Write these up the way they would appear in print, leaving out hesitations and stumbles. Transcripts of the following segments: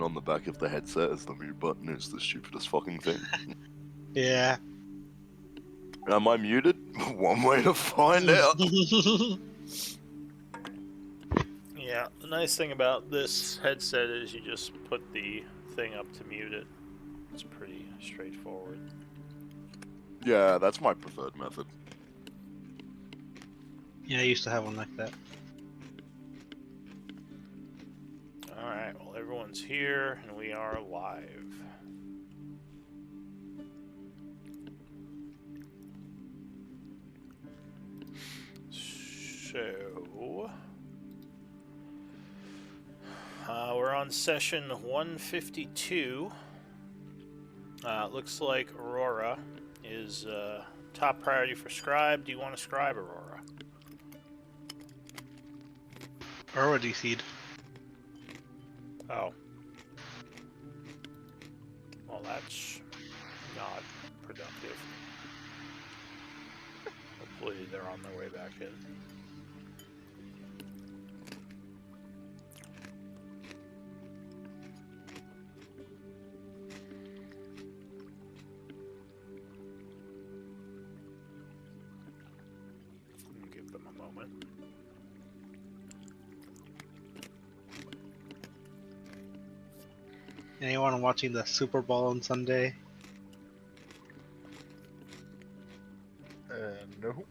on the back of the headset as the mute button is the stupidest fucking thing. Yeah. Am I muted? One way to find out. Yeah, the nice thing about this headset is you just put the thing up to mute it. It's pretty straightforward. Yeah, that's my preferred method. Yeah, I used to have one like that. Alright, well, everyone's here and we are live. So, we're on session 152. Looks like Aurora is top priority for Scribe. Do you want to Scribe, Aurora? Or DC'd. Oh. Well, that's not productive. Hopefully they're on their way back in. Give them a moment. Anyone watching the Super Bowl on Sunday? No.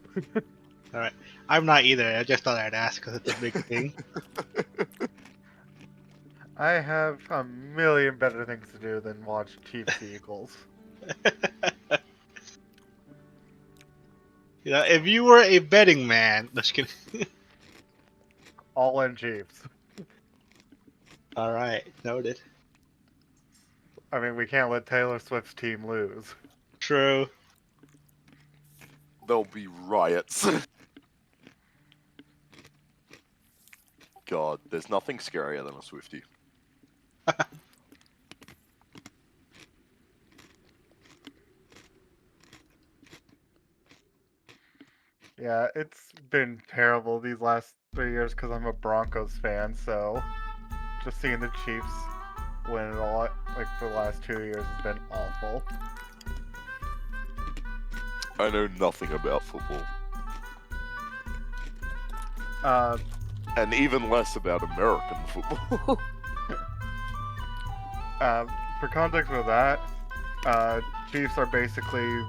Alright. I'm not either. I just thought I'd ask because it's a big thing. I have a million better things to do than watch Chiefs Eagles. You know, if you were a betting man, just kidding. All in Chiefs. Alright, noted. I mean, we can't let Taylor Swift's team lose. True. There'll be riots. God, there's nothing scarier than a Swiftie. Yeah, it's been terrible these last 3 years because I'm a Broncos fan, so just seeing the Chiefs win it all, like, for the last 2 years has been awful. I know nothing about football. And even less about American football. For context with that, Chiefs are basically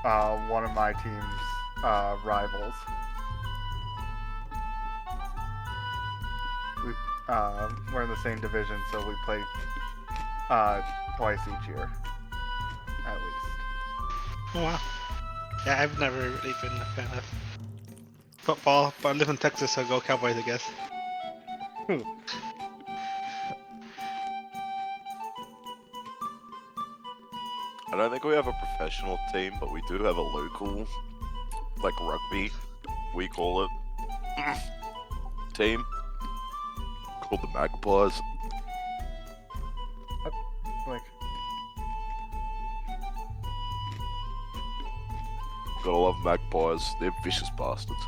one of my team's rivals. We're in the same division, so we play twice each year, at least. Oh, wow. Yeah, I've never really been a fan of football, but I live in Texas, so go Cowboys, I guess. I don't think we have a professional team, but we do have a local, like rugby, we call it, team, called the Magpies. Like, Gotta love Magpies, they're vicious bastards.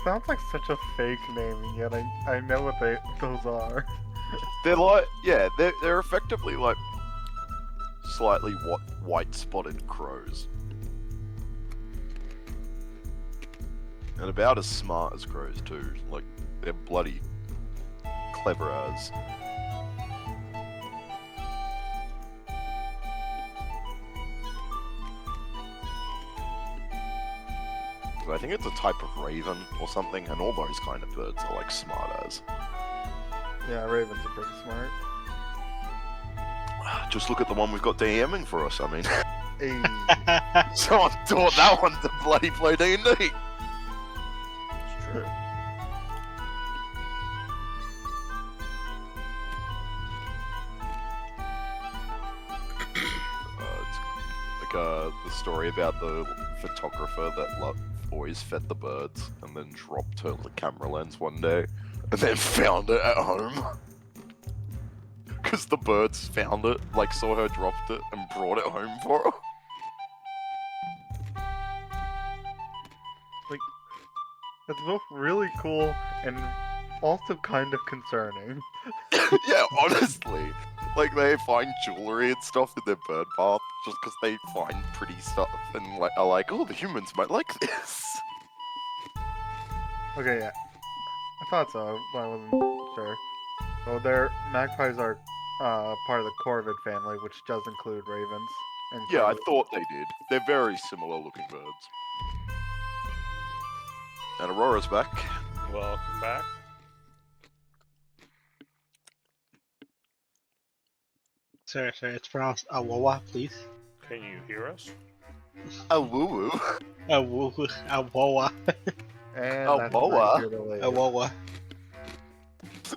it sounds like such a fake name, and yet I know what those are. They're like, yeah, they're effectively like slightly white spotted crows. And about as smart as crows too, like they're bloody clever as. I think it's a type of raven or something, and all those kind of birds are like smart as. Yeah, ravens are pretty smart. Just look at the one we've got DMing for us, I mean. Hey. Someone taught that one to bloody play D&D. It's true. It's like the story about the photographer that always fed the birds and then dropped her camera lens one day and then found it at home. Because the birds found it, like saw her dropped it and brought it home for her. Like, it's both really cool and also kind of concerning. Yeah, honestly. Like, they find jewelry and stuff in their bird bath just because they find pretty stuff and like are like, oh, the humans might like this. Okay, yeah. I thought so, but I wasn't sure. Well, magpies are part of the corvid family, which does include ravens. And Yeah, I crows. thought they did. They're very similar looking birds. And Aurora's back. Welcome back. Sir, it's pronounced Awawa, please. Can you hear us? A woo woo. Awawa. And Oh, that's boa. my cue to leave. Awawa.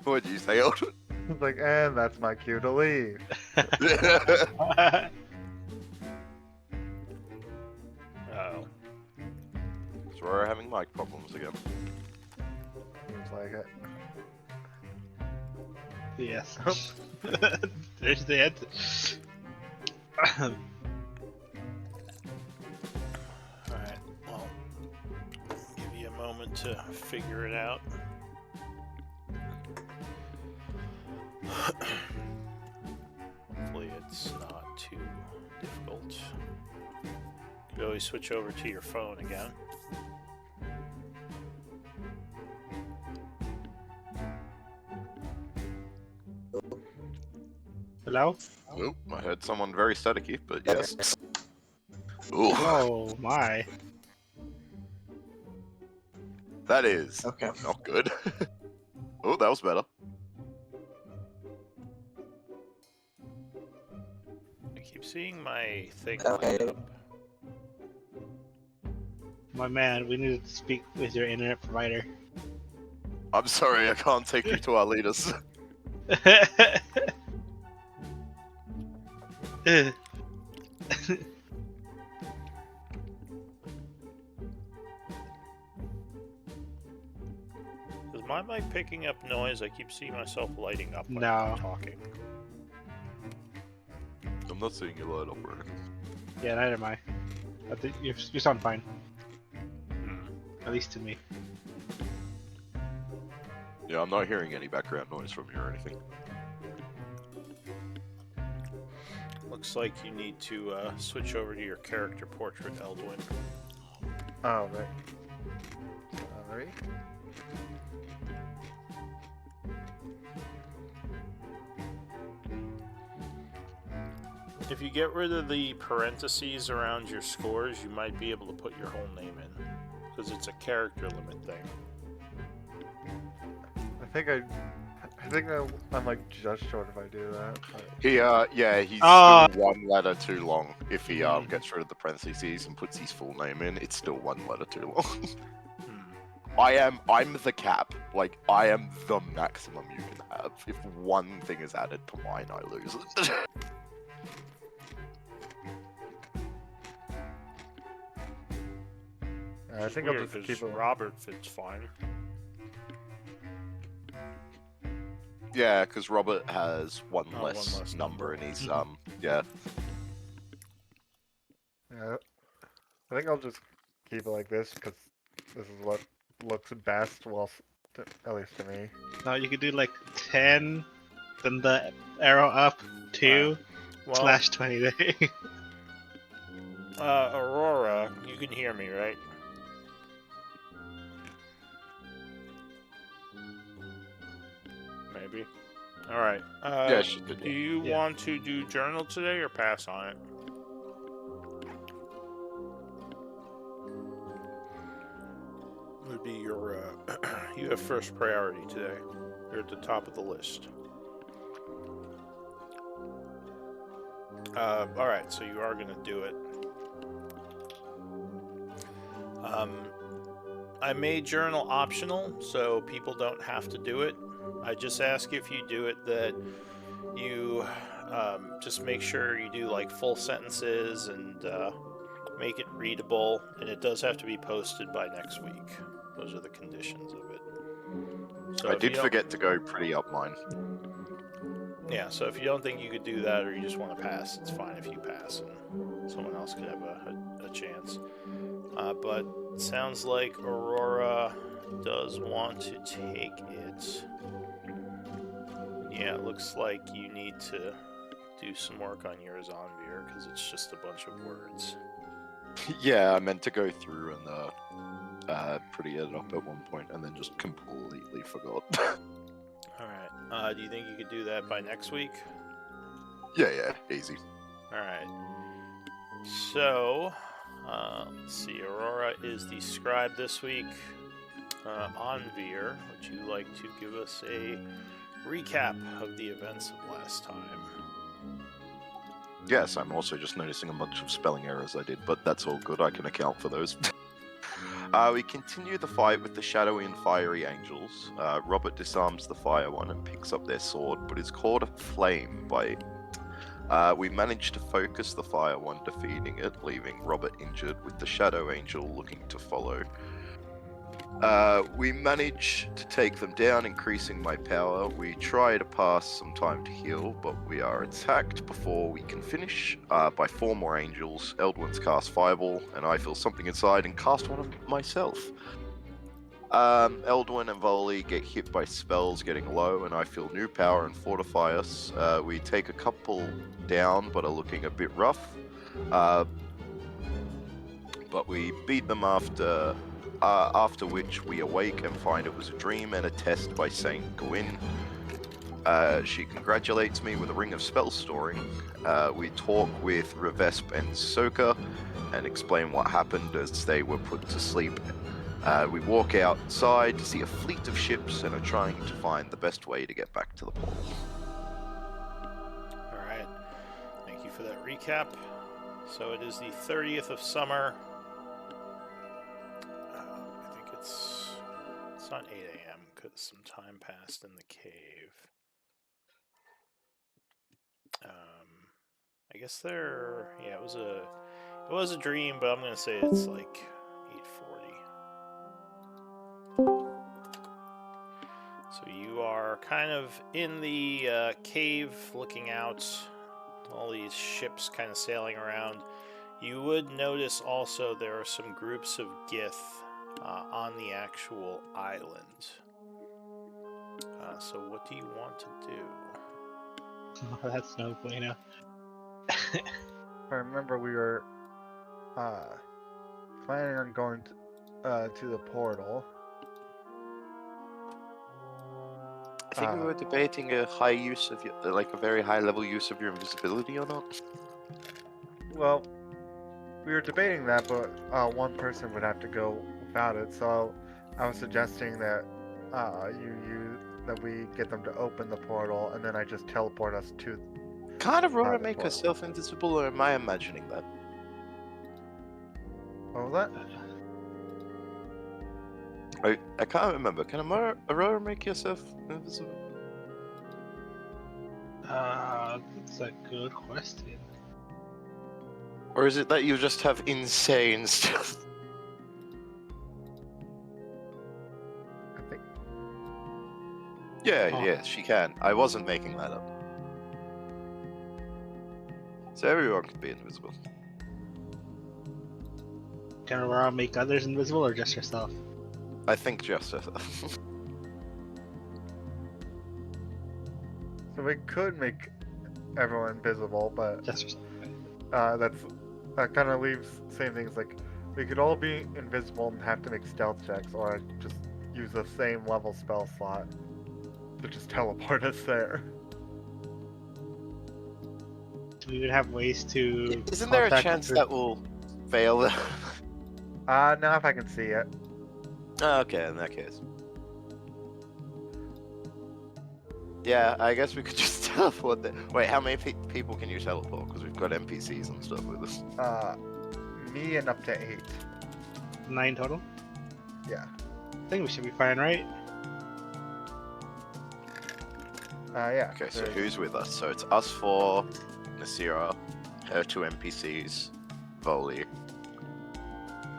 What'd you say, Elton? It's like, and that's my cue to leave. Oh. Is Aurora having mic problems again? Seems like it. Yes. There's the end. Alright, well, give you a moment to figure it out. Hopefully it's not too difficult. You could always switch over to your phone again. Hello? Oh, I heard someone very staticky, but yes. Ooh, Oh my. that is Okay. not good. Oh, that was better. I keep seeing my thing Okay. light up. My man, we need to speak with your internet provider. I'm sorry, I can't take you to our leaders. Is my mic picking up noise? I keep seeing myself lighting up when No. I'm talking. I'm not seeing you light up or anything. Yeah, neither am I. I think you sound fine, Hmm. at least to me. Yeah, I'm not hearing any background noise from you or anything. Looks like you need to switch over to your character portrait, Eldwin. Oh, right. Sorry. If you get rid of the parentheses around your scores, you might be able to put your whole name in, because it's a character limit thing. I'm like just short if I do that. but- Yeah, he's Ah. still one letter too long. If he gets rid of the parentheses and puts his full name in, it's still one letter too long. Hmm. I'm the cap. Like, I am the maximum you can have. If one thing is added to mine, I lose it. I think Weird, I'll just 'cause keep it. Robert fits fine. Yeah, because Robert has one Oh, less one less number number. in his yeah. Yeah. I think I'll just keep it like this because this is what looks best. Well, at least to me. No, you could do like 10, then the arrow up, 2, Well, slash 20 day. Aurora, you can hear me, right? Maybe. All right. Yeah, she did. Do you Yeah. want to do journal today or pass on it? Would be your you have first priority today. You're at the top of the list. All right, so you are gonna do it. I made journal optional, so people don't have to do it. I just ask if you do it that you just make sure you do like full sentences and make it readable, and it does have to be posted by next week. Those are the conditions of it. So I if did you don't- forget to go pretty up mine. Yeah, so if you don't think you could do that or you just want to pass, it's fine if you pass and someone else could have a chance. But it sounds like Aurora, does want to take it. Yeah, it looks like you need to do some work on your Zonvir because it's just a bunch of words. Yeah, I meant to go through and pretty it up at one point, and then just completely forgot. Alright, do you think you could do that by next week? yeah, easy. Alright. So, let's see. Aurora is the scribe this week. Anvir, would you like to give us a recap of the events of last time? Yes, I'm also just noticing a bunch of spelling errors I did, but that's all good. I can account for those. We continue the fight with the shadowy and fiery angels. Robert disarms the fire one and picks up their sword, but is caught aflame by... we manage to focus the fire one, defeating it, leaving Robert injured, with the shadow angel looking to follow. We manage to take them down, increasing my power. We try to pass some time to heal, but we are attacked before we can finish by 4 more angels. Eldwin's cast Fireball, and I feel something inside and cast one of myself. Eldwin and Voli get hit by spells getting low, and I feel new power and fortify us. We take a couple down, but are looking a bit rough. But we beat them after which we awake and find it was a dream and a test by Saint Gawain. She congratulates me with a ring of spell storing. We talk with Revesp and Soka and explain what happened as they were put to sleep. We walk outside to see a fleet of ships and are trying to find the best way to get back to the pole. Alright, thank you for that recap. So it is the 30th of summer. I think it's not 8 a.m. because some time passed in the cave. I guess yeah, it was a dream, but I'm gonna say it's like 8:40. So you are kind of in the cave looking out, all these ships kind of sailing around. You would notice also there are some groups of Gith on the actual island. So what do you want to do? Oh, that's no bueno. I remember we were planning on going to the portal. I think we were debating a high use of a very high level use of your invisibility or not. Well, we were debating that, but one person would have to go without it. So I was suggesting that we get them to open the portal, and then I just teleport us to. Can't Aurora the make portal. herself invisible, or am I imagining that? What was that? I can't remember. Can Aurora make yourself invisible? That's a good question. Or is it that you just have insane stuff? I think. Yeah, she can. I wasn't making that up. So everyone can be invisible. Can Aurora make others invisible or just yourself? I think just So we could make everyone invisible, but Just yourself. that kind of leaves same things like we could all be invisible and have to make stealth checks, or just use the same level spell slot to just teleport us there. We would have ways to. Isn't there a contact chance the- that will fail? Now if I can see it. Oh, okay, in that case. Yeah, I guess we could just teleport there. Wait, how many people can you teleport? Because we've got NPCs and stuff with us. Me and up to 8. 9 total? Yeah. I think we should be fine, right? Yeah. Okay, so there's- who's with us? So it's us 4, Nasira, her 2 NPCs, Voli.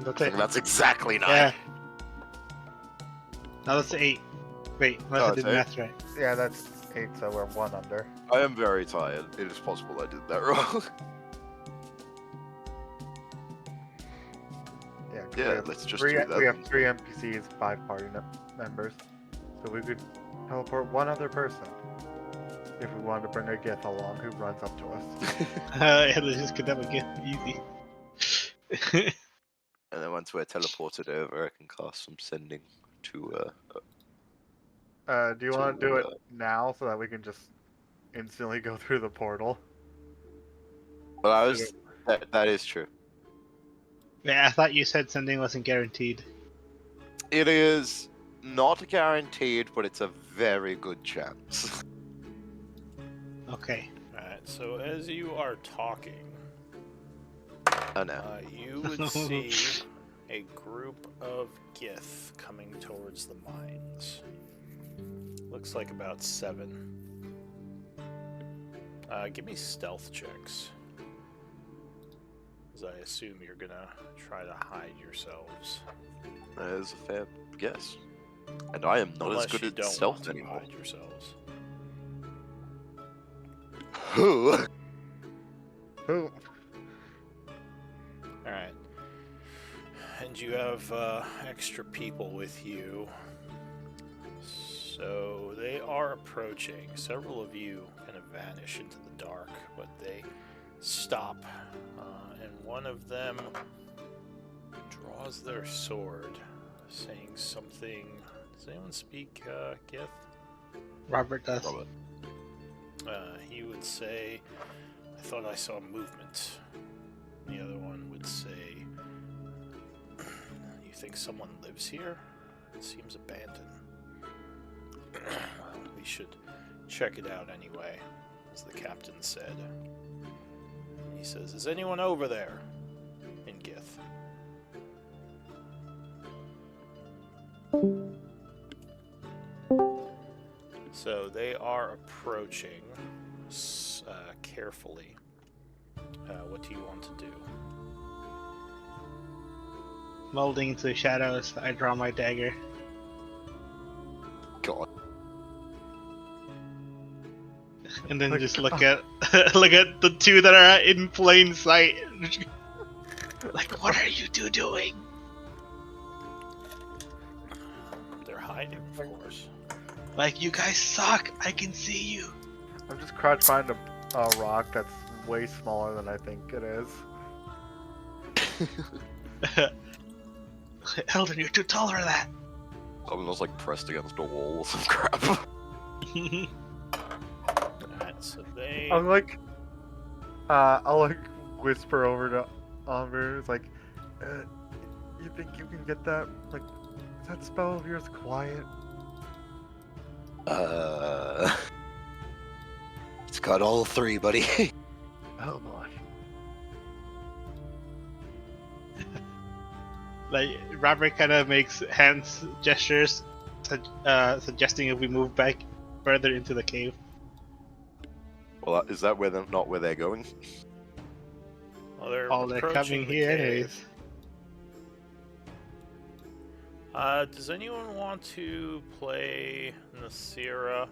That's I it. think that's exactly 9. Yeah. No, that's 8. Wait, unless Oh, I it's did the 8? math right. Yeah, that's 8, so we're 1 under. I am very tired. It is possible I did that wrong. Yeah, Yeah, let's just we do have that. 3 NPCs, 5 party members, so we could teleport one other person if we wanted to bring a Gith along who runs up to us. Yeah, let's just get that again. Easy. And then once we're teleported over, I can cast some sending to Do you want to do it now so that we can just instantly go through the portal? But I Instead was that is true. Yeah, I thought you said sending wasn't guaranteed. It is not guaranteed, but it's a very good chance. Okay. Alright, so as you are talking, I know. you would see a group of Gith coming towards the mines. Looks like about 7. Give me stealth checks. As I assume you're gonna try to hide yourselves. That is a fair guess. And I am not Unless as good you at don't want stealth to anymore. hide yourselves. Who? Who? Alright. And you have extra people with you. So they are approaching. Several of you kind of vanish into the dark, but they stop. And one of them draws their sword, saying something. Does anyone speak Gith? Robert does. Robert. He would say, I thought I saw movement. The other one would say, you think someone lives here? It seems abandoned. Well, we should check it out anyway, as the captain said. He says, is anyone over there? In Gith. So they are approaching carefully. What do you want to do? Molding into the shadows, I draw my dagger. God. And then Like, just look at look at the two that are in plain sight. Like, what are you two doing? They're hiding, of course. Like, you guys suck. I can see you. I'm just crouched behind a rock that's way smaller than I think it is. Eldon, you're too tall for that. Someone was like pressed against a wall or some crap. Alright, so they. I'm like, I'll like whisper over to Amber. It's like, you think you can get that? Like, is that spell of yours quiet? It's got all 3, buddy. Oh boy. Like, Robert kind of makes hands gestures, suggesting if we move back further into the cave. Well, is that where they're not where they're going? Well, they're They're approaching coming the here cave. anyways. Does anyone want to play Nasira?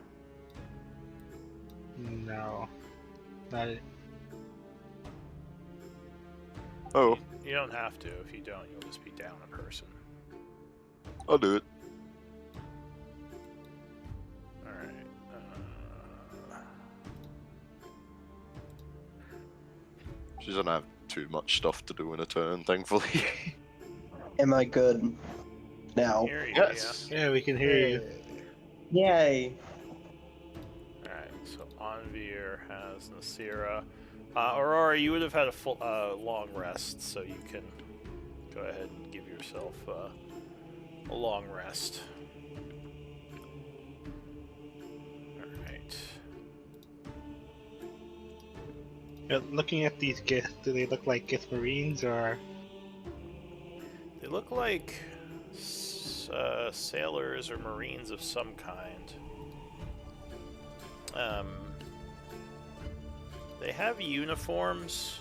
No. Not it. Oh, You don't have to. If you don't, you'll just be down a person. I'll do it. Alright. She doesn't have too much stuff to do in a turn, thankfully. Am I good now? Here you Yes. Yeah, we can hear you. Yay! Alright, so Anvir has Nasira. Aurora, you would have had a full, long rest, so you can go ahead and give yourself a long rest. Alright. Looking at these Gith, do they look like Gith Marines or? They look like sailors or marines of some kind. They have uniforms.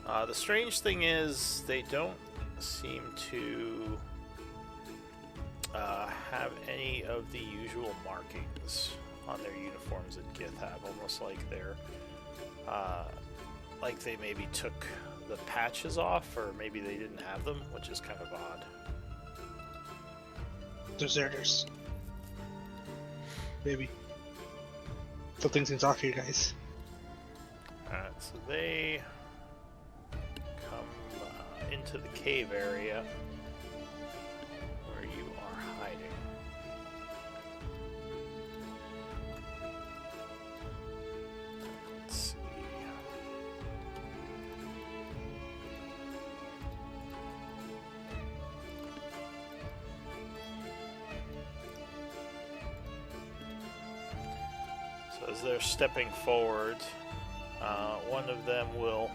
The strange thing is they don't seem to have any of the usual markings on their uniforms that Gith have, almost like they're like they maybe took the patches off, or maybe they didn't have them, which is kind of odd. Deserters. Maybe. Something seems off here, guys. Alright, so they come into the cave area where you are hiding. Let's see. So as they're stepping forward, one of them will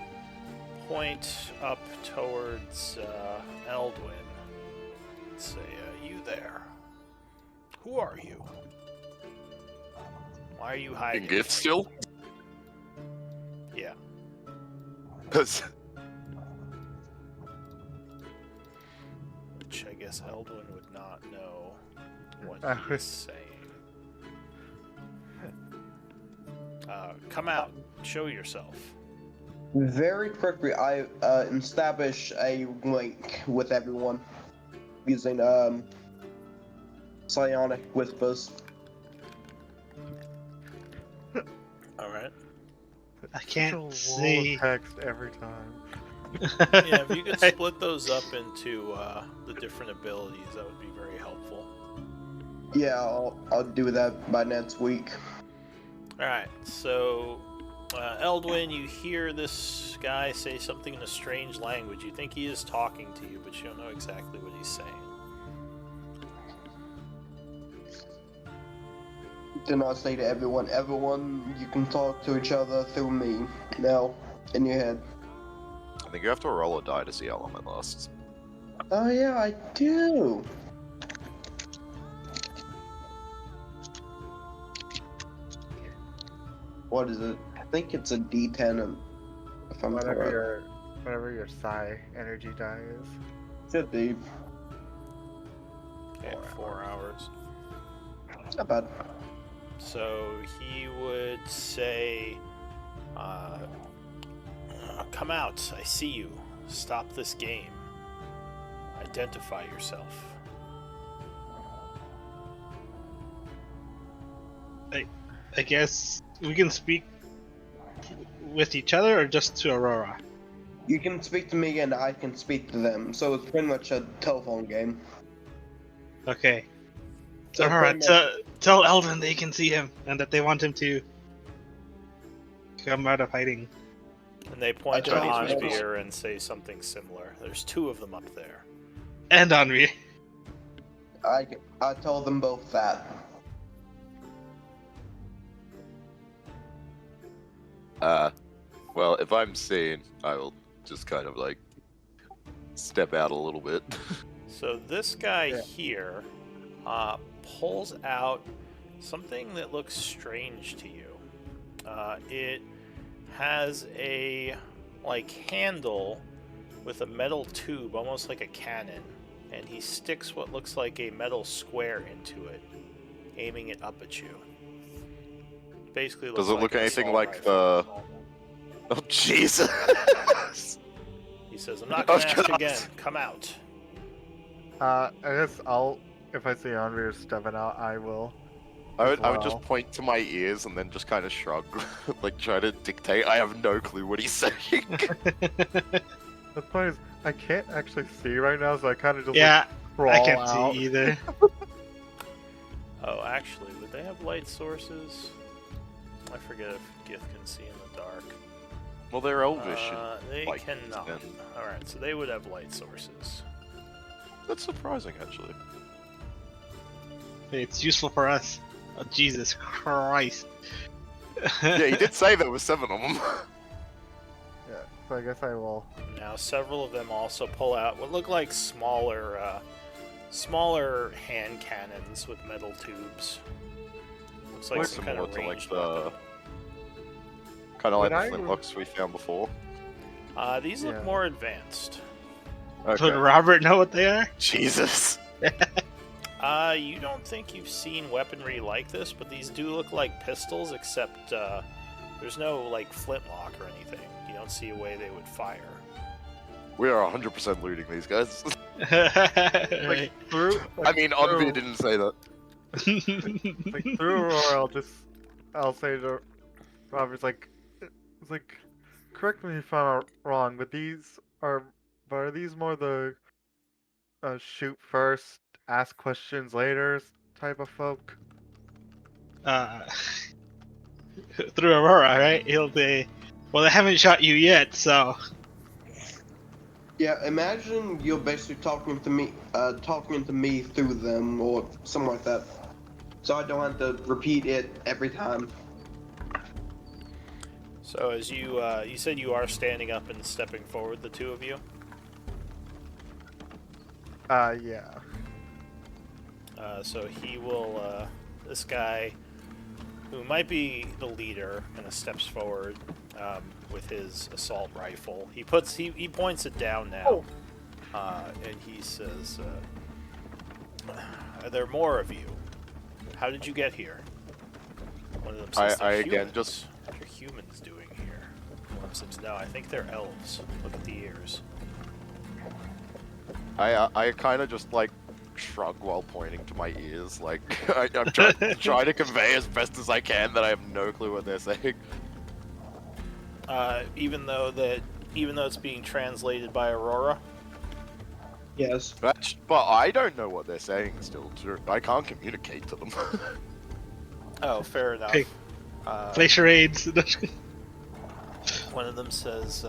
point up towards Eldwin and say, you there. Who are you? Why are you In hiding? gift still? Yeah. 'Cause Which I guess Eldwin would not know what I he's was- saying. Come out. Show yourself. Very quickly, I establish a link with everyone using psionic whispers. Alright. I Such a can't wall of see. text every time. Yeah, if you could split those up into the different abilities, that would be very helpful. Yeah, I'll do that by next week. Alright, so Eldwin, you hear this guy say something in a strange language. You think he is talking to you, but you don't know exactly what he's saying. Then I say to everyone, you can talk to each other through me. Now, in your head. I think you have to roll a die to see element lasts. Oh yeah, I do. What is it? I think it's a D10. If I'm correct. Whatever your psi energy die is. Should be. Okay, 4 hours. Not bad. So he would say, come out, I see you. Stop this game. Identify yourself. I guess we can speak with each other or just to Aurora. You can speak to me and I can speak to them. So it's pretty much a telephone game. Okay. So Alright, pretty much- tell Eldon they can see him and that they want him to come out of hiding. And they point I at tried to- Anvir and say something similar. There's 2 of them up there. And Henri. I told them both that. Well, if I'm seen, I will just kind of like step out a little bit. So this guy Yeah. here pulls out something that looks strange to you. It has a like handle with a metal tube, almost like a cannon, and he sticks what looks like a metal square into it, aiming it up at you. Basically, looks Does it like look an anything assault like rifle. Oh Jesus! He says, "I'm not I gonna was ask gonna again. ask- Come out." I guess if I see Anvir stepping out, I will. I as would just well. point to my ears and then just kind of shrug, like try to dictate. I have no clue what he's saying. The point is, I can't actually see right now, so I kind of just Yeah, like, crawl I can't out. see either. Oh, actually, would they have light sources? I forget if Gith can see in the dark. Well, they're elvish. They like, cannot. and- Alright, so they would have light sources. That's surprising, actually. It's useful for us. Oh, Jesus Christ. Yeah, he did say there were 7 of them. Yeah, so I guess I will. Now, several of them also pull out what look like smaller hand cannons with metal tubes. Looks like Quite some kind similar of to like ranged the weapon. kind of like Would I- the flintlocks we found before. These look Yeah. more advanced. Okay. Would Robert know what they are? Jesus. You don't think you've seen weaponry like this, but these do look like pistols, except There's no like flintlock or anything. You don't see a way they would fire. We are 100% looting these guys. Right. Through, I mean, Envy through, didn't say that. like through Aurora, I'll say to Robert's like, it's like, correct me if I'm wrong, but are these more the shoot first, ask questions later type of folk? Through Aurora, right? He'll be. Well, they haven't shot you yet, so. Yeah, imagine you're basically talking to me through them or something like that. So I don't have to repeat it every time. So as you said you are standing up and stepping forward, the two of you. Yeah. So he will. This guy, who might be the leader, kind of steps forward with his assault rifle. He points it down now, and he says, "Are there more of you? How did you get here?" One of them says, I "They're again humans. just- What are humans doing here?" One of them says, "No, I think they're elves. Look at the ears." I kind of just like shrug while pointing to my ears, like I'm trying to convey as best as I can that I have no clue what they're saying. Even though it's being translated by Aurora. Yes. But I don't know what they're saying still. I can't communicate to them. Oh, fair enough. Hey. Play charades. One of them says,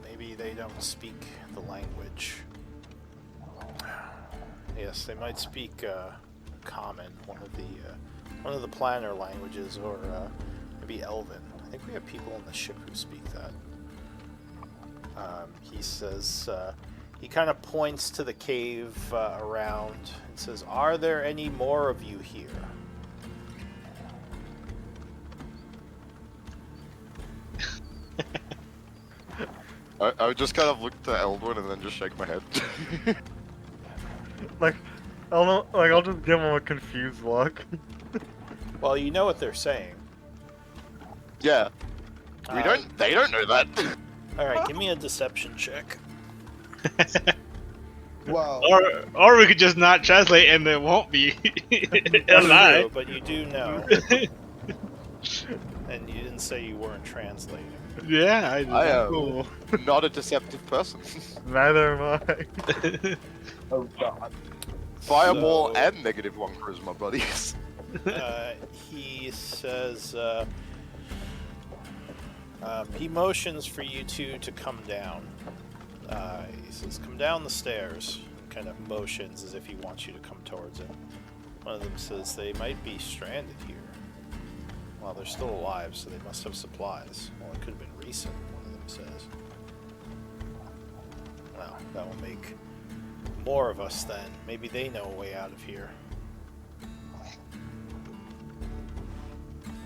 maybe they don't speak the language. Yes, they might speak Common, one of the planar languages, or maybe Elven. I think we have people on the ship who speak that. He says, he kind of points to the cave around and says, "Are there any more of you here?" I would just kind of look to Eldwin and then just shake my head. Like, I'll just give him a confused look. Well, you know what they're saying. Yeah. They don't know that. Alright, give me a deception check. Wow. or we could just not translate and it won't be a lie. True, but you do know. And you didn't say you weren't translating. Yeah, I am Cool. not a deceptive person. Neither am I. Oh god. Fireball So- and -1 charisma, buddies. He says, he motions for you two to come down. He says, "Come down the stairs." Kind of motions as if he wants you to come towards him. One of them says, "They might be stranded here." Well, they're still alive, so they must have supplies. Well, it could have been recent, one of them says. Well, that will make more of us then. Maybe they know a way out of here.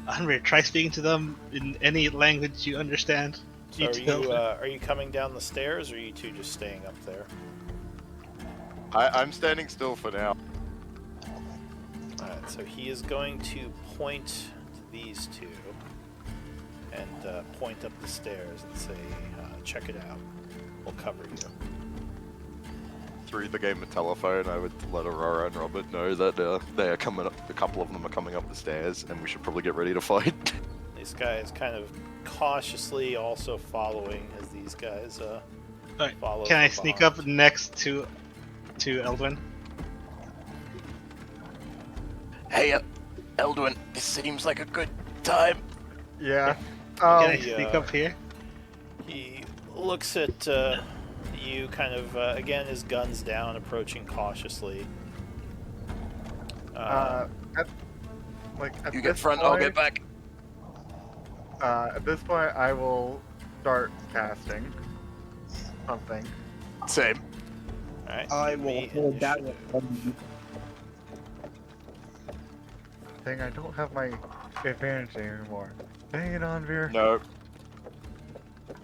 Andre, try speaking to them in any language you understand. So are you coming down the stairs, or are you two just staying up there? I'm standing still for now. Alright, so he is going to point to these two and point up the stairs and say, check it out. We'll cover you. Through the game of telephone, I would let Aurora and Robert know that they are coming up. A couple of them are coming up the stairs, and we should probably get ready to fight. These guys kind of cautiously also following as these guys Alright, follow. can I from sneak behind. up next to Eldwin? Hey, Eldwin, this seems like a good time. Yeah. Can I Yeah. sneak up here? He looks at you, kind of again, his guns down, approaching cautiously. At You this get front, I'll get point, back. At this point, I will start casting something. Same. Alright, I give will me hold that initiative. one. Dang, I don't have my advantage anymore. Dang it, Anvir. No.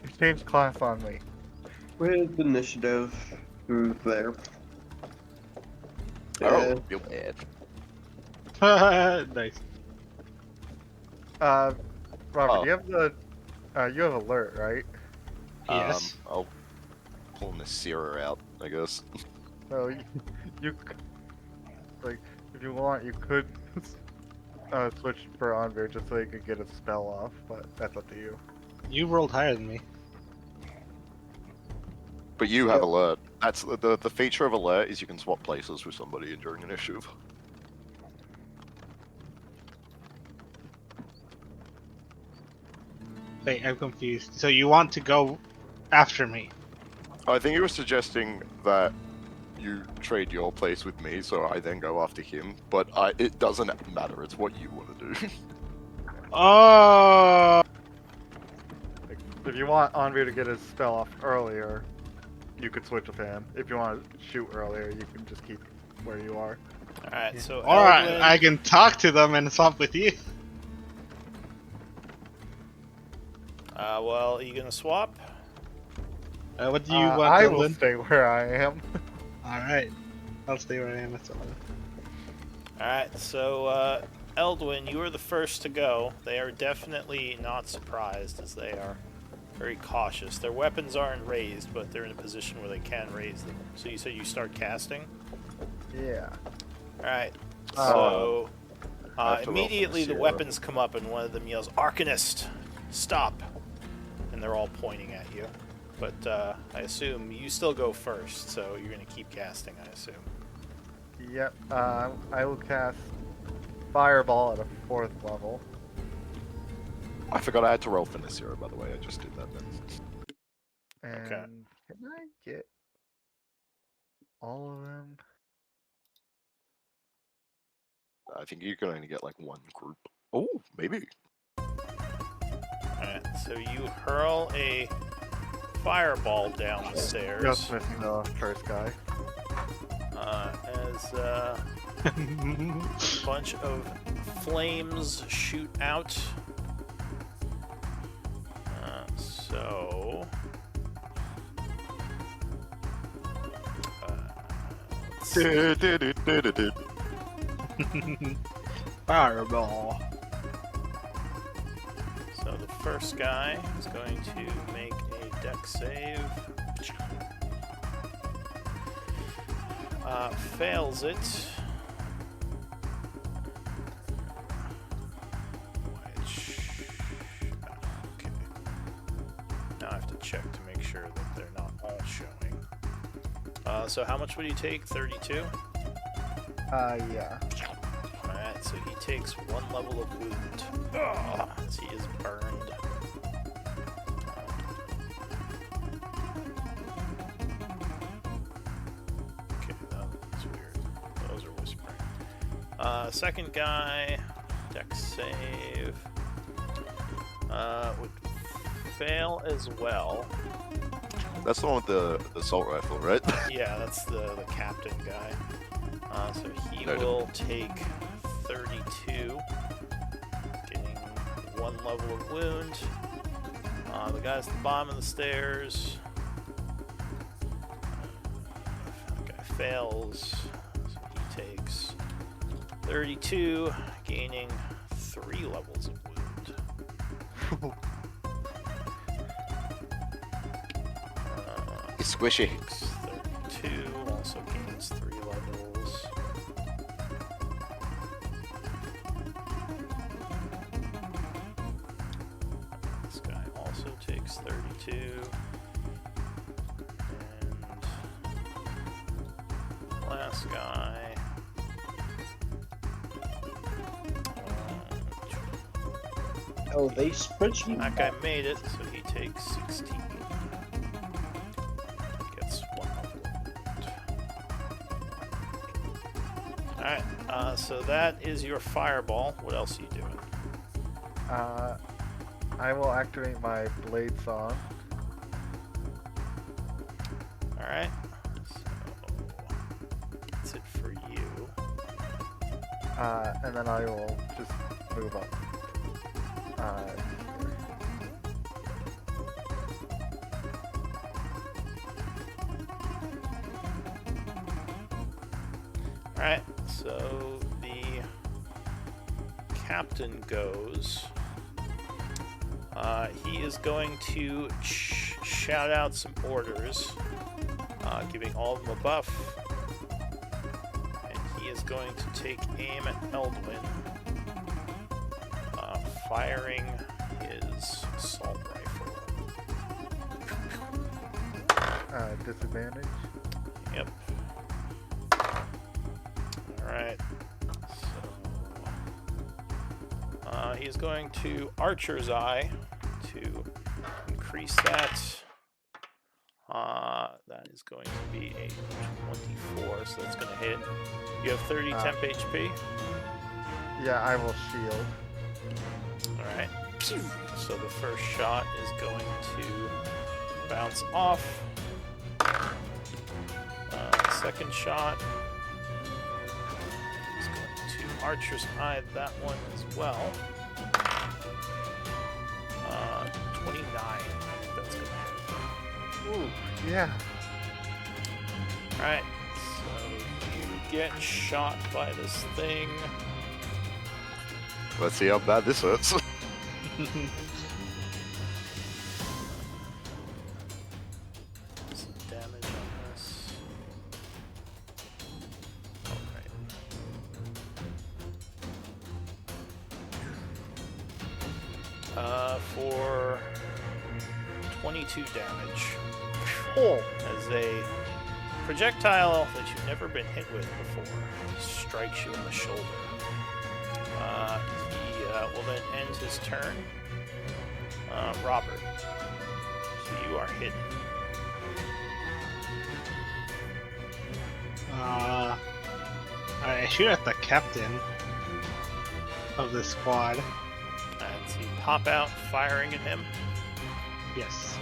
You changed class on me. Where's the initiative? Through there. Oh, real bad. Nice. Robert, Oh. you have you have alert, right? Yes. I'll pull the Seer out, I guess. So you like, if you want, you could switch for Anvir just so you could get a spell off, but that's up to you. You rolled higher than me. But you have alert. That's the feature of alert is you can swap places with somebody during initiative. Wait, I'm confused. So you want to go after me? I think he was suggesting that you trade your place with me, so I then go after him. But it doesn't matter. It's what you want to do. Oh. Like, if you want Anvir to get his spell off earlier, you could switch with him. If you want to shoot earlier, you can just keep where you are. Alright, so All right, Eldwin- I can talk to them and swap with you. well, are you gonna swap? What do you want, I will Eldwin? stay where I am. All right, I'll stay where I am. That's all. Alright, so Eldwin, you are the first to go. They are definitely not surprised, as they are very cautious. Their weapons aren't raised, but they're in a position where they can raise them. So you said you start casting? Yeah. Alright, Uh, so I have to roll for immediately the the zero. weapons come up and one of them yells, Arcanist, stop! And they're all pointing at you. But I assume you still go first, so you're going to keep casting, I assume. Yep. I will cast Fireball at a 4th level. I forgot I had to roll for Nasira, by the way. I just did that then. And Okay. can I get all of them? I think you can only get like one group. Oh, maybe. Alright, so you hurl a fireball down the stairs Just missing the first guy. as a bunch of flames shoot out. So... let's see. Fireball. So the first guy is going to make a dex save. Fails it. Which... okay. Now I have to check to make sure that they're not all showing. So how much would he take? 32? Yeah. Alright, so he takes 1 level of wound. Ugh, as he is burned. Okay, that's weird. Those are whispering. Second guy, dex save. Would fail as well. That's the one with the assault rifle, right? Yeah, that's the captain guy. So he Noted. will take 32, getting 1 level of wound. The guy's at the bottom of the stairs. That guy fails, so he takes 32, gaining 3 levels of wound. It's squishy. Takes 32, also gains 3 levels. This guy also takes 32. And last guy. Oh, they spreadsheet. That guy made it, so he takes 16. Gets 1 level of wound. Alright, so that is your fireball. What else are you doing? I will activate my Blade Song. Alright, so that's it for you. And then I will just move up. Here. Alright, so the captain goes. He is going to shout out some orders, giving all of them a buff. And he is going to take aim at Eldwin, firing his assault rifle. Disadvantage. Yep. Alright. So, he's going to Archer's Eye to increase that. That is going to be a 24, so that's going to hit. You have 30 temp HP. Yeah, I will shield. Alright. So the first shot is going to bounce off. Second shot is going to Archer's Eye that one as well. 29. That's good. Ooh, yeah. Alright, so you get shot by this thing. Let's see how bad this hurts. Some damage on this. Alright. For 22 damage. Oh. As a projectile that you've never been hit with before strikes you in the shoulder. He will then end his turn. Robert, so you are hidden. I shoot at the captain of the squad. And so you pop out, firing at him. Yes.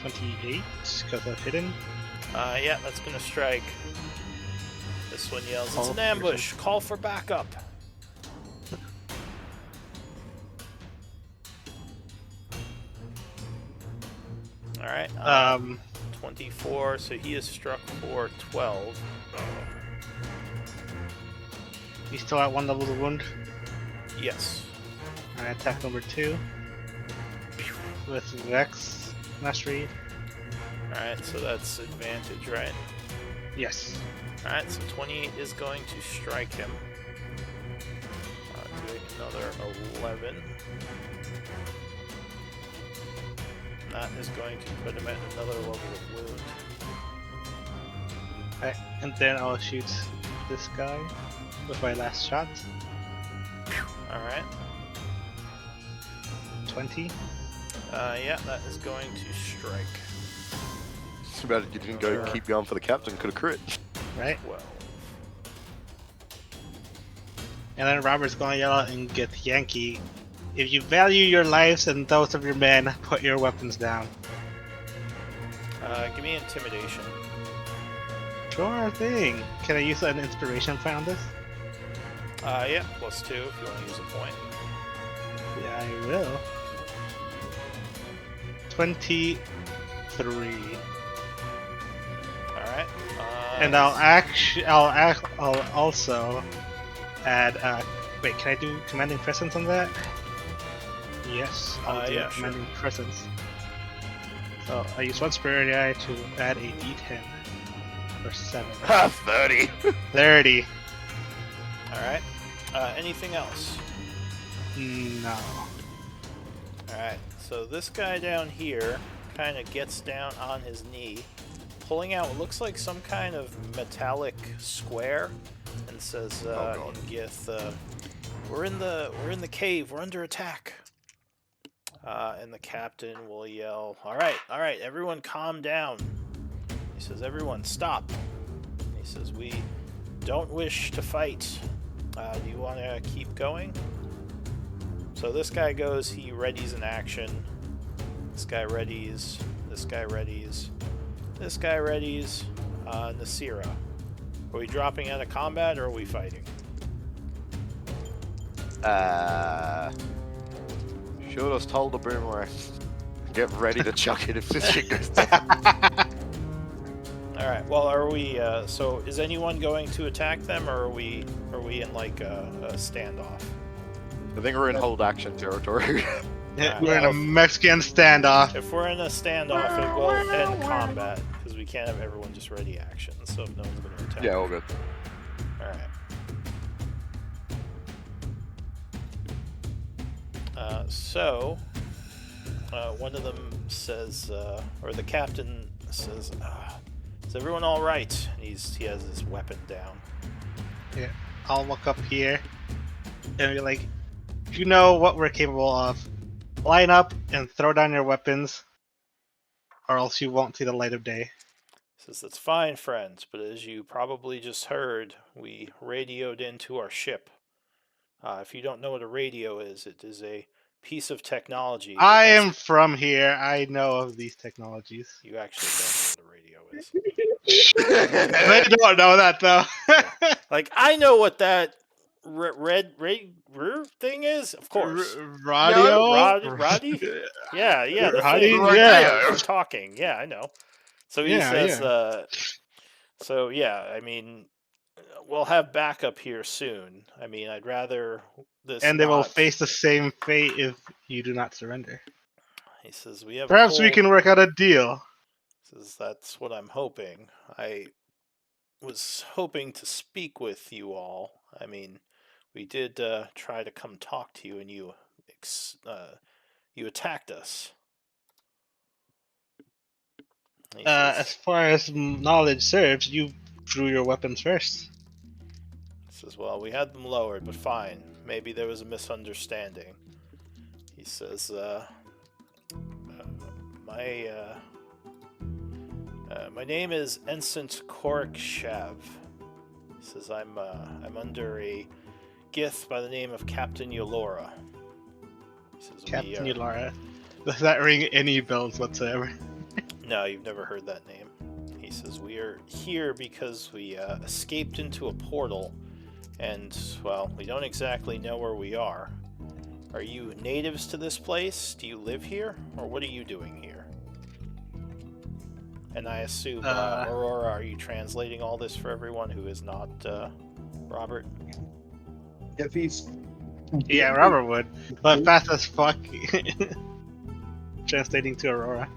28, because I've hidden. Yeah, that's gonna strike. This one yells, Call "It's an for ambush! Call for backup!" Alright, 24, so he is struck for 12. He's still at 1 level of wound. Yes. And attack number 2 with Vex Mastery. Alright, so that's advantage, right? Yes. Alright, so 28 is going to strike him. Doing another 11. And that is going to put him at another level of wound. Alright, and then I'll shoot this guy with my last shot. Alright. 20. Yeah, that is going to strike. Too bad you didn't go keep going for the captain, could have crit. Right? 12. And then Robert's gonna yell out and get Yankee. If you value your lives and those of your men, put your weapons down. Give me intimidation. Sure thing. Can I use an inspiration point on this? Yeah, +2 if you want to use a point. Yeah, I will. 23. Alright. And I'll also add. Wait, can I do commanding presence on that? Yes, I'll do yeah, sure. commanding presence. So I use 1 spirit eye to add a d10 for 7. 30. 30. Alright. Anything else? No. Alright, so this guy down here kind of gets down on his knee, pulling out what looks like some kind of metallic square, and says, Oh, God. in Gith, we're in the cave, we're under attack. And the captain will yell, Alright, everyone calm down. He says, everyone stop. He says, we don't wish to fight. Do you want to keep going? So this guy goes, he readies an action. This guy readies. This guy readies. This guy readies. Nasira. Are we dropping out of combat or are we fighting? Shoot us, hold the boomerang. Get ready to chuck it if this shit goes down. Alright, well, are we, so is anyone going to attack them or are we in like a standoff? I think we're in hold action territory. Yeah, we're in a Mexican standoff. If we're in a standoff, it will end combat because we can't have everyone just ready action. So if no one's going to attack. Yeah, all good. All right. So one of them says, or the captain says, "Is everyone all right?" And he has his weapon down. Yeah, I'll walk up here and be like, "You know what we're capable of. Line up and throw down your weapons, or else you won't see the light of day." Says, "That's fine, friends, but as you probably just heard, we radioed into our ship. If you don't know what a radio is, it is a piece of technology. I am from here. I know of these technologies. You actually don't know what a radio is. They don't know that though. Like, I know what that red thing is, of course. Radio. Roddy? Yeah, the Roddy, thing. yeah. We're talking. Yeah, I know. So he says, so yeah, I mean, we'll have backup here soon. I mean, I'd rather this. And they will not- face the same fate if you do not surrender. He says, we have. Perhaps we can work out a deal. Says, that's what I'm hoping. I was hoping to speak with you all. I mean, we did try to come talk to you, and you attacked us. He says, As far as knowledge serves, you drew your weapons first. says, well, we had them lowered, but fine. Maybe there was a misunderstanding. He says, my name is Ensign Korik Shav. He says, I'm under a Gith by the name of Captain Yolora. He says, Captain Yolora. Does that ring any bells whatsoever? No, you've never heard that name. He says, we are here because we escaped into a portal, and, well, we don't exactly know where we are. Are you natives to this place? Do you live here? Or what are you doing here? And I assume, Aurora, are you translating all this for everyone who is not Robert? If he's Yeah, Robert would. But fast as fuck. Translating to Aurora.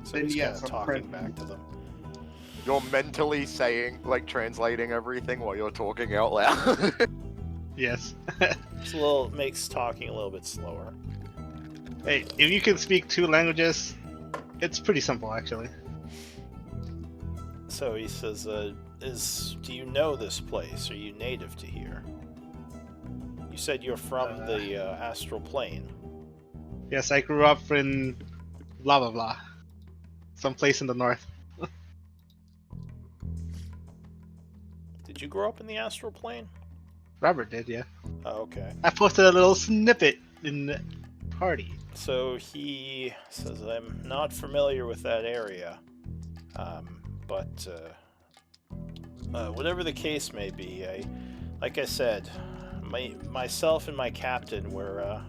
So Then he's yes, kind of I'm talking present. back to them. You're mentally saying, like, translating everything while you're talking out loud. Yes. It's makes talking a little bit slower. Hey, if you can speak 2 languages, it's pretty simple actually. So he says, do you know this place? Are you native to here? You said you're from the astral plane. Yes, I grew up in blah blah blah. Someplace in the north. Did you grow up in the astral plane? Robert did, yeah. Oh, okay. I posted a little snippet in the party. So he says, I'm not familiar with that area. But whatever the case may be, like I said, myself and my captain were,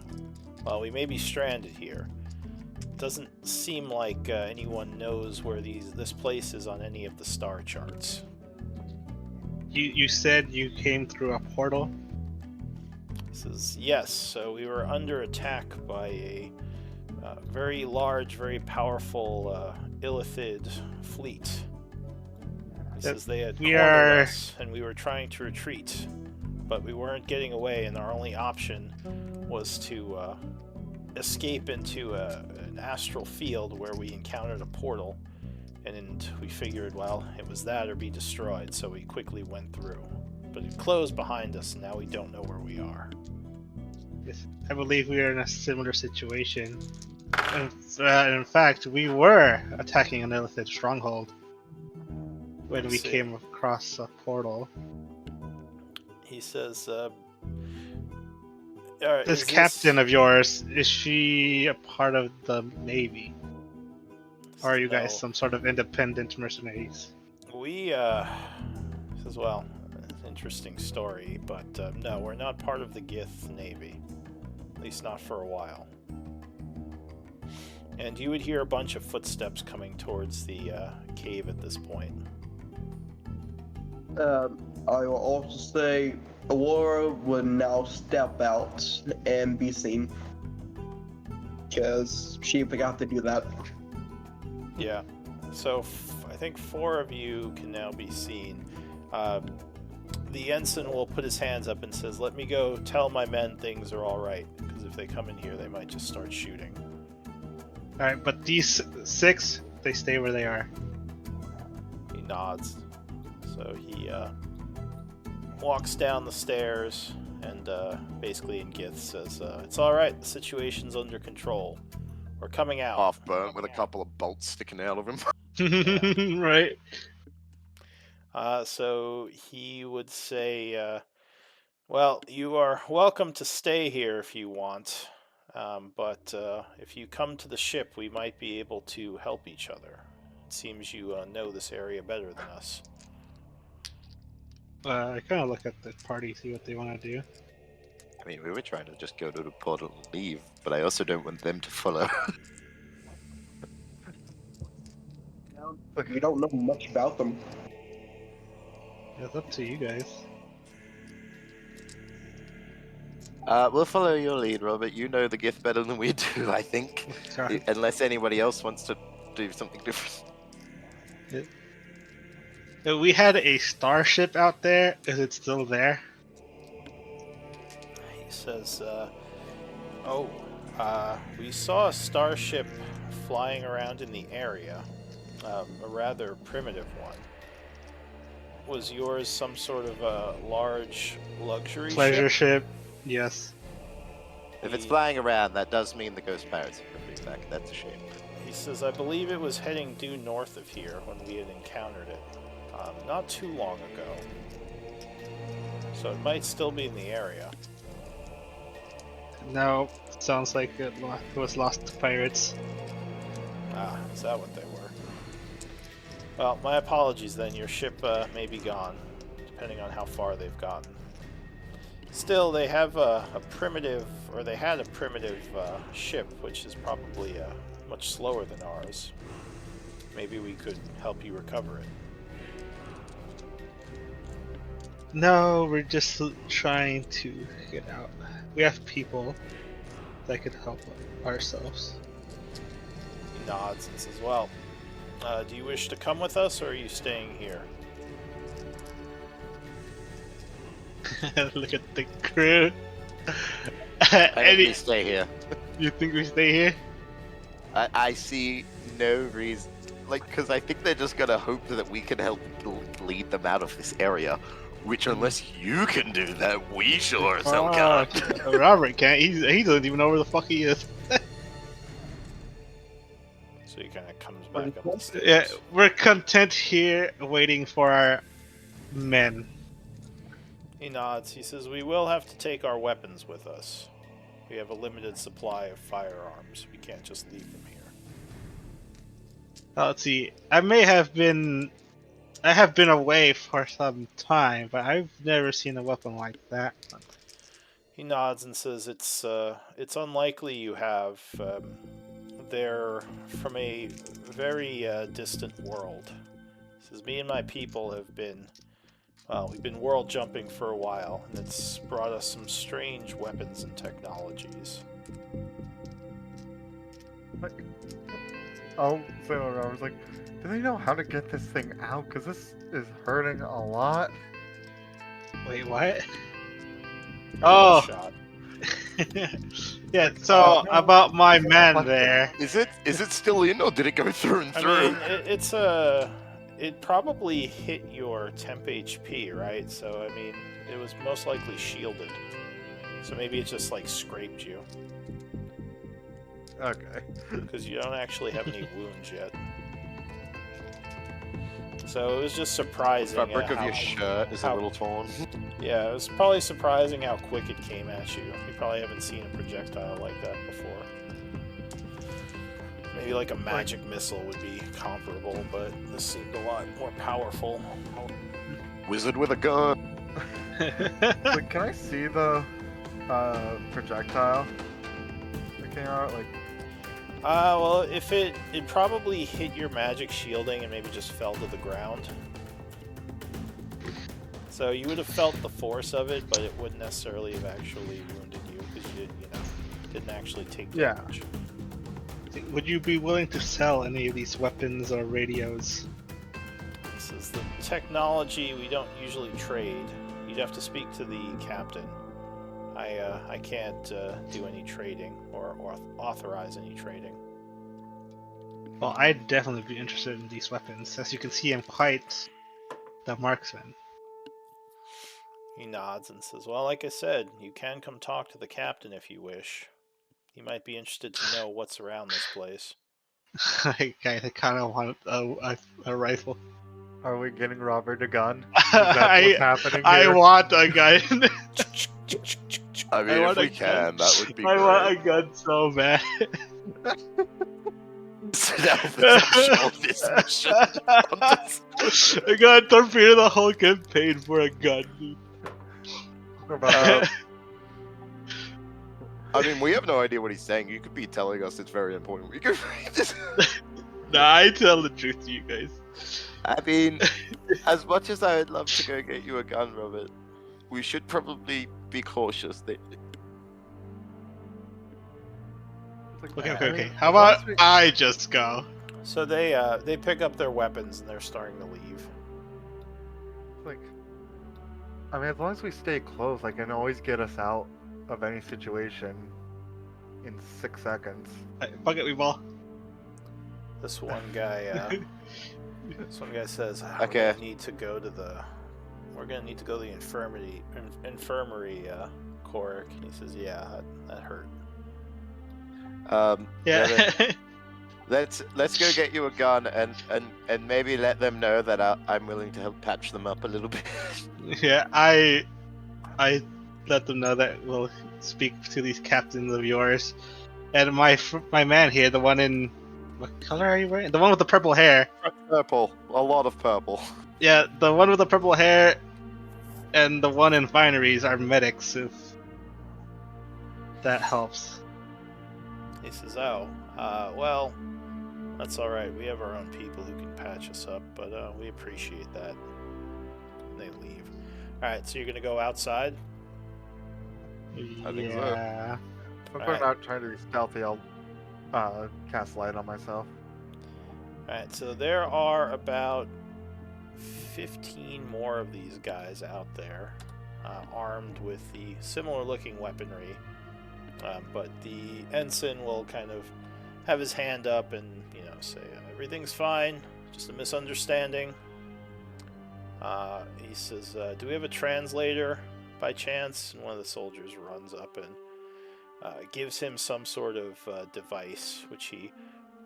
well, we may be stranded here. It doesn't seem like anyone knows where this place is on any of the star charts. You said you came through a portal? He says, yes, so we were under attack by a very large, very powerful Illithid fleet. He says they had cornered us, and we were trying to retreat, but we weren't getting away, and our only option was to escape into an astral field where we encountered a portal, and we figured, well, it was that or be destroyed, so we quickly went through. But it closed behind us, and now we don't know where we are. Yes, I believe we are in a similar situation. In fact, we were attacking an Illithid stronghold when we came across a portal. He says, This captain of yours, is she a part of the Navy? Or are you guys some sort of independent mercenaries? We, says, well, it's an interesting story, but no, we're not part of the Gith Navy. At least not for a while. And you would hear a bunch of footsteps coming towards the cave at this point. I will also say Aurora would now step out and be seen. Because she forgot to do that. Yeah. So I think 4 of you can now be seen. The ensign will put his hands up and says, "Let me go tell my men things are all right, because if they come in here, they might just start shooting." Alright, but these 6, they stay where they are. He nods. So he walks down the stairs and basically in Gith says, "It's all right. The situation's under control. We're coming out." Half burnt with a couple of bolts sticking out of him. Right. So he would say, "Well, you are welcome to stay here if you want, but if you come to the ship, we might be able to help each other. It seems you know this area better than us." I kind of look at the party, see what they want to do. I mean, we were trying to just go to the portal and leave, but I also don't want them to follow. You don't know much about them. It's up to you guys. We'll follow your lead, Robert. You know the gift better than we do, I think. Sorry. Unless anybody else wants to do something different. We had a starship out there. Is it still there? He says, we saw a starship flying around in the area, a rather primitive one. Was yours some sort of a large luxury Pleasure ship? ship. Yes. If it's flying around, that does mean the ghost pirates are going to be back. That's a shame. He says, "I believe it was heading due north of here when we had encountered it, not too long ago. So it might still be in the area." No. Sounds like it was lost to pirates. Ah, is that what they were? Well, my apologies then. Your ship may be gone, depending on how far they've gotten. Still, they have a primitive, or they had a primitive ship, which is probably much slower than ours. Maybe we could help you recover it. No, we're just trying to get out. We have people that could help ourselves. He nods and says, "Well, do you wish to come with us, or are you staying here?" Look at the crew. I think we stay here. You think we stay here? I see no reason. Because I think they're just going to hope that we can help lead them out of this area. Which, unless you can do that, we sure as hell can't. Robert can't. He doesn't even know where the fuck he is. So he kind of comes back up the stairs. Yeah, we're content here waiting for our men. He nods. He says, "We will have to take our weapons with us. We have a limited supply of firearms. We can't just leave them here." Let's see. I have been away for some time, but I've never seen a weapon like that. He nods and says, "It's unlikely you have. They're from a very distant world." He says, "Me and my people have been, we've been world jumping for a while, and it's brought us some strange weapons and technologies." Oh, so I was like, do they know how to get this thing out? Because this is hurting a lot. Wait, what? Give it a Oh, shot. yeah. So about my man there. Is it still in, or did it go through and I through? mean, it probably hit your temp HP, right? So I mean, it was most likely shielded. So maybe it just like scraped you, Okay. because you don't actually have any wounds yet. So it was just surprising. The fabric of how- your shirt is a how- little torn. Yeah, it was probably surprising how quick it came at you. You probably haven't seen a projectile like that before. Maybe like a magic missile would be comparable, but this seemed a lot more powerful. Wizard with a gun. Like, can I see the projectile that came out? Like, Well, if it probably hit your magic shielding and maybe just fell to the ground. Let's So you would have felt the force of it, but it wouldn't necessarily have actually wounded you because you didn't actually take Yeah. damage. Would you be willing to sell any of these weapons or radios? This is the technology we don't usually trade. You'd have to speak to the captain. I can't do any trading or authorize any trading. Well, I'd definitely be interested in these weapons. As you can see, I'm quite the marksman. He nods and says, well, like I said, you can come talk to the captain if you wish. He might be interested to know what's around this place. I kind of want a rifle. Are we getting Robert a gun? Is that what's happening I here? want a gun. I mean, I if want we a gun. can, that would be I great. want a gun so bad. Sit down for some short mission. I got torpedo the whole campaign for a gun, dude. What about I mean, we have no idea what he's saying. You could be telling us it's very important. We could read this. Nah, I tell the truth to you guys. I mean, as much as I would love to go get you a gun, Robert, we should probably be cautious. Okay. How about I just go? So they pick up their weapons and they're starting to leave. Like, I mean, as long as we stay close, I can always get us out of any situation in 6 seconds. Fuck it, we ball. This one guy says, Okay. We're gonna need to go to the infirmary, Korik. And he says, yeah, that hurt. Yeah. Let's go get you a gun and maybe let them know that I'm willing to help patch them up a little bit. Yeah, I let them know that we'll speak to these captains of yours. And my man here, the one in... What color are you wearing? The one with the purple hair. Purple, a lot of purple. Yeah, the one with the purple hair and the one in fineries are medics, if that helps. He says, oh, well, that's alright. We have our own people who can patch us up, but we appreciate that. And they leave. Alright, so you're gonna go outside? I think so. Yeah. If I'm Alright. not trying to be stealthy, I'll cast light on myself. Alright, so there are about 15 more of these guys out there, armed with the similar looking weaponry. But the ensign will kind of have his hand up and, say, everything's fine, just a misunderstanding. He says, do we have a translator by chance? And one of the soldiers runs up and gives him some sort of device, which he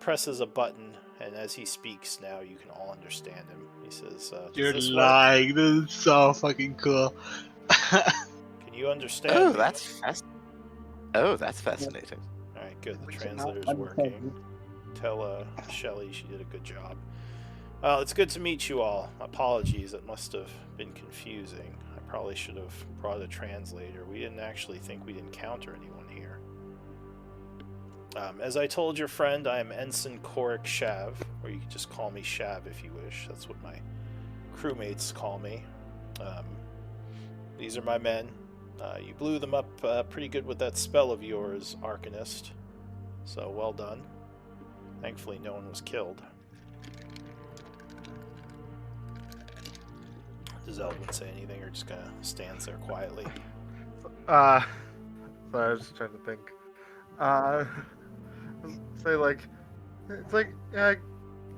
presses a button, and as he speaks now, you can all understand him. He says, does You're this work? lying. This is so fucking cool. Can you understand Oh, me? that's fascinating. Alright, good. The translator's working. Tell Shelly she did a good job. Well, it's good to meet you all. Apologies, it must have been confusing. I probably should have brought a translator. We didn't actually think we'd encounter anyone here. As I told your friend, I am Ensign Korik Shav, or you can just call me Shav if you wish. That's what my crewmates call me. These are my men. You blew them up pretty good with that spell of yours, Arcanist. So, well done. Thankfully, no one was killed. Does Elvin say anything, or just kind of stands there quietly? Sorry, I was just trying to think. Say yeah,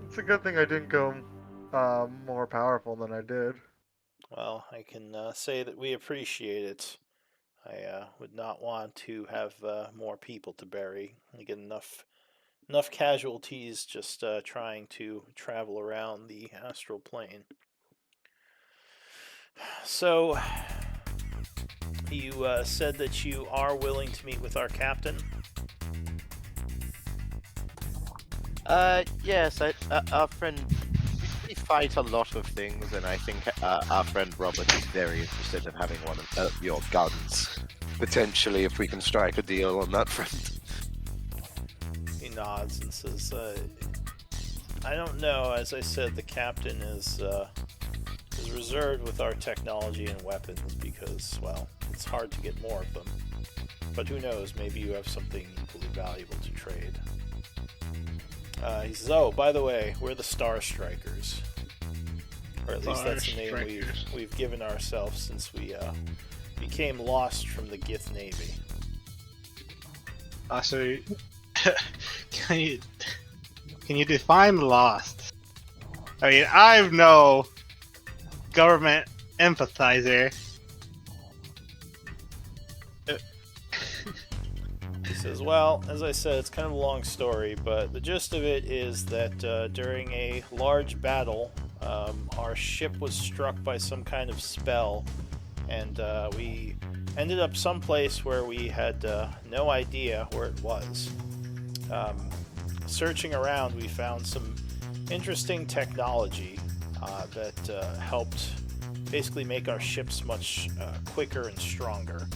it's a good thing I didn't go more powerful than I did. Well, I can say that we appreciate it. I would not want to have more people to bury. I get enough casualties just trying to travel around the astral plane. So, you said that you are willing to meet with our captain? Yes, our friend, we fight a lot of things, and I think our friend Robert is very interested in having one of your guns. Potentially, if we can strike a deal on that front. He nods and says, I don't know. As I said, the captain is is reserved with our technology and weapons because, well, it's hard to get more of them. But who knows, maybe you have something equally valuable to trade. He says, oh, by the way, we're the Star Strikers. Or at least that's the name we've given ourselves since we became lost from the Gith Navy. So, can you define lost? I mean, I'm no government empathizer. He says, well, as I said, it's kind of a long story, but the gist of it is that during a large battle, our ship was struck by some kind of spell, and we ended up someplace where we had no idea where it was. Searching around, we found some interesting technology that helped basically make our ships much quicker and stronger.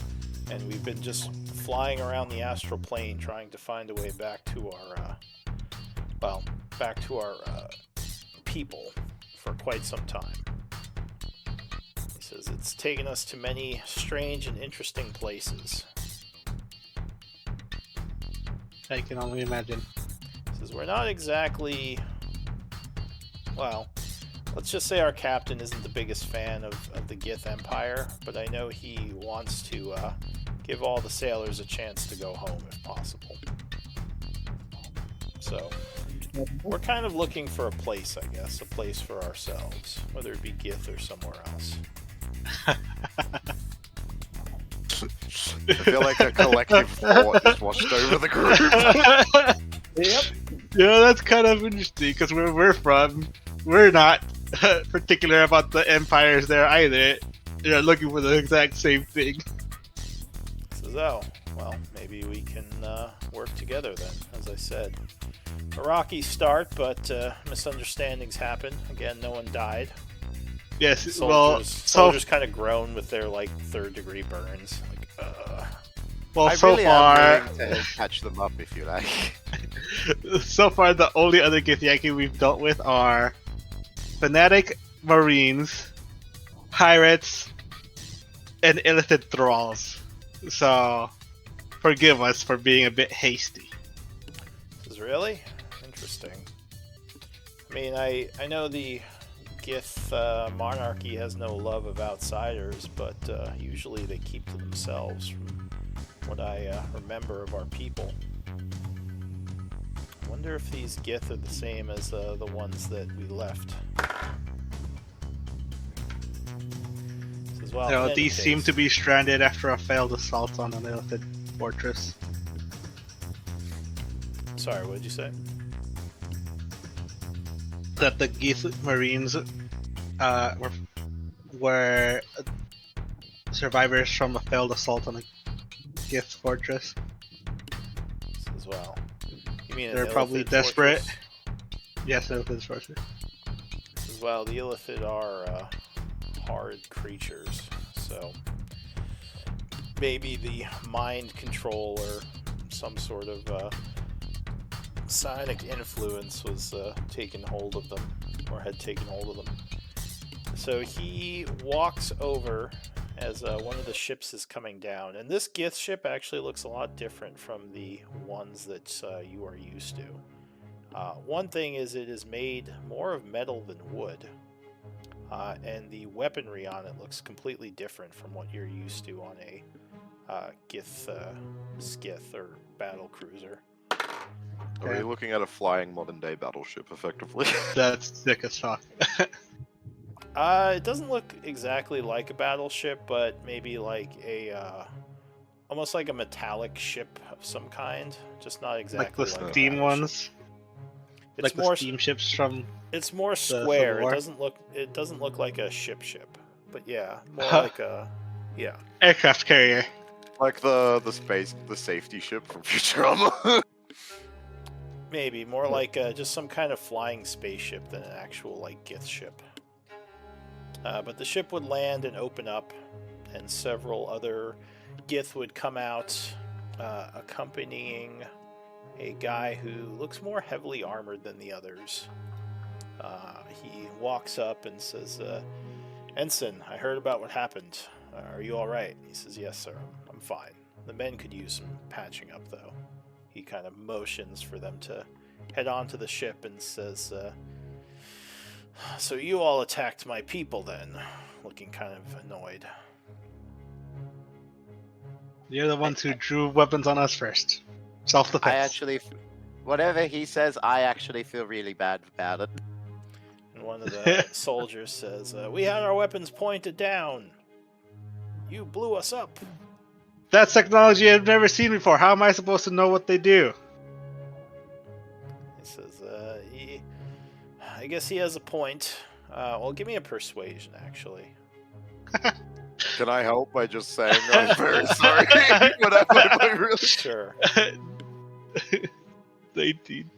And we've been just flying around the astral plane trying to find a way back to our, people for quite some time. He says it's taken us to many strange and interesting places. I can only imagine. He says we're not exactly, well, let's just say our captain isn't the biggest fan of the Gith Empire, but I know he wants to give all the sailors a chance to go home if possible. So, we're kind of looking for a place, I guess, a place for ourselves, whether it be Gith or somewhere else. I feel like a collective thought just washed over the group. Yep. Yeah, that's kind of interesting because where we're from, we're not particular about the empires there either. They're looking for the exact same thing. Says, oh, well, maybe we can work together then, as I said. A rocky start, but misunderstandings happen. Again, no one died. Yes, Soldiers kind of groan with their, like, third-degree burns. Like, I so really far, am willing to catch them up if you like. so far the only other Githyanki we've dealt with are fanatic Marines, pirates, and illithid thralls. So, forgive us for being a bit hasty. This is really interesting. I mean, I know the Gith monarchy has no love of outsiders, but usually they keep to themselves from what I remember of our people. I wonder if these Gith are the same as the ones that we left. Well, No, these seem to be stranded after a failed assault on an illithid fortress. Sorry, what did you say? That the Gith Marines were survivors from a failed assault on a Gith fortress. As well. You mean They're probably desperate. Yes, illithid fortress. As well, the illithid are hard creatures, so maybe the mind control or some sort of psionic influence was taking hold of them, or had taken hold of them. So he walks over as one of the ships is coming down, and this Gith ship actually looks a lot different from the ones that you are used to. One thing is it is made more of metal than wood. And the weaponry on it looks completely different from what you're used to on a Gith Skith or battle cruiser. Are we looking at a flying modern-day battleship, effectively? That's sick as fuck. It doesn't look exactly like a battleship, but maybe like a almost like a metallic ship of some kind, just not exactly like the like steam a battleship. ones. It's Like more the steamships from. It's more Civil square. War? It doesn't look like a ship, but yeah, more Huh. like a Aircraft carrier. Like the safety ship from Futurama. maybe more like just some kind of flying spaceship than an actual like Gith ship. But the ship would land and open up, and several other Gith would come out, accompanying a guy who looks more heavily armored than the others. He walks up and says, Ensign, I heard about what happened. Are you alright? He says, yes, sir. I'm fine. The men could use some patching up, though. He kind of motions for them to head on to the ship and says, so you all attacked my people then? Looking kind of annoyed. You're the ones who drew weapons on us first. Self-defense. I actually, whatever he says, I actually feel really bad about it. And one of the soldiers says, we had our weapons pointed down. You blew us up. That's technology I've never seen before. How am I supposed to know what they do? He says, I guess he has a point. Well, give me a persuasion, actually. Can I help by just saying I'm very sorry? Whatever, really. Sure. 19.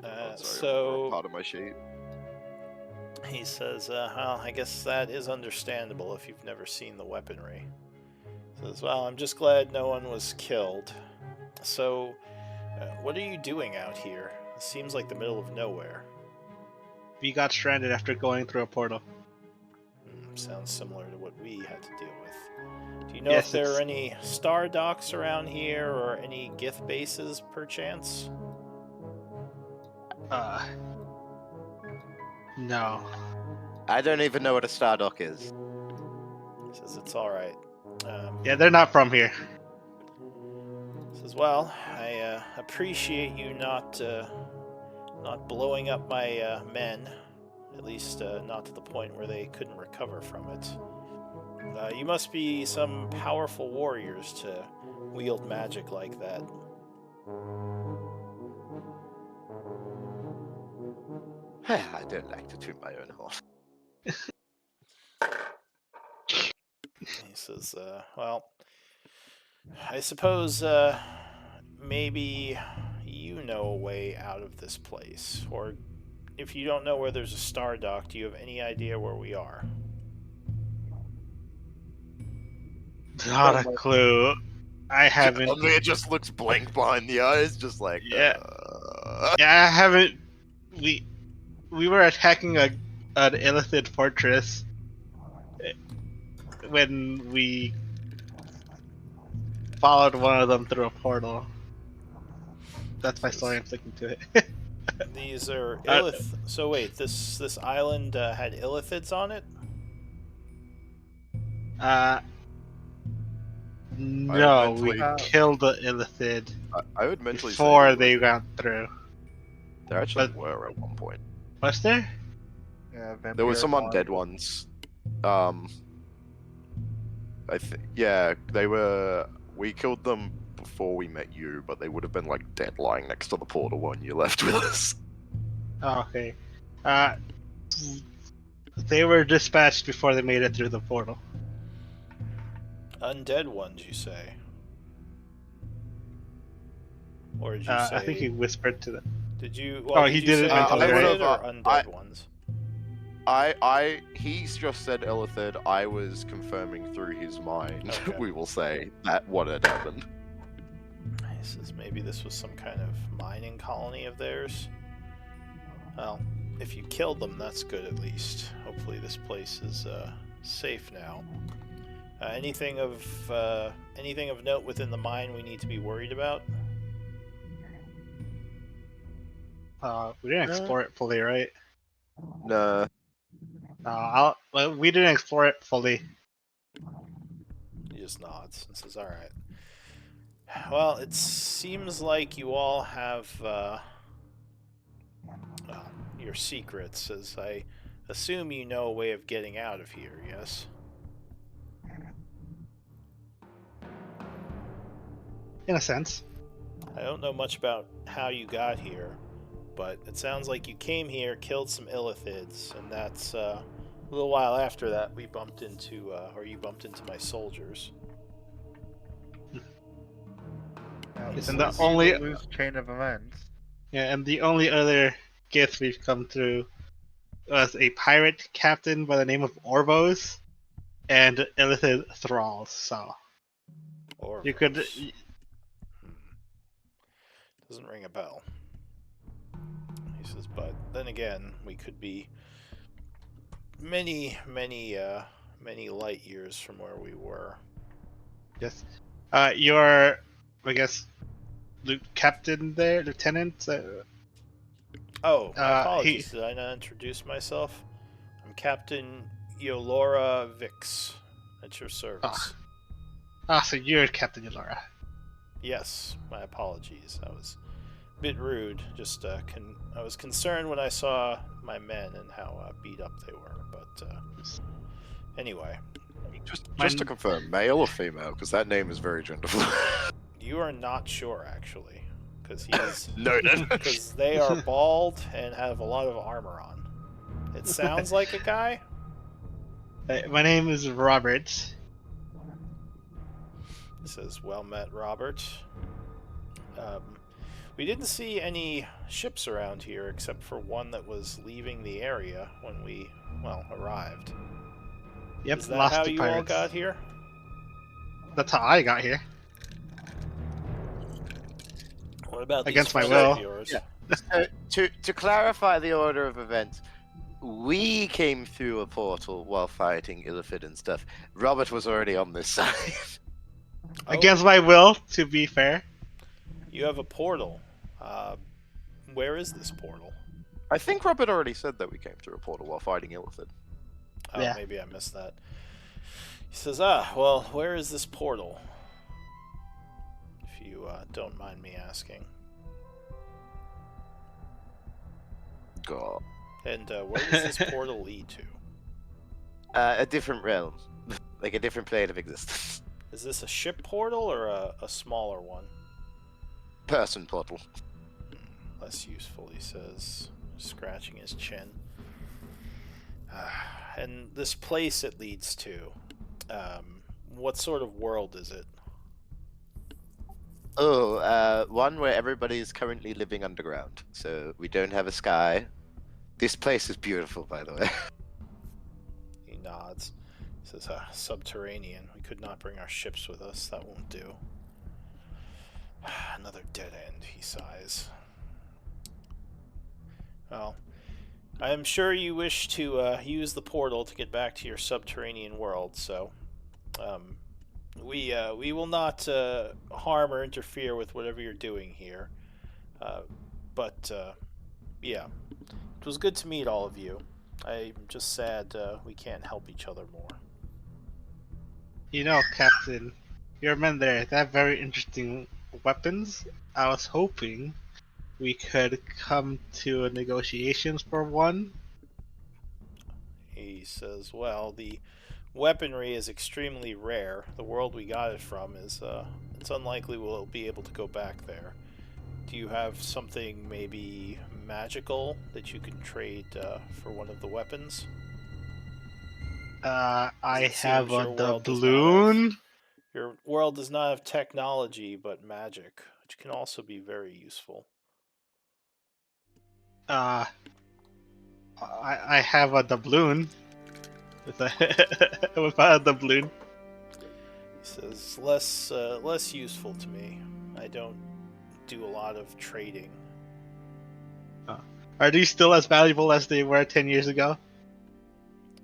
Sorry, So part of my sheet. he says, well, I guess that is understandable if you've never seen the weaponry. He says, well, I'm just glad no one was killed. So, what are you doing out here? It seems like the middle of nowhere. We got stranded after going through a portal. Sounds similar to what we had to deal with. Do you know Yes, if there it's- are any star docks around here or any Gith bases, perchance? No. I don't even know what a Stardock is. He says, it's alright. Yeah, they're not from here. Says, well, I appreciate you not blowing up my men, at least not to the point where they couldn't recover from it. You must be some powerful warriors to wield magic like that. I don't like to toot my own horn. He says, well, I suppose maybe you know a way out of this place, or if you don't know where there's a star dock, do you have any idea where we are? Not a clue. I haven't. It just looks blank behind the eyes, just like Yeah. Yeah, I haven't. We were attacking an Illithid fortress when we followed one of them through a portal. That's my story. I'm sticking to it. These are Illith. So wait, this island had Illithids on it? No, we mentally- killed the Illithid I would mentally before say they got through. there actually but- were at one point. Was there? Yeah, There were some vampire undead ones. I think yeah, they were. We killed them before we met you, but they would have been like dead lying next to the portal when you left with us. Oh, okay. They were dispatched before they made it through the portal. Undead ones, you say? Or did you say? I think he whispered to them. Did you? Oh, he you did it say mentally, Illithid right? or undead ones? He's just said Illithid. I was confirming through his mind. Okay. We will say that what had happened. He says maybe this was some kind of mining colony of theirs. Well, if you killed them, that's good at least. Hopefully this place is safe now. Anything of note within the mine we need to be worried about? We didn't explore it fully, right? Nah. Well, we didn't explore it fully. He just nods and says, alright. Well, it seems like you all have your secrets, as I assume you know a way of getting out of here, yes? In a sense. I don't know much about how you got here, but it sounds like you came here, killed some Illithids, and that's a little while after that we bumped into, or you bumped into my soldiers. Yeah, It's this the is only- a loose chain of events. Yeah, and the only other gift we've come through was a pirate captain by the name of Orvos and Illithid thralls. So Or you could. Doesn't ring a bell. He says, but then again, we could be many light years from where we were. Yes. You're, I guess, captain there, lieutenant. Oh, my he- apologies. Did I not introduce myself? I'm Captain Yolora Vix. At your service. So you're Captain Yolora. Yes, my apologies. I was a bit rude. Just I was concerned when I saw my men and how beat up they were. But anyway, Just to confirm, male or female? Because that name is very genderful. you are not sure actually, because he's Noted. because they are bald and have a lot of armor on. It sounds like a guy. My name is Robert. He says, "Well met, Robert. We didn't see any ships around here except for one that was leaving the area when we, arrived. Yep, Is that lost how to you all pirates. got here? That's how I got here. What about these Against my friends of will. yours? Yeah. To clarify the order of events, we came through a portal while fighting Illithid and stuff. Robert was already on this side. Oh, Against my will, to be fair. you have a portal. Where is this portal? I think Robert already said that we came through a portal while fighting Illithid. Oh, Yeah. maybe I missed that. He says, well, where is this portal? If you don't mind me asking. God. And where does this portal lead to? A different realm. Like a different plane of existence. Is this a ship portal or a smaller one? Person portal. Less useful, he says, scratching his chin. And this place it leads to, what sort of world is it? Oh, one where everybody is currently living underground. So we don't have a sky. This place is beautiful, by the way. He nods. He says, subterranean. We could not bring our ships with us. That won't do. Another dead end, he sighs. Well, I am sure you wish to use the portal to get back to your subterranean world, so we will not harm or interfere with whatever you're doing here. But yeah, it was good to meet all of you. I'm just sad we can't help each other more. You know, Captain, your men there, they have very interesting weapons. I was hoping we could come to negotiations for one. He says, well, the weaponry is extremely rare. The world we got it from is, it's unlikely we'll be able to go back there. Do you have something maybe magical that you can trade for one of the weapons? I It have seems your a world does not doubloon. Your world does not have technology, but magic, which can also be very useful. I have a doubloon. With a doubloon. He says, less useful to me. I don't do a lot of trading. Are these still as valuable as they were 10 years ago?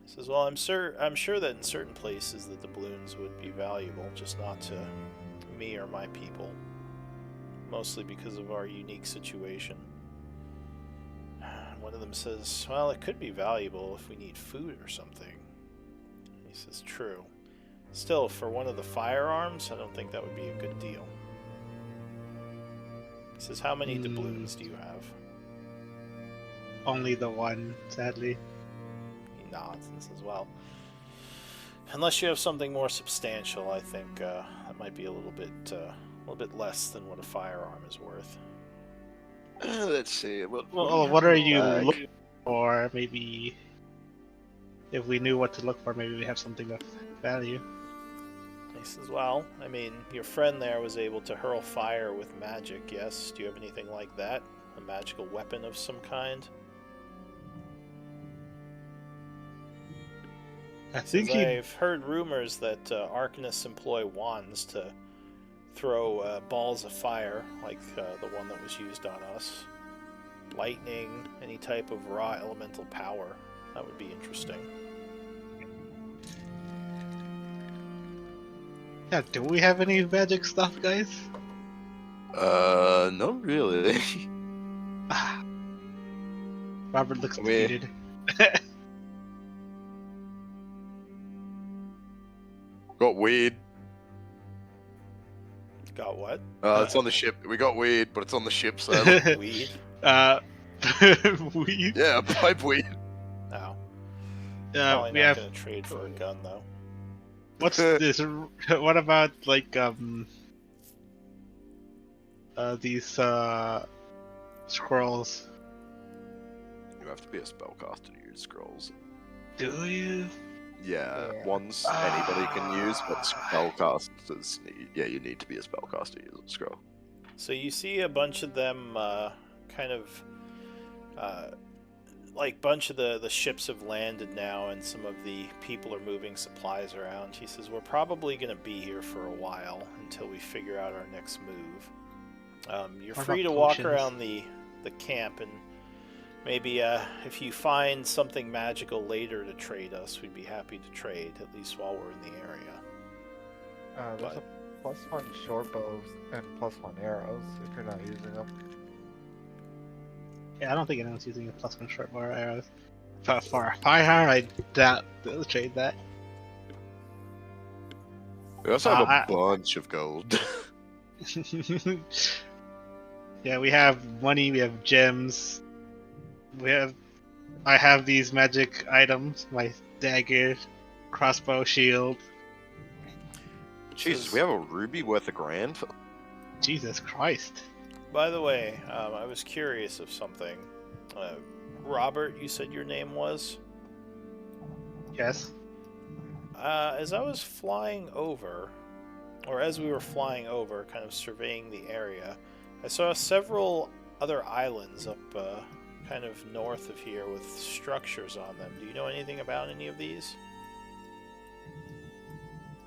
He says, well, I'm sure that in certain places the doubloons would be valuable, just not to me or my people. Mostly because of our unique situation. One of them says, well, it could be valuable if we need food or something. He says, true. Still, for one of the firearms, I don't think that would be a good deal. He says, how many doubloons do you have? Only the one, sadly. He nods and says, well, unless you have something more substantial, I think that might be a little bit less than what a firearm is worth. Let's see. Well, what are you uh, looking for? Maybe if we knew what to look for, maybe we have something of value. He says, well, I mean, your friend there was able to hurl fire with magic, yes? Do you have anything like that? A magical weapon of some kind? I He think says, he. I've heard rumors that arcanists employ wands to throw balls of fire, like the one that was used on us. lightning, any type of raw elemental power. That would be interesting. Yeah, do we have any magic stuff, guys? Not really. Ah. Robert looks We- defeated. Got weed. Got what? It's on the ship. We got weed, but it's on the ship, so Weed? We yeah, pipe weed. No. Probably we not have. gonna trade for a gun though. What's this? What about like these scrolls? You have to be a spellcaster to use scrolls. Do you? Yeah, Yeah. ones anybody can use, but spellcasters need. Yeah, you need to be a spellcaster to use a scroll. So you see a bunch of them, kind of, like bunch of the ships have landed now, and some of the people are moving supplies around. He says we're probably going to be here for a while until we figure out our next move. You're What free to about walk potions? around the camp, and maybe if you find something magical later to trade us, we'd be happy to trade, at least while we're in the area. There's a +1 short bows and +1 arrows if you're not using them. Yeah, I don't think anyone's using a +1 short bow or arrows. But for a firearm, I doubt they'll trade that. We also have I- a bunch of gold. Yeah, we have money, we have gems, I have these magic items, my dagger, crossbow, shield. Jesus, we have a ruby worth $1,000. Jesus Christ. By the way, I was curious of something. Robert, you said your name was? Yes. As I was flying over, or as we were flying over, kind of surveying the area, I saw several other islands up kind of north of here with structures on them. Do you know anything about any of these?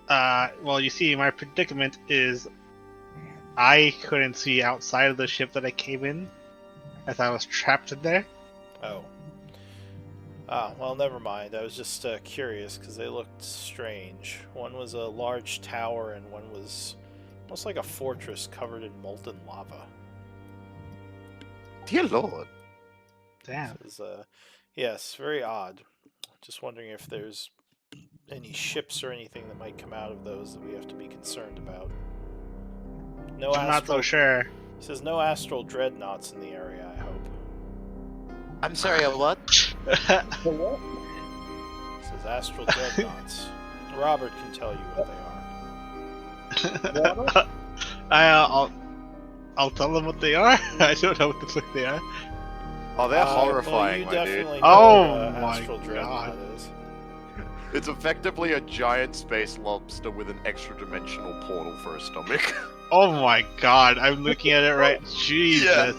Well, you see, my predicament is I couldn't see outside of the ship that I came in, as I was trapped in there. Oh. Ah, well, never mind. I was just curious because they looked strange. One was a large tower, and one was almost like a fortress covered in molten lava. Dear Lord. Damn. This is, yes, very odd. Just wondering if there's any ships or anything that might come out of those that we have to be concerned about. No I'm not so astral. sure. He says no astral dreadnoughts in the area. I hope. I'm sorry, a what? He says astral dreadnoughts. Robert can tell you what they are. I'll tell them what they are. I don't know what the fuck they are. Oh, they're Well, horrifying, you my dude. definitely know Oh what my astral dreadnought is. It's effectively a giant space lobster with an extra-dimensional portal for a stomach. Oh my god, I'm looking at it right. Jesus. Yeah,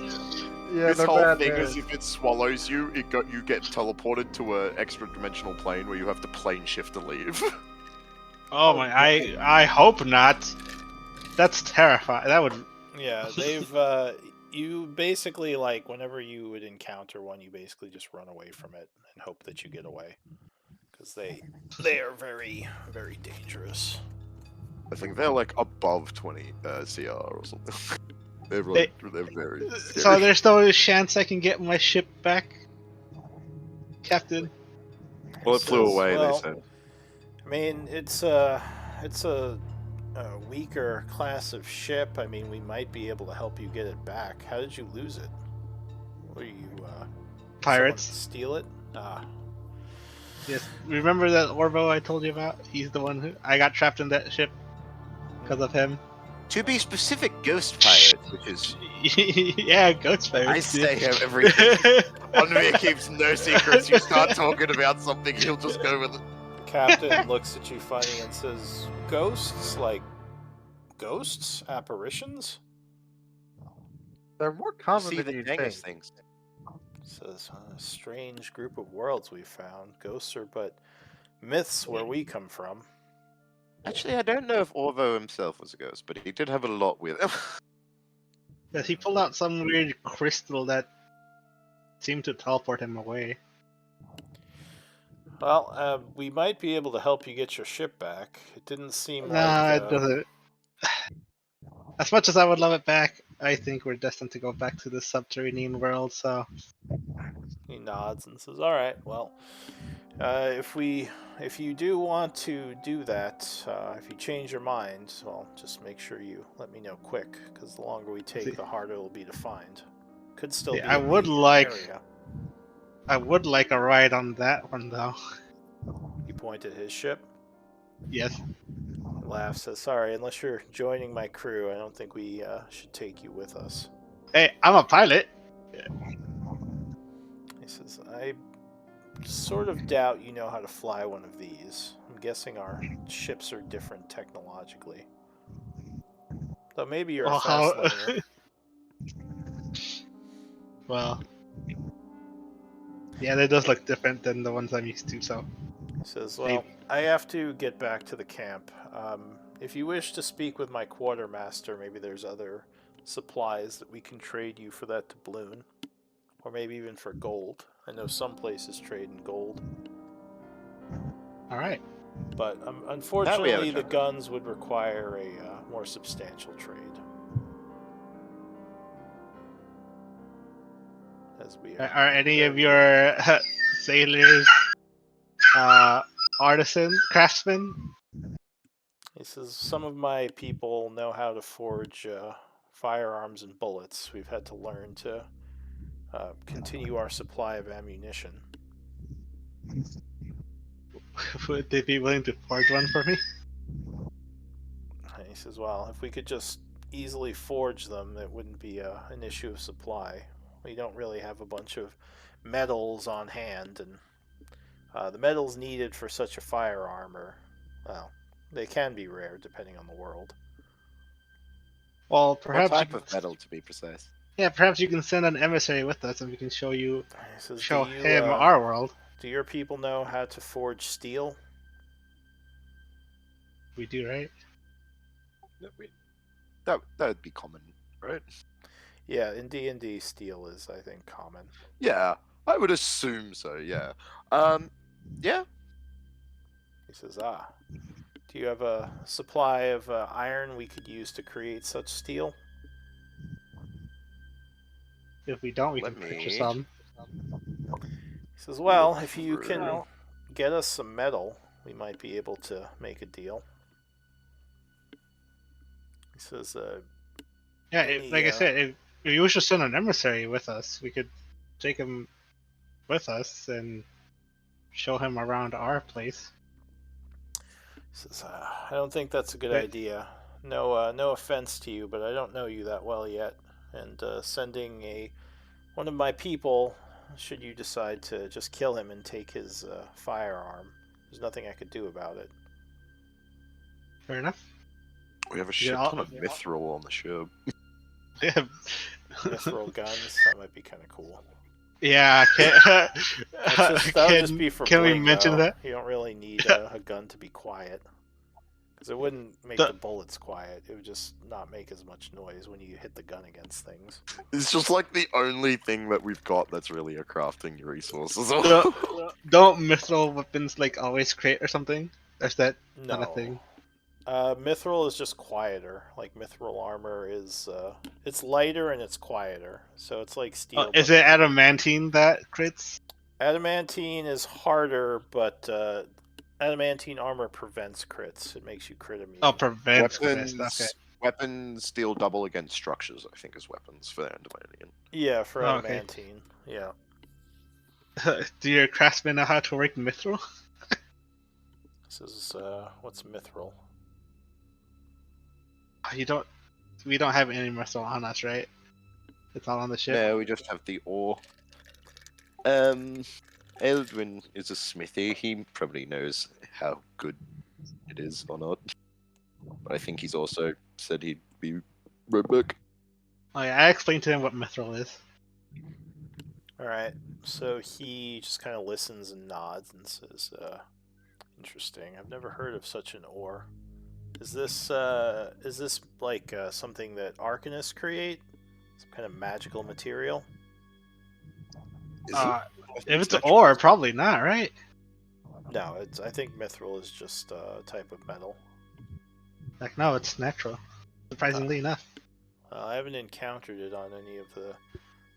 This they're whole bad thing news. is if it swallows you, you get teleported to an extra-dimensional plane where you have to plane shift to leave. Oh my, I hope not. That's terrifying. That would. Yeah, they've you basically like whenever you would encounter one, you basically just run away from it and hope that you get away, because they are very very dangerous. I think they're like above 20 CR or something. they're very scary. So there's no chance I can get my ship back, Captain. Well, it flew Says, away, well, they said. I mean, it's a weaker class of ship. I mean, we might be able to help you get it back. How did you lose it? Were you Pirates. someone steal it? Ah, Yes. Remember that Orbo I told you about? He's the one who I got trapped in that ship because of him. To be specific, ghost pirates, which is Yeah, ghost pirates. I say everything. Onvir keeps no secrets. You start talking about something, he'll just go with it. the captain looks at you funny and says, "Ghosts? Like ghosts? Apparitions?" They're more common see than the you Genghis think. things. Says, a strange group of worlds we found. Ghosts are but myths where we come from. Actually, I don't know if Orvo himself was a ghost, but he did have a lot with him. Yeah, he pulled out some weird crystal that seemed to teleport him away. Well, we might be able to help you get your ship back. It didn't seem Nah, like. it doesn't. As much as I would love it back, I think we're destined to go back to the subterranean world. So He nods and says, "All right. Well, if you do want to do that, if you change your mind, well, just make sure you let me know quick, because the longer we take, the harder it'll be to find. Could still Yeah, be. I in would the like- area." I would like a ride on that one, though. You point at his ship. Yes. He laughs. Says, "Sorry, unless you're joining my crew, I don't think we should take you with us." Hey, I'm a pilot. He says, "I sort of doubt you know how to fly one of these. I'm guessing our ships are different technologically. Though maybe you're Well, a fast learner." Well, yeah, that does look different than the ones I'm used to. So He says, "Well, I have to get back to the camp. If you wish to speak with my quartermaster, maybe there's other supplies that we can trade you for that doubloon. Or maybe even for gold. I know some places trade in gold. all right. But unfortunately, the guns would require a more substantial trade. As we Are any of your sailors artisan craftsmen? He says, "Some of my people know how to forge firearms and bullets. We've had to learn to continue our supply of ammunition." Would they be willing to forge one for me? And he says, "Well, if we could just easily forge them, it wouldn't be an issue of supply. We don't really have a bunch of metals on hand, and the metals needed for such a firearm are, well, they can be rare depending on the world." Well, What perhaps. type of metal, to be precise? Yeah, perhaps you can send an emissary with us, and we can show He says, him our world. Do your people know how to forge steel?" We do, right? That would be common, right? Yeah, in D&D, steel is, I think, common. Yeah, I would assume so. Yeah. Yeah. He says, do you have a supply of iron we could use to create such steel? If we don't, we Let can purchase me- some. He says, well, if you through. can get us some metal, we might be able to make a deal. He says, Yeah, any, like I said, if you wish to send an emissary with us, we could take him with us and show him around our place. he says, I don't think that's a good Right. idea. No offense to you, but I don't know you that well yet. And sending one of my people, should you decide to just kill him and take his firearm, there's nothing I could do about it. Fair enough. We have a Yeah, shit I'll- ton of mithril on the ship. Mithril guns, that might be kind of cool. Yeah, That would just be for can we bling, mention though. that? You don't really need a gun to be quiet. Because it wouldn't make the bullets quiet. It would just not make as much noise when you hit the gun against things. It's just like the only thing that we've got that's really a crafting resource. Don't mithril weapons like always crate or something? Or is that not a No. thing? Mithril is just quieter. Like mithril armor is, it's lighter and it's quieter. So it's like steel. Is but it adamantine that crits? Adamantine is harder, but adamantine armor prevents crits. It makes you crit immune. Oh, prevents weapons, crits. Okay. weapons deal double against structures. I think is weapons for Adamantium. Yeah, for Oh, okay. adamantine. Yeah. Do your craftsmen know how to work mithril? This is what's mithril? You don't. We don't have any mithril on us, right? It's all on the ship. No, we just have the ore. Eldwin is a smithy. He probably knows how good it is or not. But I think he's also said he'd be right back. Oh yeah, I explained to him what mithril is. Alright, so he just kind of listens and nods and says, interesting. I've never heard of such an ore. Is this like something that Arcanists create? Some kind of magical material? If it's ore, probably not, right? No, I think mithril is just a type of metal. Like, no, it's natural. Surprisingly enough. I haven't encountered it on any of the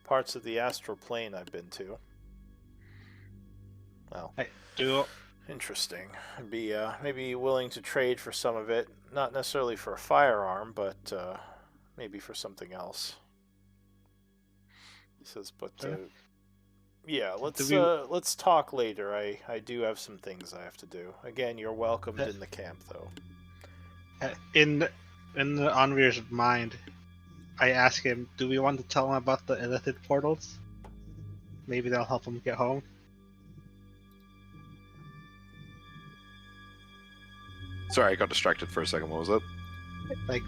parts of the astral plane I've been to. Well, I do. interesting. I'd be maybe willing to trade for some of it, not necessarily for a firearm, but maybe for something else. He says, but yeah, let's talk later. I do have some things I have to do. Again, you're welcomed in the camp, though. In Anvir's mind, I ask him, do we want to tell him about the illithid portals? Maybe that'll help him get home. Sorry, I got distracted for a second. What was that? Like,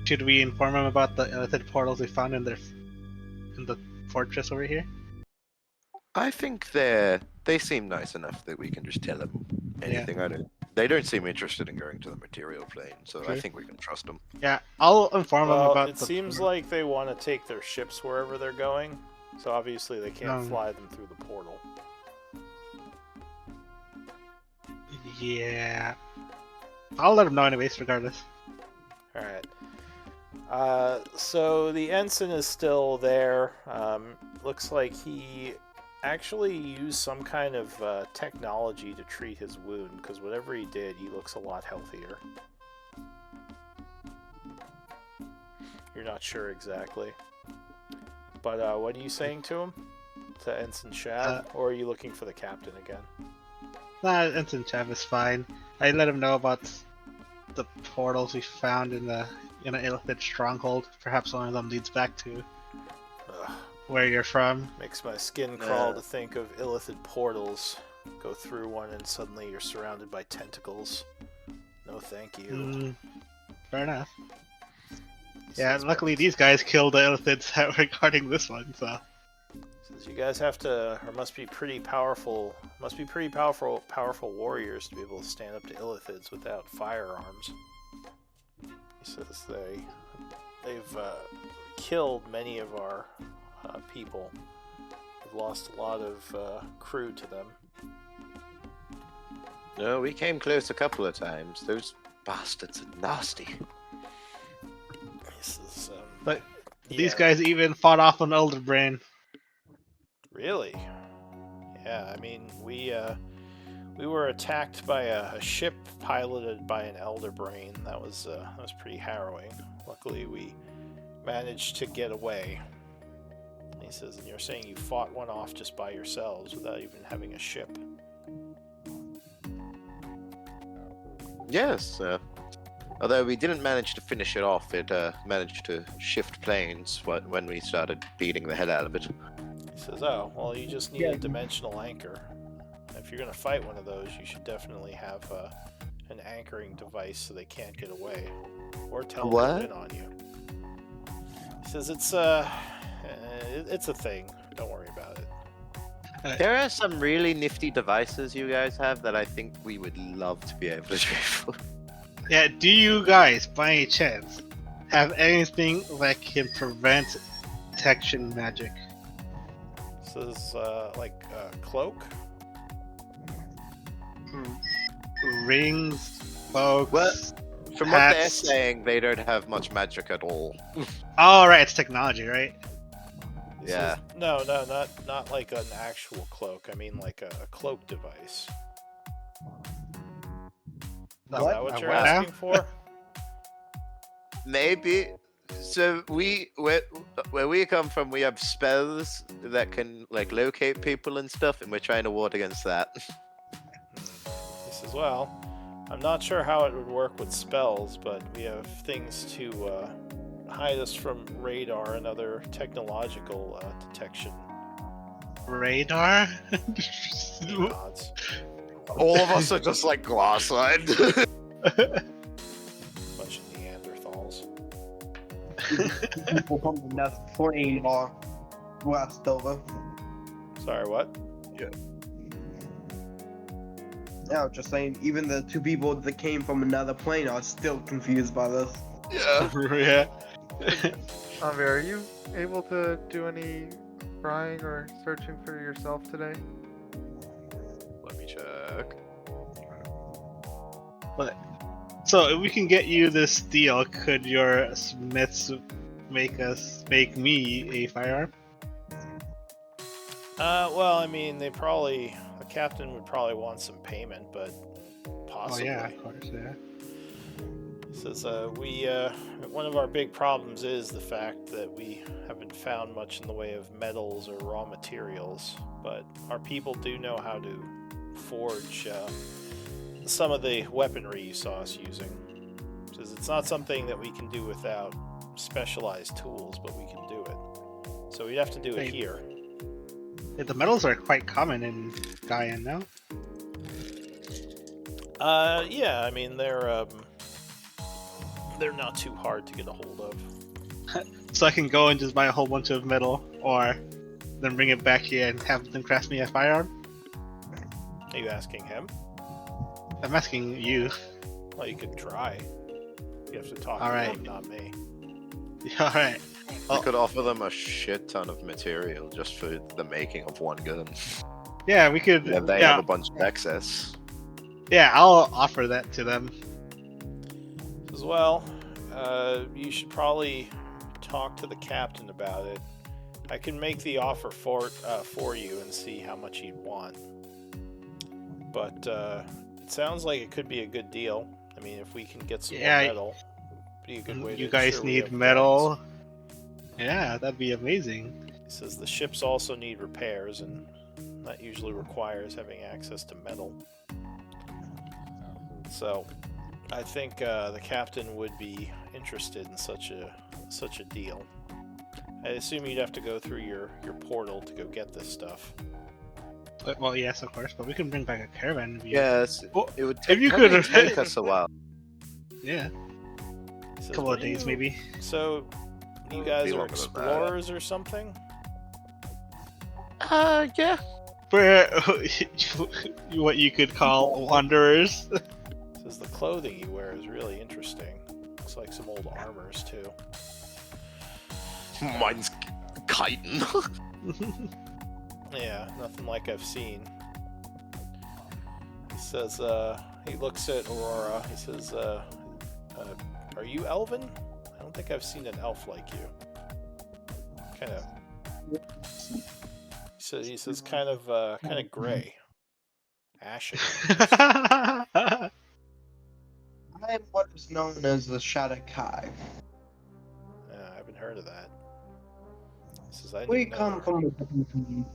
should we inform him about the illithid portals we found in the fortress over here? I think they seem nice enough that we can just tell them anything. They don't seem interested in going to the material plane, so I think we can trust them. Yeah, I'll inform him Well, about it seems like they want to take their ships wherever they're going, so obviously they can't fly them through the portal. Yeah. I'll let him know anyways, regardless. Alright. So the ensign is still there. Looks like he actually used some kind of technology to treat his wound, because whatever he did, he looks a lot healthier. You're not sure exactly. But what are you saying to him? To Ensign Shab? Or are you looking for the captain again? Nah, Ensign Chav is fine. I let him know about the portals we found in an illithid stronghold. Perhaps one of them leads back to where you're from. Makes my skin crawl to think of illithid portals. Go through one and suddenly you're surrounded by tentacles. No thank you. Fair enough. Yeah, luckily these guys killed the illithids regarding this one, so. Says you guys have to, or must be pretty powerful warriors to be able to stand up to illithids without firearms. He says they've killed many of our people. We've lost a lot of crew to them. No, we came close a couple of times. Those bastards are nasty. This is, but these guys even fought off an Elder Brain. Really? Yeah, I mean, we were attacked by a ship piloted by an Elder Brain. That was pretty harrowing. Luckily, we managed to get away. And he says, and you're saying you fought one off just by yourselves without even having a ship? Yes, although we didn't manage to finish it off, it managed to shift planes when we started beating the hell out of it. He says, oh, well, you just need a dimensional anchor. If you're going to fight one of those, you should definitely have an anchoring device so they can't get away. Or tell them to win on you. He says it's a thing. Don't worry about it. There are some really nifty devices you guys have that I think we would love to be able to trade for. Yeah, do you guys, by any chance, have anything that can prevent detection magic? This is like a cloak? Rings, folks. Well, from what they're saying, they don't have much magic at all. Oh, right, it's technology, right? Yeah. No, not like an actual cloak. I mean like a cloak device. Is that what you're asking for? Maybe. So where we come from, we have spells that can like locate people and stuff, and we're trying to ward against that. He says, well, I'm not sure how it would work with spells, but we have things to hide us from radar and other technological detection. Radar? He nods. All of us are just like glass-eyed. Bunch of Neanderthals. People from another plane are glossed over. Sorry, what? Yeah, just saying, even the two people that came from another plane are still confused by this. Yeah. Yeah. Anvir, are you able to do any scrying or searching for yourself today? Let me check. So if we can get you this deal, could your smiths make me a firearm? Well, I mean, the captain would probably want some payment, but possibly. Oh yeah, of course, yeah. Says one of our big problems is the fact that we haven't found much in the way of metals or raw materials, but our people do know how to forge some of the weaponry you saw us using. Says it's not something that we can do without specialized tools, but we can do it. So we'd have to do it Hey. here. Yeah, the metals are quite common in Diane now. Yeah, I mean they're not too hard to get a hold of. So I can go and just buy a whole bunch of metal, or then bring it back here and have them craft me a firearm? Are you asking him? I'm asking you. Well, you could try. You have to talk All to right. him, not me. Alright. I could offer them a shit ton of material just for the making of one gun. Yeah, we could. And they yeah, have a bunch of excess. yeah, I'll offer that to them. As well, you should probably talk to the captain about it. I can make the offer for you and see how much he'd want. But it sounds like it could be a good deal. I mean, if we can get some Yeah, more metal, it'd be a good way to You guys ensure we need have metal. guns. Yeah, that'd be amazing. He says the ships also need repairs, and that usually requires having access to metal. So, I think the captain would be interested in such a deal. I assume you'd have to go through your portal to go get this stuff. Well, yes, of course, but we can bring back a caravan. If you... Yes, Well, it would if take, you probably could- take us a while. Yeah, He says, a couple "Were of days you- maybe. So, you Be guys are longer than that. explorers or something? Yeah. We're what you could call wanderers. Says the clothing you wear is really interesting. Looks like some old armors too. Mine's chitin. Yeah, nothing like I've seen. He says, he looks at Aurora. He says, are you elven? I don't think I've seen an elf like you. Kind of. He says kind of gray. Ashen. I am what is known as the Shadow Kai. I haven't heard of that. He says, I We didn't know come there- from a different community.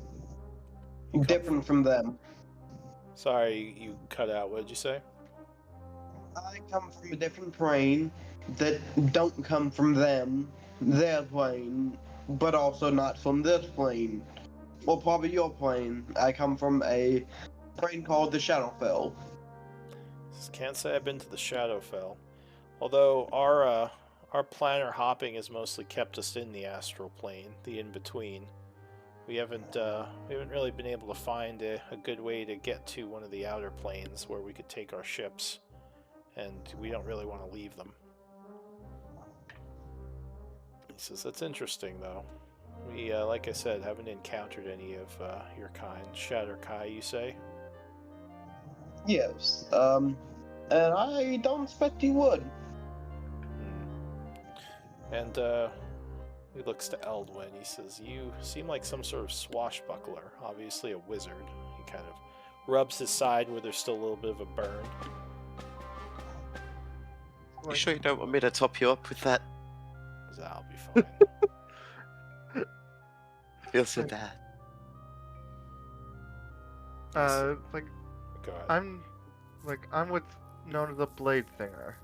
Different from them. Sorry, you cut out. What did you say? I come from a different plane that don't come from them, their plane, but also not from this plane. Well, probably your plane. I come from a plane called the Shadowfell. Can't say I've been to the Shadowfell, although our planar hopping has mostly kept us in the astral plane, the in-between. We haven't really been able to find a good way to get to one of the outer planes where we could take our ships, and we don't really want to leave them. He says that's interesting though. We, like I said, haven't encountered any of your kind. Shatter Kai, you say? Yes, and I don't expect you would. And he looks to Eldwin. He says, "You seem like some sort of swashbuckler, obviously a wizard." He kind of rubs his side where there's still a little bit of a burn. You sure you don't want me to top you up with that? He says, "I'll be fine." I feel so bad. Like Go ahead. I'm what's known as a blade singer.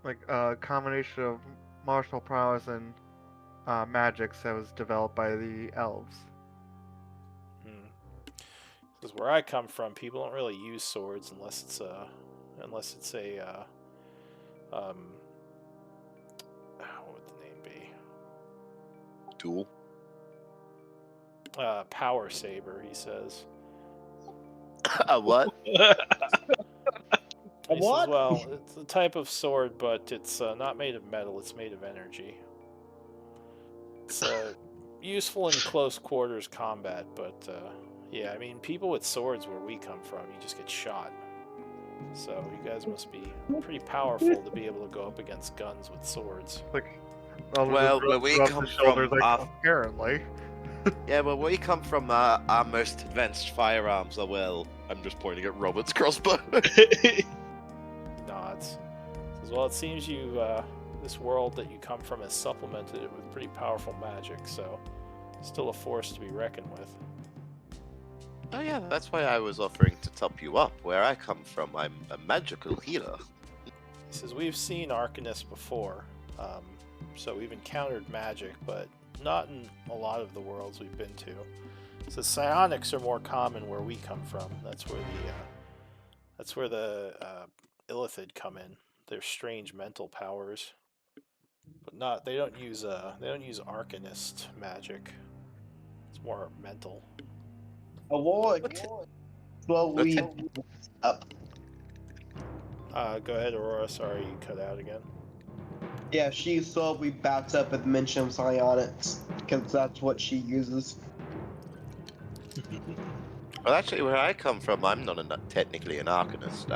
Like a combination of martial prowess and magics that was developed by the elves. Because where I come from, people don't really use swords unless it's a what would the name be? Duel. Power saber, he says. A what? He says, What? well, it's a type of sword, but it's not made of metal. It's made of energy. It's useful in close quarters combat, but yeah, I mean, people with swords where we come from, you just get shot. So you guys must be pretty powerful to be able to go up against guns with swords. Like, I'll just Well, rub- where we rub come the shoulders from, like, apparently. yeah, well, where we come from, our most advanced firearms are, well, I'm just pointing at Robert's crossbow. Nods. Says, well, it seems you, this world that you come from has supplemented it with pretty powerful magic, so still a force to be reckoned with. Oh yeah, that's why I was offering to top you up. Where I come from, I'm a magical healer. He says, we've seen Arcanists before, so we've encountered magic, but not in a lot of the worlds we've been to. So psionics are more common where we come from. That's where the Illithid come in. They're strange mental powers, but they don't use Arcanist magic. It's more mental. Avoid. Slowly Okay. up. Go ahead, Aurora. Sorry, you cut out again. Yeah, she slowly backs up at the mention of psionics, because that's what she uses. Well, actually, where I come from, I'm not technically an arcanist.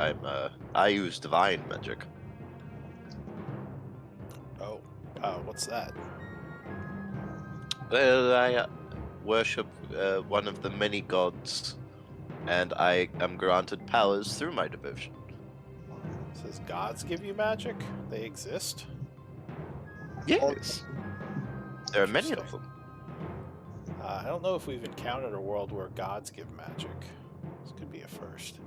I use divine magic. Oh, what's that? Well, I worship one of the many gods, and I am granted powers through my devotion. Says gods give you magic? They exist? Yes, there are many of Interesting. them. I don't know if we've encountered a world where gods give magic. This could be a first.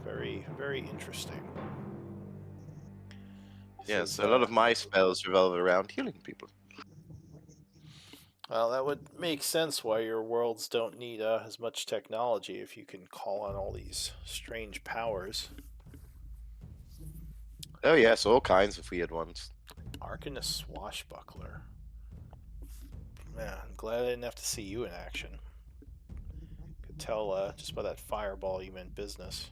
Very, very interesting. Yes, Says, a lot of my spells revolve around healing people. Well, that would make sense why your worlds don't need as much technology if you can call on all these strange powers. Oh yes, all kinds of weird ones. Arcanist Swashbuckler. Man, I'm glad I didn't have to see you in action. Could tell just by that fireball you meant business.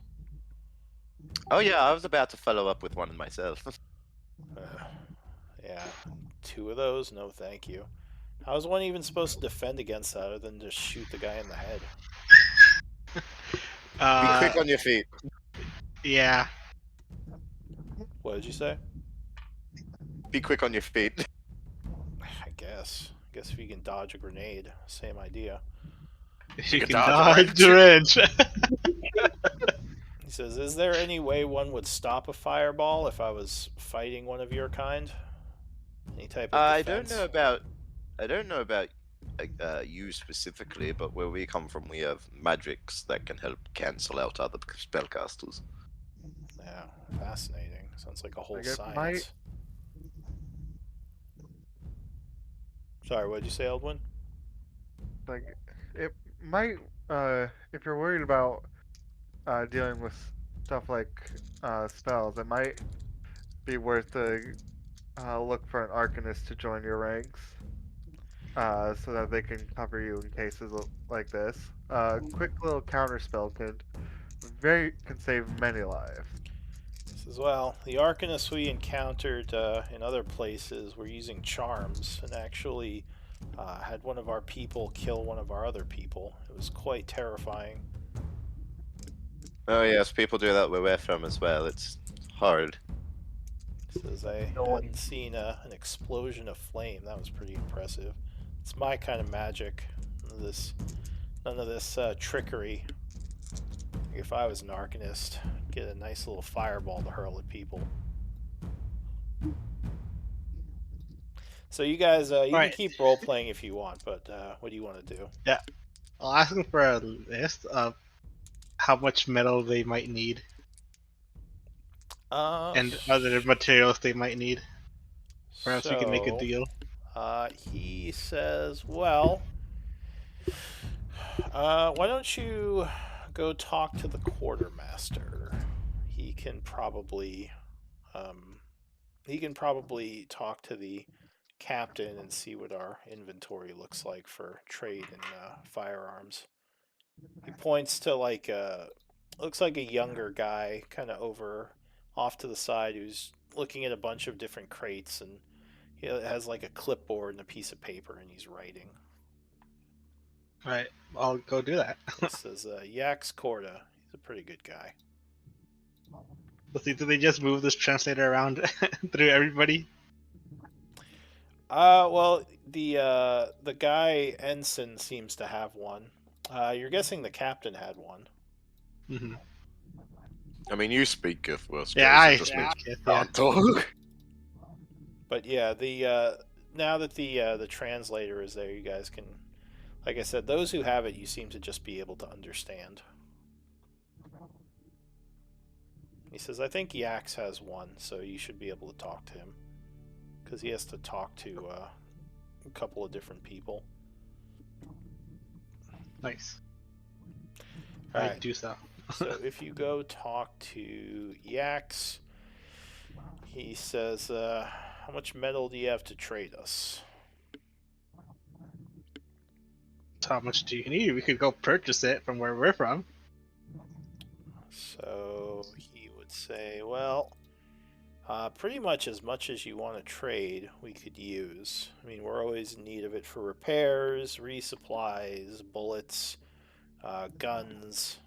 Oh yeah, I was about to follow up with one myself. Yeah, 2 of those? No thank you. How is one even supposed to defend against that other than just shoot the guy in the head? Be quick on your feet. Yeah. What did you say? Be quick on your feet. I guess. I guess if you can dodge a grenade, same idea. You can dodge dodge the wrench. He says, is there any way one would stop a fireball if I was fighting one of your kind? Any type of I defense? don't know about you specifically, but where we come from, we have magics that can help cancel out other spellcasters. Yeah, fascinating. Sounds like a whole Like, it science. might- Sorry, what did you say, Eldwin? Like, it might, if you're worried about dealing with stuff like spells, it might be worth to look for an Arcanist to join your ranks, so that they can cover you in cases like this. Quick little counter spell can save many lives. Says, well, the Arcanists we encountered in other places were using charms and actually had one of our people kill one of our other people. It was quite terrifying. Oh yes, people do that where we're from as well. It's hard. Says I hadn't seen an explosion of flame. That was pretty impressive. It's my kind of magic. None of this trickery. If I was an Arcanist, get a nice little fireball to hurl at people. So you guys, you Right. can keep role playing if you want, but what do you want to do? I'll ask them for a list of how much metal they might need and other materials they might need. Perhaps we can make a so, deal. He says, well, why don't you go talk to the quartermaster? He can probably talk to the captain and see what our inventory looks like for trade in firearms. He points to looks like a younger guy, kind of off to the side, who's looking at a bunch of different crates, and He has like a clipboard and a piece of paper, and he's writing. Alright, I'll go do that. It says Yax Corda. He's a pretty good guy. Let's see, do they just move this translator around through everybody? Well, the guy ensign seems to have one. You're guessing the captain had one. Mm-hmm. I mean, you speak Githwurst. Yeah, I just yeah. means can't talk. But yeah, the now that the translator is there, you guys can, like I said, those who have it, you seem to just be able to understand. He says, I think Yax has one, so you should be able to talk to him. Because he has to talk to a couple of different people. Nice. All I right. do so. So if you go talk to Yax, he says, how much metal do you have to trade us? How much do you need? We could go purchase it from where we're from. So he would say, well, pretty much as you want to trade, we could use. I mean, we're always in need of it for repairs, resupplies, bullets, guns.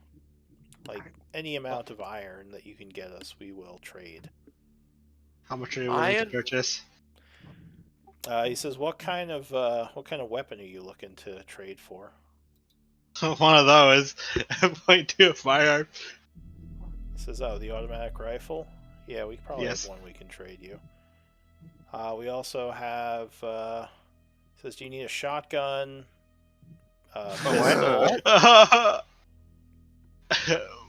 Like, any amount of iron that you can get us, we will trade. How much are you willing to Iron? purchase? He says, what kind of weapon are you looking to trade for? One of those. Point to a firearm. He says, oh, the automatic rifle? Yeah, we probably Yes. have one we can trade you. We also have, says, do you need a shotgun? Pistol?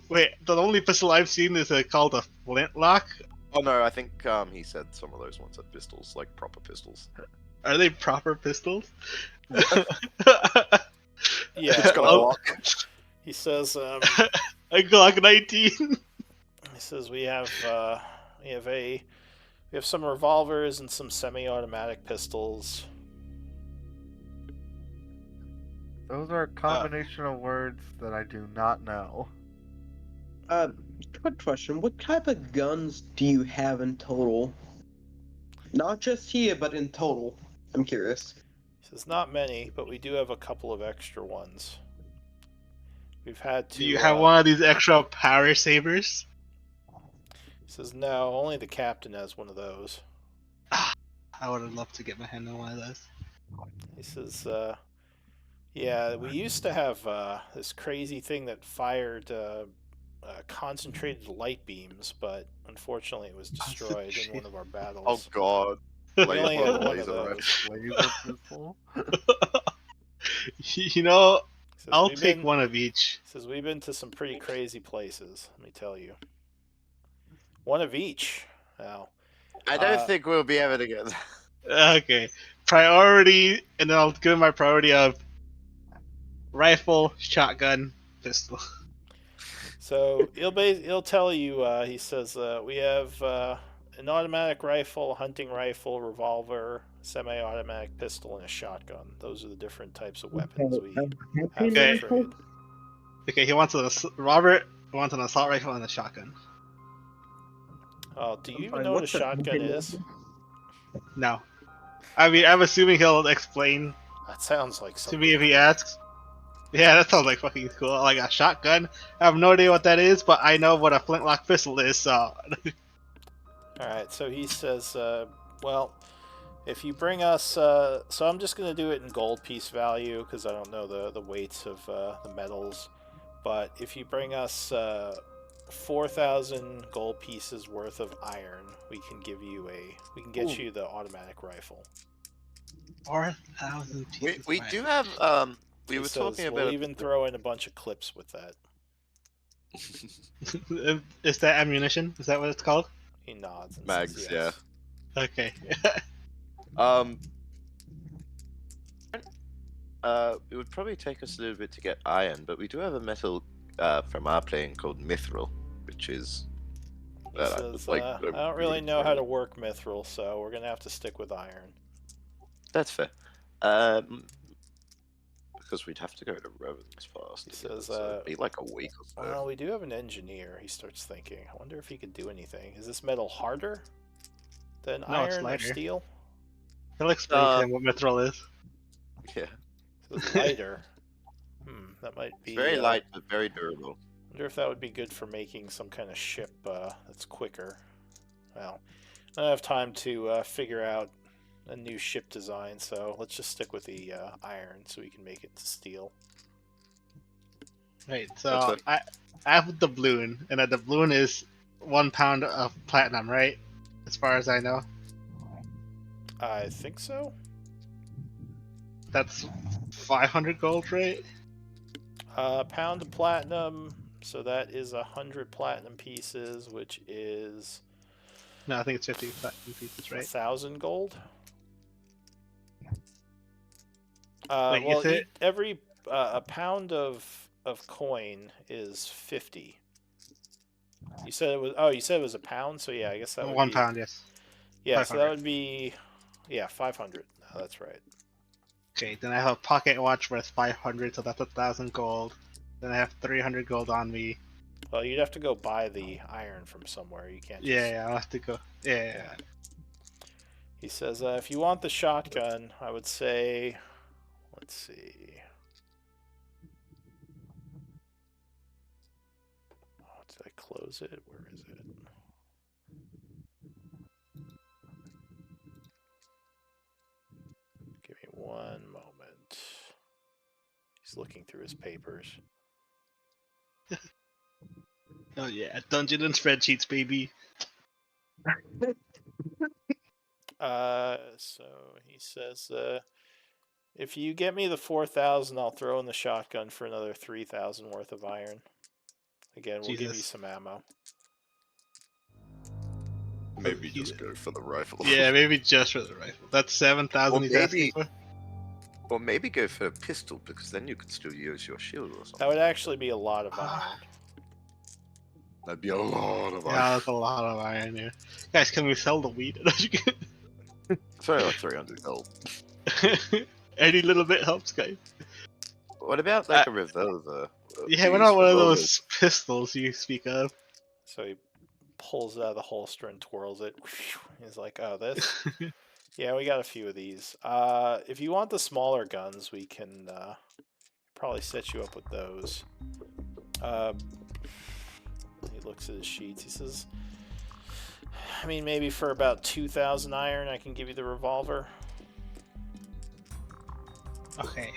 Wait, the only pistol I've seen is called a flintlock. Oh no, I think he said some of those ones are pistols, like proper pistols. Are they proper pistols? Yeah, It's got a well, block. he says, A Glock 19. he says we have some revolvers and some semi-automatic pistols. Those are a combination of words that I do not know. Quick question. What type of guns do you have in total? Not just here, but in total. I'm curious. He says not many, but we do have a couple of extra ones. We've had to. Do you have one of these extra power sabers? He says no, only the captain has one of those. I would have loved to get my hand on one of those. He says, yeah, we used to have this crazy thing that fired concentrated light beams, but unfortunately it was destroyed in one of our Oh battles. god. We only had one of Laser those. Laser pistol? You know, He says, I'll "We've take been-" one of each. He says we've been to some pretty crazy places, let me tell you. One of each. Now, I don't think we'll be able to get that. Okay. Priority, and then I'll give him my priority of rifle, shotgun, pistol. so he'll tell you. He says we have an automatic rifle, hunting rifle, revolver, semi-automatic pistol, and a shotgun. Those are the different types of weapons we have Okay. for trade. Okay, he wants Robert wants an assault rifle and a shotgun. Oh, do you even Fine, know what a what's the- shotgun is? No. I mean, I'm assuming he'll explain That sounds like to something. me if he asks. Yeah, that sounds like fucking cool. Like a shotgun. I have no idea what that is, but I know what a flintlock pistol is, so. Alright, so he says, well, if you bring us, so I'm just going to do it in gold piece value, because I don't know the weights of the metals, but if you bring us 4,000 gold pieces worth of iron, we can get you the automatic rifle. 4,000 We, pieces. we of do iron. have we He were says, talking we'll about even throw in a bunch of clips with that. Is that ammunition? Is that what it's called? He nods and Mags, says yes. Okay. it would probably take us a little bit to get iron, but we do have a metal from our plane called mithril, which is He says, like, I don't really know how to work mithril, so we're going to have to stick with iron. that's fair. Because we'd have to go to Rowan's fast. He to get it, says, so it'd be like a week or so. Well, we do have an engineer, he starts thinking. I wonder if he could do anything. Is this metal harder than No, it's iron or lighter. steel? He'll explain to him what mithril is. Yeah. So lighter. That might be It's very light but very durable. Wonder if that would be good for making some kind of ship that's quicker. Well, I don't have time to figure out a new ship design, so let's just stick with the iron so we can make it into steel. Right, What's so that? I have a doubloon, and a doubloon is 1 pound of platinum, right? As far as I know. I think so. That's 500 gold, right? Pound of platinum, so that is 100 platinum pieces, which is No, I think it's 50 platinum pieces, right? 1,000 gold. Wait, Well, is it? every a pound of coin is 50. You said it was. Oh, you said it was a pound. So yeah, I guess that would 1 be, pound, yes. Yeah, so that 500. would be 500. Oh, that's right. Okay, then I have a pocket watch worth 500, so that's 1,000 gold. Then I have 300 gold on me. Well, you'd have to go buy the iron from somewhere. You can't. Just... Yeah, I'll have to go. Yeah. He says, if you want the shotgun, I would say, let's see. Oh, did I close it? Where is it? Give me one moment. He's looking through his papers. Oh yeah, dungeon and spreadsheets, baby. So he says, if you get me the 4,000, I'll throw in the shotgun for another 3,000 worth of iron. Again, we'll give you Jesus. some ammo. Maybe just go for the rifle. Yeah, maybe just for the rifle. That's 7,000 Or he's asking maybe- for. Or maybe go for a pistol, because then you could still use your shield or something. That would actually be a lot of iron. That'd be a lot of Yeah, iron. that's a lot of iron here. Guys, can we sell the wheat? It's only like 300 gold. Any little bit helps, guys. What about like a revolver? Yeah, we're These not one of revolvers. those pistols you speak of. So he pulls it out of the holster and twirls it. He's like, oh, this? Yeah, we got a few of these. If you want the smaller guns, we can probably set you up with those. He looks at his sheets. He says, I mean, maybe for about 2,000 iron, I can give you the revolver. Okay.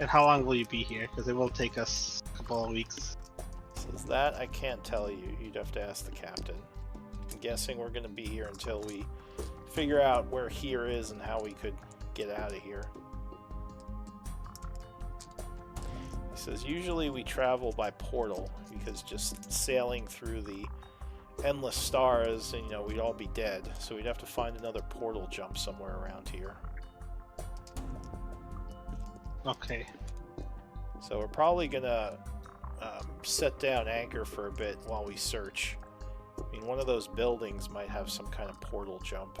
And how long will you be here? Because it will take us a couple of weeks. Says that I can't tell you. You'd have to ask the captain. I'm guessing we're going to be here until we figure out where here is and how we could get out of here. He says usually we travel by portal because just sailing through the endless stars and we'd all be dead. So we'd have to find another portal jump somewhere around here. Okay. So we're probably gonna set down anchor for a bit while we search. I mean, one of those buildings might have some kind of portal jump.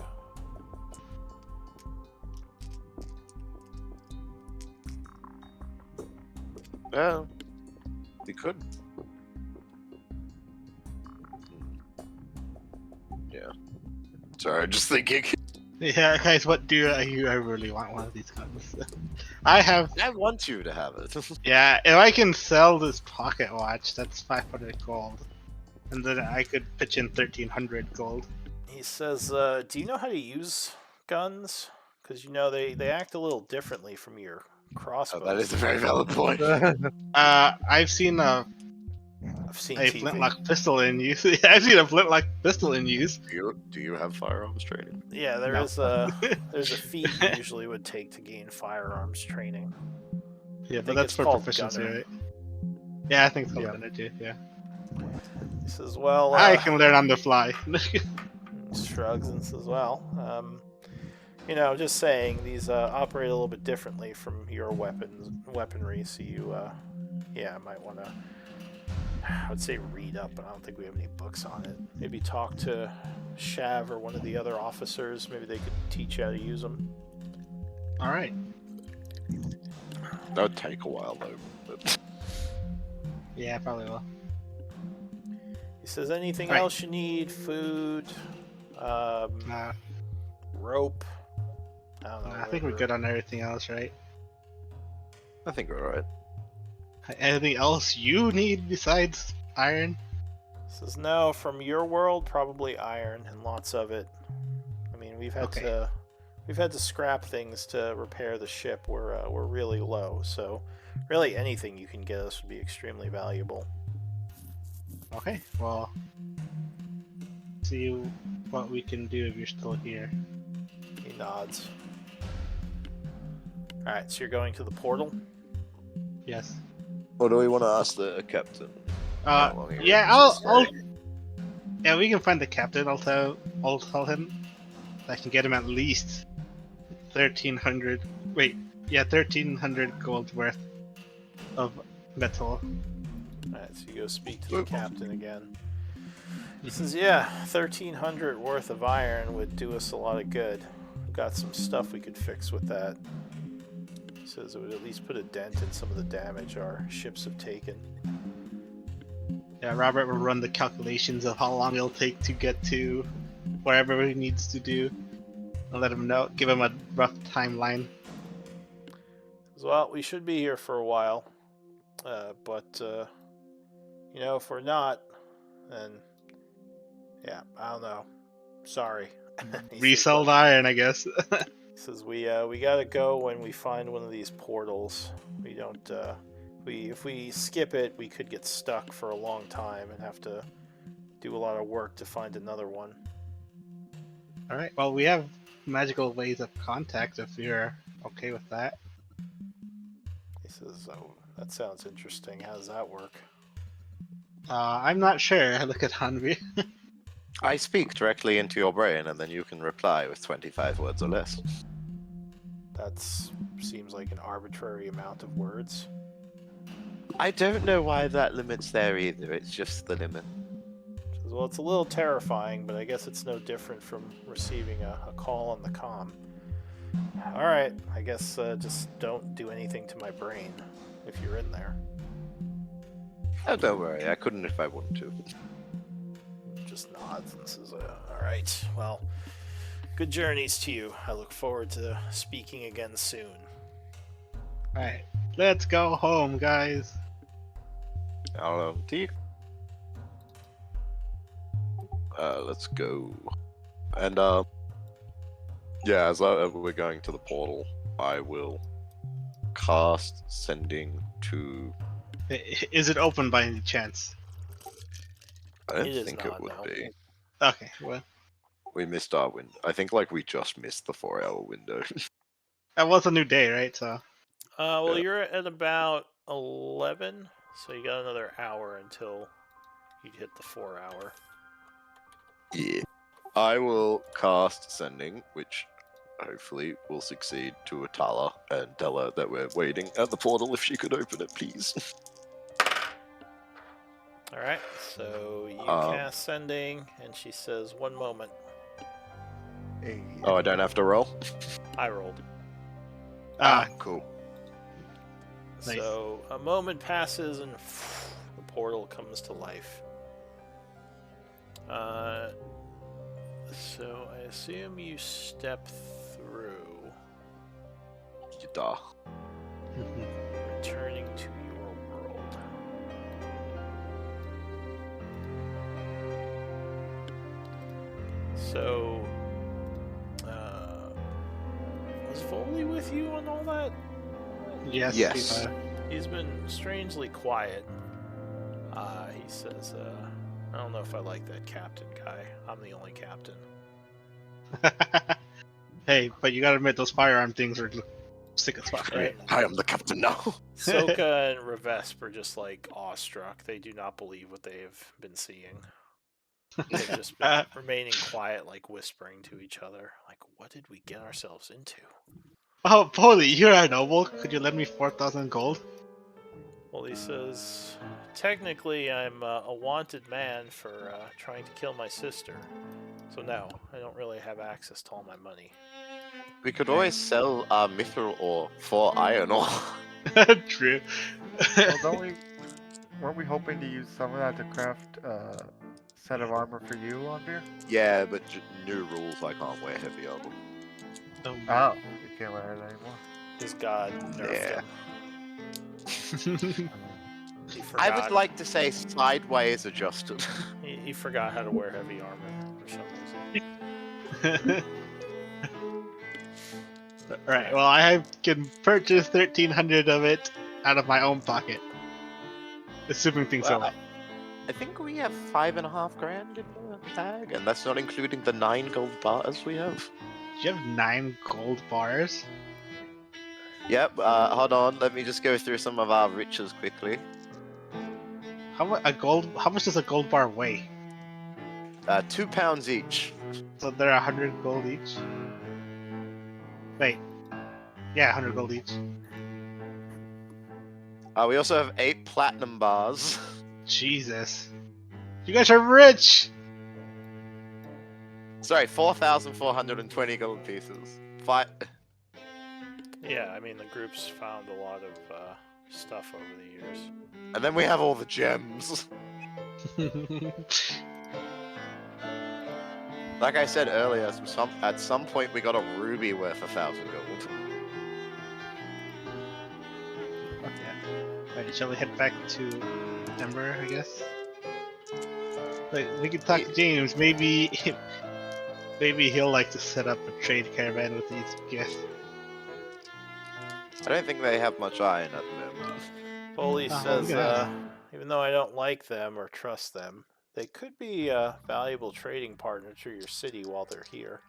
Yeah, we could. Yeah. Sorry, just thinking. Yeah, guys, what do you? I really want one of these guns. I have. I want you to have it. Yeah, if I can sell this pocket watch, that's 500 gold. And then I could pitch in 1,300 gold. He says, do you know how to use guns? Because they act a little differently from your Oh, crossbows. that is a very valid point. I've seen a I've seen a TV. flintlock pistol in use. I've seen a flintlock pistol in use. Do you have firearms training? Yeah, No. there's a feat you usually would take to gain firearms training. Yeah, think but that's it's for called proficiency, gunner. right? Yeah, I think it's called Yeah. gunner too. Yeah, He says, well, I can learn on the fly. shrugs and says, well, just saying these operate a little bit differently from your weaponry, so you might want to, I would say read up, but I don't think we have any books on it. Maybe talk to Shav or one of the other officers. Maybe they could teach you how to use them. All right. That would take a while though. But... Yeah, probably will. He says, anything Right. else you need? Food? rope. I don't know. I think we're whatever. good on everything else, right? I think we're alright. Anything else you need besides iron? Says no, from your world, probably iron and lots of it. I mean, we've had Okay. to scrap things to repair the ship. We're really low, so really anything you can get us would be extremely valuable. Okay, well, see what we can do if you're still here. He nods. All right, so you're going to the portal. Yes. Or do we want to ask the captain? how long he Yeah, reckons I'll, he'll stay? yeah, we can find the captain. I'll tell him. I can get him at least 1,300. Wait, yeah, 1,300 gold worth of metal. Alright, so you go speak to the captain again. He says, yeah, 1,300 worth of iron would do us a lot of good. We've got some stuff we could fix with that. He says it would at least put a dent in some of the damage our ships have taken. Yeah, Robert will run the calculations of how long it'll take to get to wherever he needs to do. I'll let him know, give him a rough timeline. He says, well, we should be here for a while. But you know, if we're not, then yeah, I don't know. Sorry. He says, Resell the iron, I guess. He says we gotta go when we find one of these portals. We don't if we skip it, we could get stuck for a long time and have to do a lot of work to find another one. Alright, well, we have magical ways of contact if you're okay with that. He says, oh, that sounds interesting. How does that work? I'm not sure. I look at Hanvi. I speak directly into your brain, and then you can reply with 25 words or less. That seems like an arbitrary amount of words. I don't know why that limit's there either. It's just the limit. He says, well, it's a little terrifying, but I guess it's no different from receiving a call on the comm. Alright, I guess just don't do anything to my brain if you're in there. Oh, don't worry. I couldn't if I wanted to. Just nods and says, alright, well, good journeys to you. I look forward to speaking again soon. Alright, let's go home, guys. Teak. Let's go. And yeah, as we're going to the portal, I will cast sending to. Is it open by any chance? I don't It is think not, it would no. be. Okay, well, We missed our window. I think like we just missed the 4-hour window. that was a new day, right? So, Well, Yeah. you're at about 11, so you got another hour until you hit the 4 hour. Yeah. I will cast sending, which hopefully will succeed, to Atala and tell her that we're waiting at the portal if she could open it, please. Alright, so you cast sending, and she says, 1 moment. Hey. Oh, I don't have to roll? I rolled. Cool. Nice. So a moment passes and the portal comes to life. So I assume you step through, Duh. returning to your world. So, was Foley with you on all that? yes. Yes. He's been strangely quiet. He says, I don't know if I like that captain guy. I'm the only captain. Hey, but you gotta admit those firearm things are sick as fuck, right? I am the captain now. Soka and Revesp are just like awestruck. They do not believe what they have been seeing. They've just been remaining quiet, like whispering to each other. Like, what did we get ourselves into? Oh, Polly, you're a noble. Could you lend me 4,000 gold? Well, he says, technically, I'm a wanted man for trying to kill my sister. So no, I don't really have access to all my money. We could always sell our mithril ore for iron ore. True. Well, weren't we hoping to use some of that to craft set of armor for you, Onbeer? Yeah, but new rules. I can't wear heavy armor. Oh, you can't wear it anymore. His god nerfed Yeah. him. He I forgot. would like to say sideways adjusted. He forgot how to wear heavy armor for some reason. Right. Well, I can purchase 1,300 of it out of my own pocket, assuming things Well, go well. I think we have 5.5 grand in the tag, and that's not including the 9 gold bars we have. Do you have 9 gold bars? Yep. Hold on. Let me just go through some of our riches quickly. How much does a gold bar weigh? 2 pounds each. So they're 100 gold each. Wait. Yeah, 100 gold each. We also have 8 platinum bars. Jesus. You guys are rich! Sorry, 4,420 gold pieces. Yeah, I mean the group's found a lot of stuff over the years. And then we have all the gems. Like I said earlier, at some point we got a ruby worth 1,000 gold. Yeah. Right, shall we head back to Ember, I guess? Wait, we could talk to James. Maybe he'll like to set up a trade caravan with these gifts. I don't think they have much iron at the moment. Foley Oh, says, yeah. even though I don't like them or trust them, they could be a valuable trading partner to your city while they're here.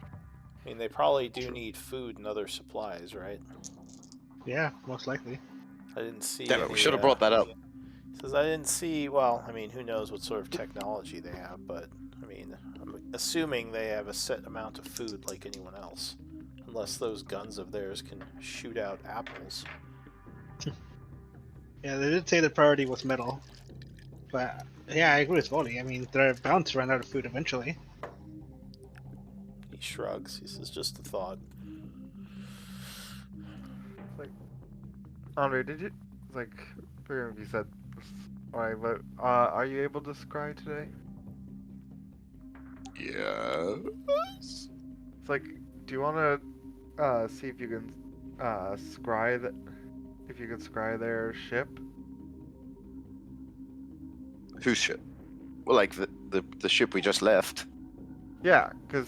I mean, they probably do need food and other supplies, right? Yeah, most likely. I didn't see. Damn it, we any, should have brought that up. Says I didn't see. Well, I mean, who knows what sort of technology they have, but I mean, I'm assuming they have a set amount of food like anyone else, unless those guns of theirs can shoot out apples. Yeah, they did say the priority was metal. But yeah, I agree with Voldy. I mean, they're bound to run out of food eventually. He shrugs. He says, "Just a thought." Andre, did you like? Forget if you said this. Alright, but are you able to scry today? Yeah. It's like, do you want to see if you can scry that? If you can scry their ship? Whose ship? Well, like the ship we just left. Yeah, because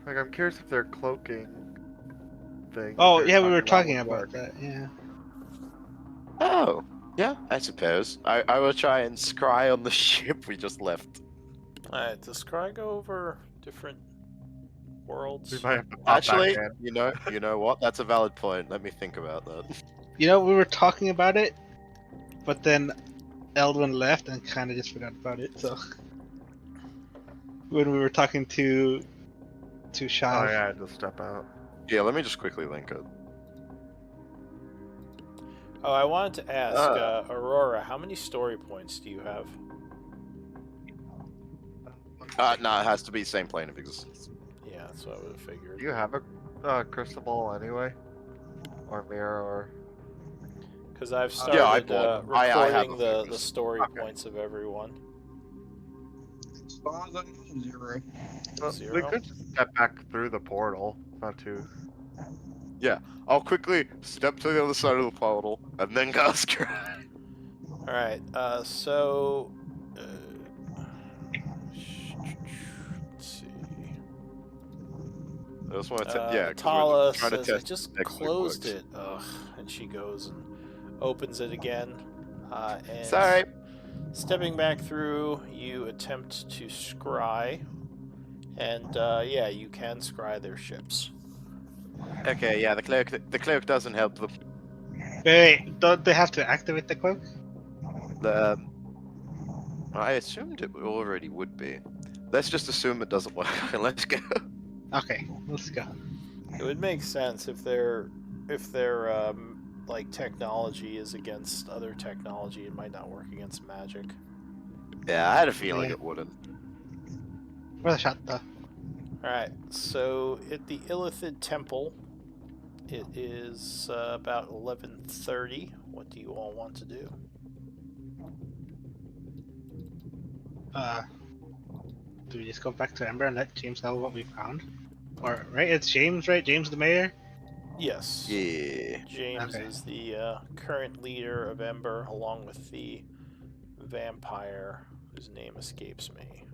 like I'm curious if their cloaking thing. Oh they're yeah, we were would talking about work. that. Yeah. Oh, yeah, I suppose. I will try and scry on the ship we just left. Alright, does Scry go over different worlds? We might have to pop Actually, back in. you know what? That's a valid point. Let me think about that. You know, we were talking about it, but then Eldwin left and kind of just forgot about it. So when we were talking to Shav, Oh yeah, I had to step out. Yeah, let me just quickly link it. Oh, I wanted to ask, Aurora, how many story points do you have? No, it has to be the same plane of existence. Yeah, that's what I would have figured. Do you have a crystal ball anyway, or mirror, or? Because I've started Yeah, I bought- I have recording a the focus. story Okay. points of everyone. As far as I know, 0. Well, we Zero? could just step back through the portal. Not too. I'll quickly step to the other side of the portal and then go scry. Alright, so... let's see. I just want to, yeah, 'cause Tala we're trying to says, I test just if it closed works. it. Ugh. And she goes and opens it again. And Sorry. stepping back through, you attempt to scry. And yeah, you can scry their ships. Okay, yeah, the cloak doesn't help them. wait, don't they have to activate the cloak? The, I assumed it already would be. Let's just assume it doesn't work and let's go. Okay, let's go. It would make sense if their like technology is against other technology. It might not work against magic. Yeah, I had a feeling Yeah. it wouldn't. Where's the shot though? Alright, so at the Illithid Temple, it is about 11:30. What do you all want to do? Do we just go back to Ember and let James tell what we found? Or right? It's James, right? James the mayor. Yes. Yeah. James Okay. is the current leader of Ember, along with the vampire whose name escapes me.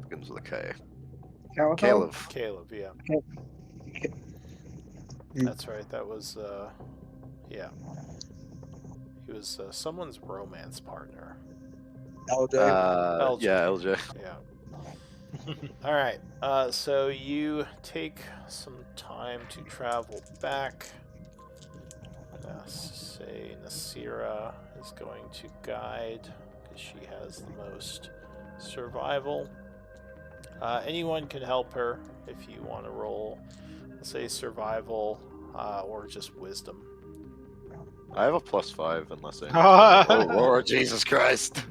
Begins with a K. Calico? Caleb. Caleb, yeah. Mm. That's right. That was, yeah. He was someone's romance partner. LJ. LJ. Yeah, LJ. Yeah. All right. So you take some time to travel back. Say Nasira is going to guide because she has the most survival. Anyone can help her if you want to roll, let's say survival or just wisdom. I have a +5 unless I. Aurora, Jesus Christ.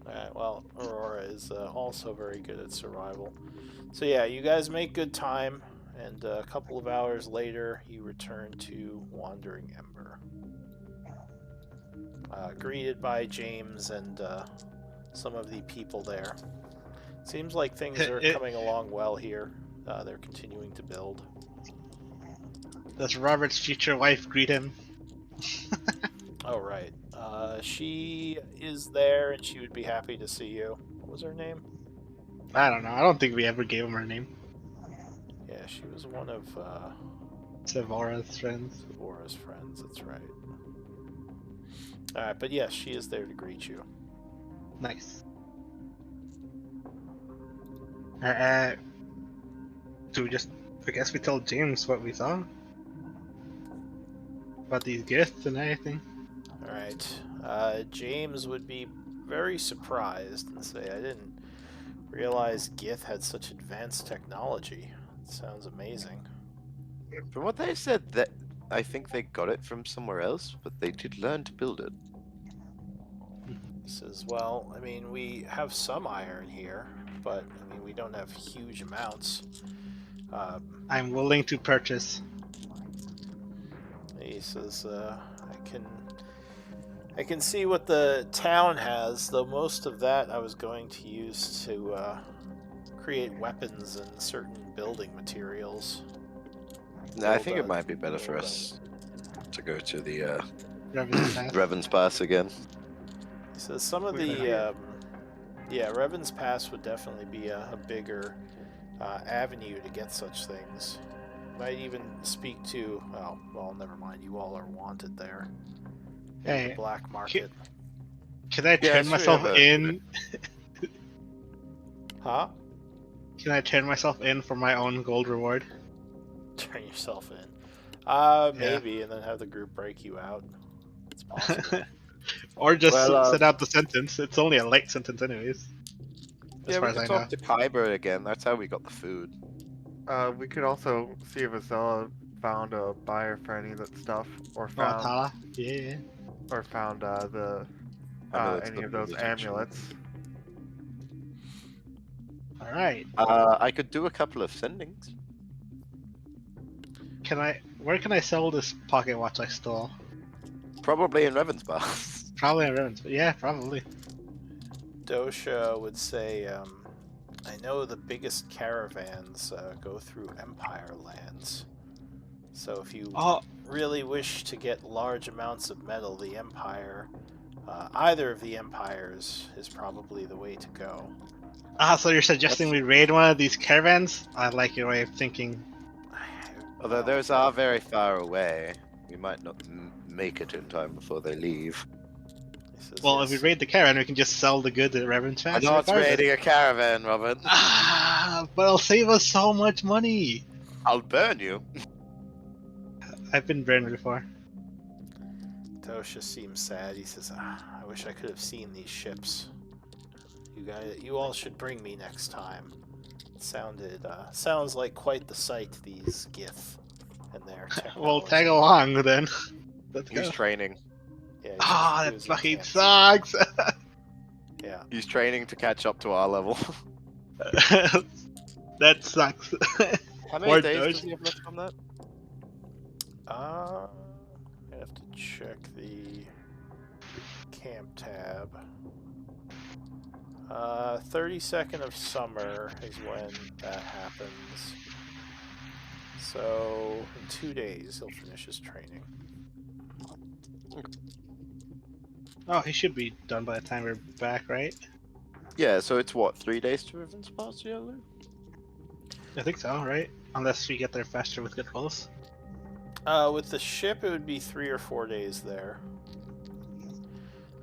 Alright, well, Aurora is also very good at survival. So yeah, you guys make good time, and a couple of hours later, you return to Wandering Ember. Greeted by James and some of the people there. Seems like things are coming along well here. They're continuing to build. Does Robert's future wife greet him? Oh, right. She is there, and she would be happy to see you. What was her name? I don't know. I don't think we ever gave him her name. Yeah, she was one of Sevora's friends. Sevora's friends, that's right. Alright, but yes, she is there to greet you. Nice. Do we just? I guess we told James what we saw about these gifts and everything. Alright. James would be very surprised and say, I didn't realize Gith had such advanced technology. It sounds amazing. From what they said, that I think they got it from somewhere else, but they did learn to build it. He says, well, I mean, we have some iron here, but, I mean, we don't have huge amounts. I'm willing to purchase. He says, I can see what the town has, though most of that I was going to use to create weapons and certain building materials. No, I think it might be better for us to go to the Reven's Pass. Revan's Pass again. He says some of the, yeah, Revan's Pass would definitely be a bigger avenue to get such things. Might even speak to, oh, well, never mind, you all are wanted there. Hey, The black market. Can I turn myself in? Huh? Can I turn myself in for my own gold reward? Turn yourself in. Maybe, and then have the group break you out. It's possible. Or just Well, set out the sentence. It's only a light sentence anyways. As Yeah, far we as I could know. talk to Kyber again. That's how we got the food. We could also see if Azella found a buyer for any of that stuff, or Oh, found Tala? Yeah. the Amulets any that of those we mentioned. amulets. Alright. I could do a couple of sendings. Where can I sell this pocket watch I stole? Probably in Revan's Pass. Probably in Revens, but yeah, probably. Dosha would say, I know the biggest caravans go through Empire lands. So if you really wish to get large amounts of metal, the Empire, either of the Empires is probably the way to go. So you're suggesting we raid one of these caravans? I like your way of thinking. Although those are very far away. We might not make it in time before they leave. He says, Well, yes. if we raid the caravan, we can just sell the goods at Reven's I'm Pass. not regardless. raiding a caravan, Robin. But it'll save us so much money. I'll burn you. I've been burned before. Dosha seems sad. He says, I wish I could have seen these ships. You all should bring me next time. It sounds like quite the sight, these Gith and their technology. Well, tag along then. Let's He's go. training. Yeah, he That was in fucking camp. sucks. Yeah. He's training to catch up to our level. That sucks. How many Or days does- does he have left on that? I have to check the camp tab. 32nd of summer is when that happens. So in 2 days he'll finish his training. Oh, he should be done by the time we're back, right? Yeah, so it's what, 3 days to Riven's Pass, Yellow? I think so, right? Unless we get there faster with good pulse. With the ship, it would be 3 or 4 days there.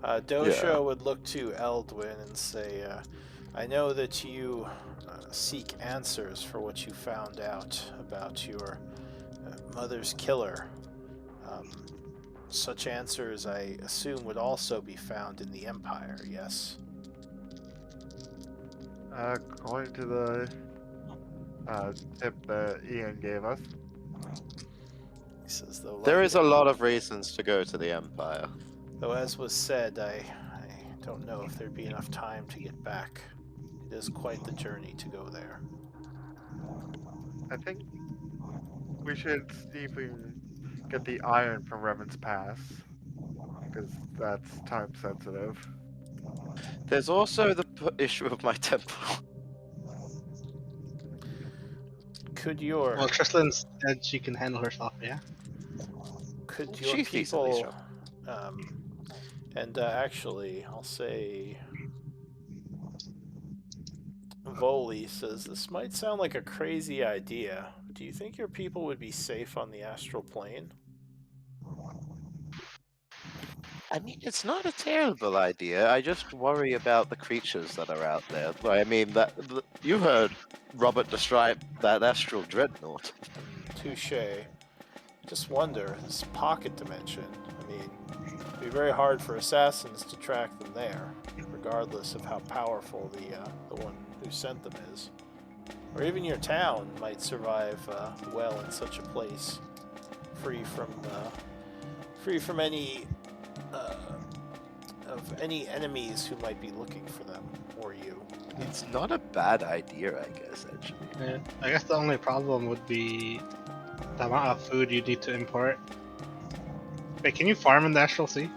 Dosha would look to Eldwin and say, I know that you seek answers for what you found out about your mother's killer. Such answers, I assume, would also be found in the Empire, yes? According to the tip that Ian gave us, He says, There is a lot of reasons to go to the Empire. Though, as was said, I don't know if there'd be enough time to get back. It is quite the journey to go there. I think we should see if we can get the iron from Revan's Pass, because that's time sensitive. There's also the issue of my temple. Could your Well, Tristan said she can handle herself, yeah? could your She's decently people and actually I'll say Voli says this might sound like a crazy idea. Do you think your people would be safe on the astral plane? I mean, it's not a terrible idea. I just worry about the creatures that are out there. I mean, you heard Robert describe that astral dreadnought. Touche. Just wonder, this pocket dimension. I mean, it'd be very hard for assassins to track them there, regardless of how powerful the one who sent them is. Or even your town might survive well in such a place, free from any of any enemies who might be looking for them or you. It's not a bad idea, I guess, actually. Yeah. I guess the only problem would be the amount of food you need to import. Wait, can you farm in the Astral Sea?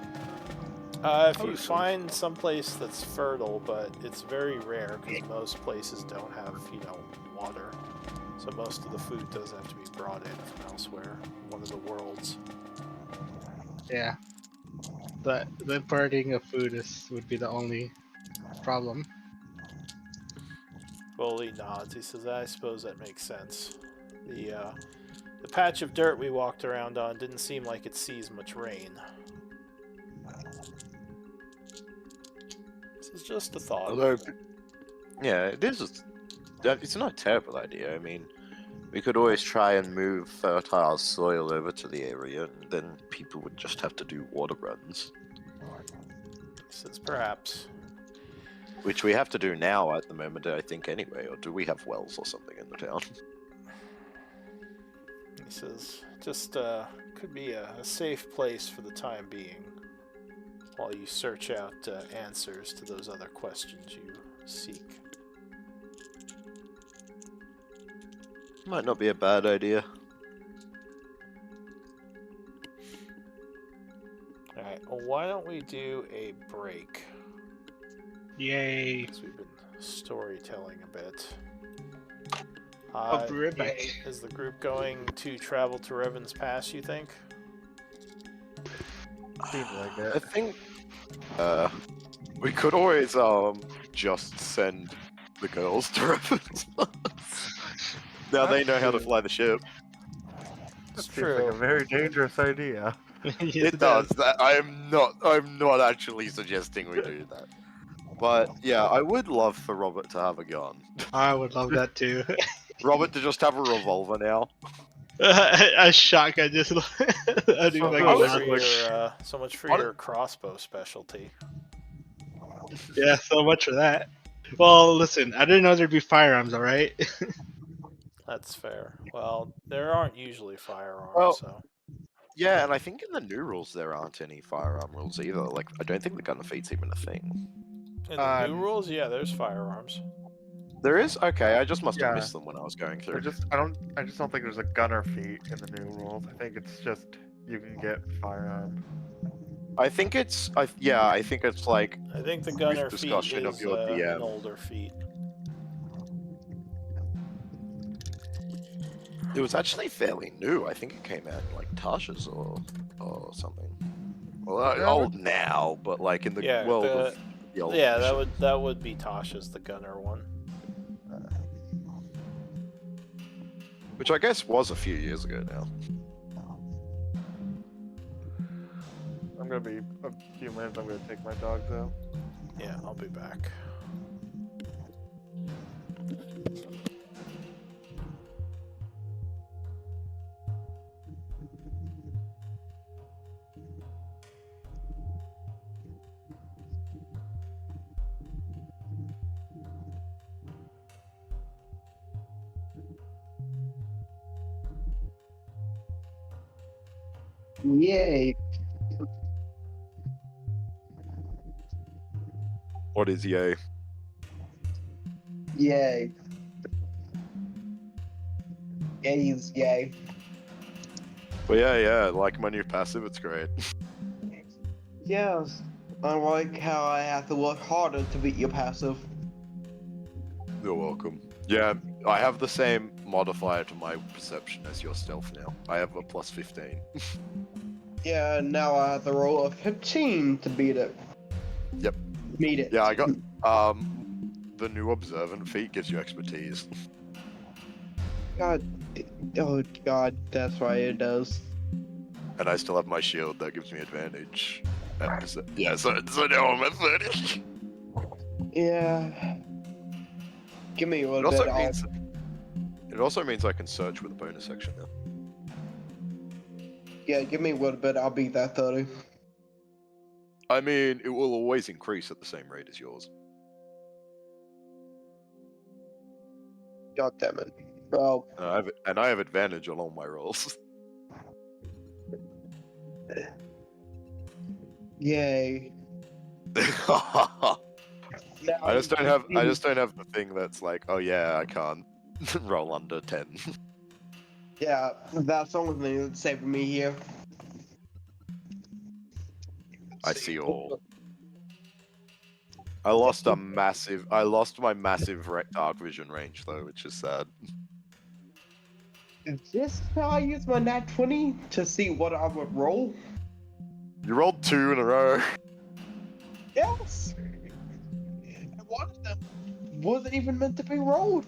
If you find someplace that's fertile, but it's very rare because most places don't have, water. So most of the food does have to be brought in from elsewhere, one of the worlds. Yeah. The importing of food would be the only problem. Foley nods. He says, I suppose that makes sense. The patch of dirt we walked around on didn't seem like it sees much rain. This is just a thought. Although, yeah, it is. It's not a terrible idea. I mean, we could always try and move fertile soil over to the area, and then people would just have to do water runs. He says, perhaps. Which we have to do now at the moment, I think, anyway. Or do we have wells or something in the town? He says, just could be a safe place for the time being, while you search out answers to those other questions you seek. Might not be a bad idea. Alright, well, why don't we do a break? Yay! Because we've been storytelling a bit. I'll be right back. Is the group going to travel to Revan's Pass, you think? Seems like I it. think we could always just send the girls to Revan's. Now they know how to fly the ship. It's Seems like a true. very dangerous idea. It does. I'm not actually suggesting we do that. But yeah, I would love for Robert to have a gun. I would love that too. Robert to just have a revolver now. A shotgun just. I do like So much for your crossbow specialty. Yeah, so much for that. Well, listen, I didn't know there'd be firearms, alright? That's fair. Well, there aren't usually firearms, Well- so. Yeah, and I think in the new rules there aren't any firearm rules either. Like, I don't think the gun feat's even a thing. In the new rules, yeah, there's firearms. There is? Okay, I just must have Yeah. missed them when I was going through. I just don't think there's a gunner feat in the new rules. I think it's just you can get firearm. I think it's. I think it's like. I think the gunner feat discussion of is your DM. an older feat. It was actually fairly new. I think it came out in like Tasha's or something. Well, Really? old now, but like in the Yeah, world of the old Yeah, edition. that would be Tasha's the gunner one. Which I guess was a few years ago now. I'm gonna be a few minutes. I'm gonna take my dogs out. Yeah, I'll be back. Yay. What is yay? Yay. Yay's yay. But yeah, like my new passive, it's great. Yes. I like how I have to work harder to beat your passive. You're welcome. Yeah, I have the same modifier to my perception as your stealth now. I have a plus 15. Yeah, now I have to roll a 15 to beat it. Yep. Meet it. Yeah, I got the new observant feat gives you expertise. God. Oh God, that's right, it does. And I still have my shield that gives me advantage. Yeah, so now I'm at 30. Yeah. Give me a It little bit. it also means I can search with a bonus action now. Yeah, give me a little bit. I'll beat that 30. I mean, it will always increase at the same rate as yours. God damn it. Well, And I have advantage on all my rolls. yay. I Now just don't have the thing that's like, oh yeah, I can't roll under 10. Yeah, that's the only thing that's saving me here. I see all. I lost my massive dark vision range though, which is sad. Is this how I use my nat 20 to see what I would roll? You rolled 2 in a row. Yes! And one of them wasn't even meant to be rolled.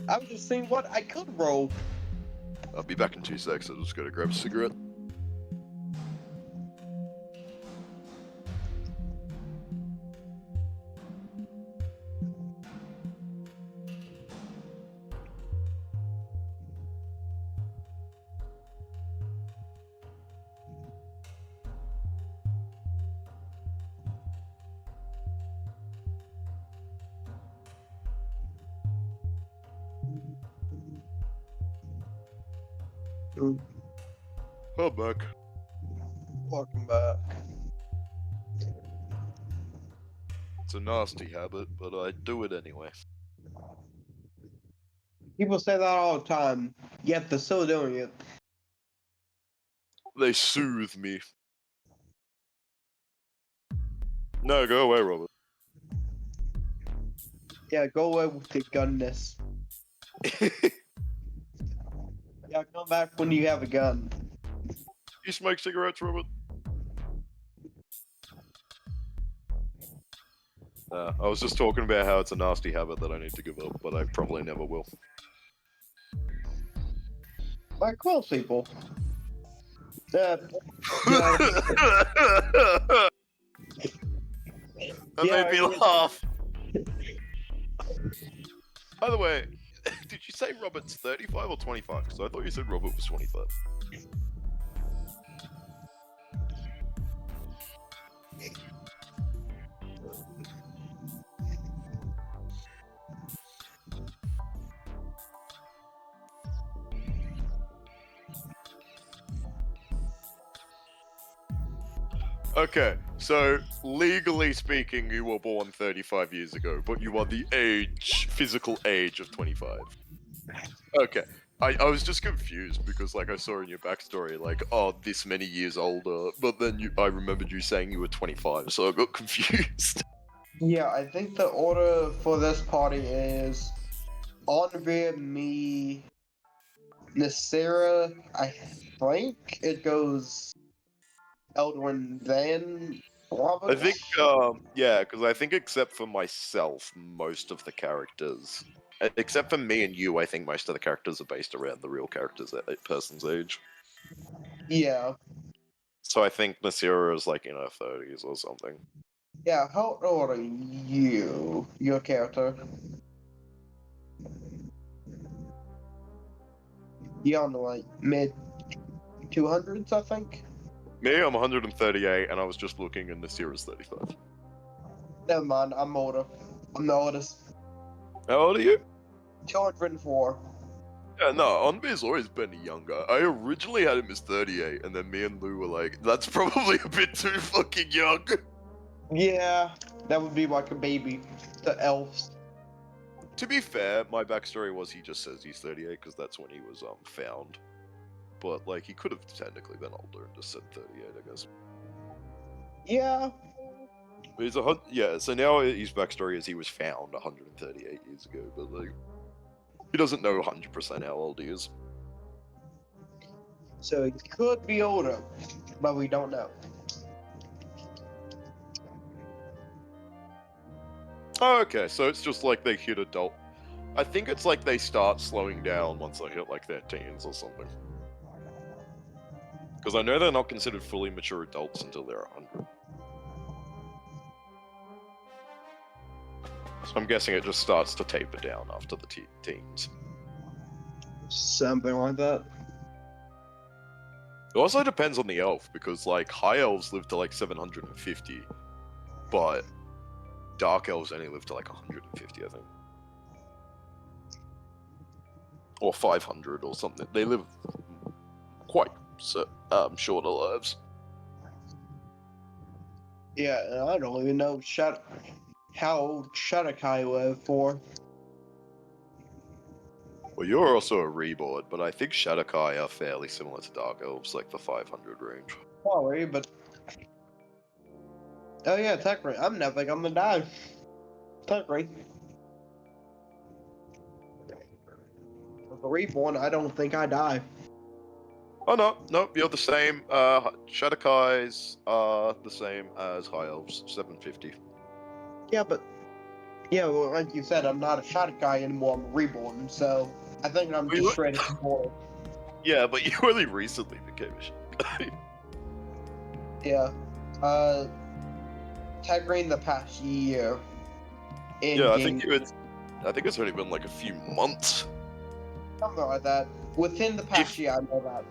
I was just seeing what I could roll. I'll be back in 2 seconds. I'll just go to grab a cigarette. Oh, back. Welcome back. It's a nasty habit, but I do it anyway. People say that all the time, yet they're still doing it. They soothe me. No, go away, Robert. Yeah, go away with the gunness. Yeah, come back when you have a gun. You smoke cigarettes, Robert? I was just talking about how it's a nasty habit that I need to give up, but I probably never will. Like most people. That Yeah, made me I would- laugh. By the way, did you say Robert's 35 or 25? Because I thought you said Robert was 25. Okay, so legally speaking, you were born 35 years ago, but you are the physical age of 25. Okay, I was just confused because like I saw in your backstory like, oh, this many years older, but then I remembered you saying you were 25, so I got confused. Yeah, I think the order for this party is Onvir, me, Nasira. I think it goes Eldwin, then Robert. I think, yeah, because I think except for myself, most of the characters, except for me and you, I think most of the characters are based around the real characters at a person's age. Yeah. So I think Nasira is like in her 30s or something. Yeah, how old are you? Your character? You're on the like mid 200s, I think. Me, I'm 138, and I was just looking, and Nasira's 35. Never mind, I'm older. I'm the oldest. How old are you? 204. Yeah, no, Onbear's always been younger. I originally had him as 38, and then me and Lou were like, that's probably a bit too fucking young. Yeah, that would be like a baby. The elves. To be fair, my backstory was he just says he's 38 because that's when he was found. But like he could have technically been older and just said 38, I guess. Yeah. But he's yeah. So now his backstory is he was found 138 years ago, but like he doesn't know 100% how old he is. So he could be older, but we don't know. Oh, okay. So it's just like they hit adult. I think it's like they start slowing down once they hit like their teens or something. Because I know they're not considered fully mature adults until they're 100. So I'm guessing it just starts to taper down after the teens. Something like that. It also depends on the elf, because like high elves live to like 750, but dark elves only live to like 150, I think. Or 500 or something. They live quite shorter lives. Yeah, and I don't even know how old Shadakai lived for. Well, you're also a reborn, but I think Shadakai are fairly similar to dark elves, like the 500 range. Sorry, but oh yeah, technically, I'm never gonna die. Technically, as a reborn, I don't think I die. Oh no, you're the same. Shadakais are the same as high elves, 750. Yeah, but yeah, well, like you said, I'm not a Shadakai anymore. I'm a reborn, so I think I'm Well, just you- straight up born. Yeah, but you only recently became a Shadakai. Yeah, technically in the past year. Yeah, I In-game, think it's only been like a few months. something like that. Within the past year, I know that.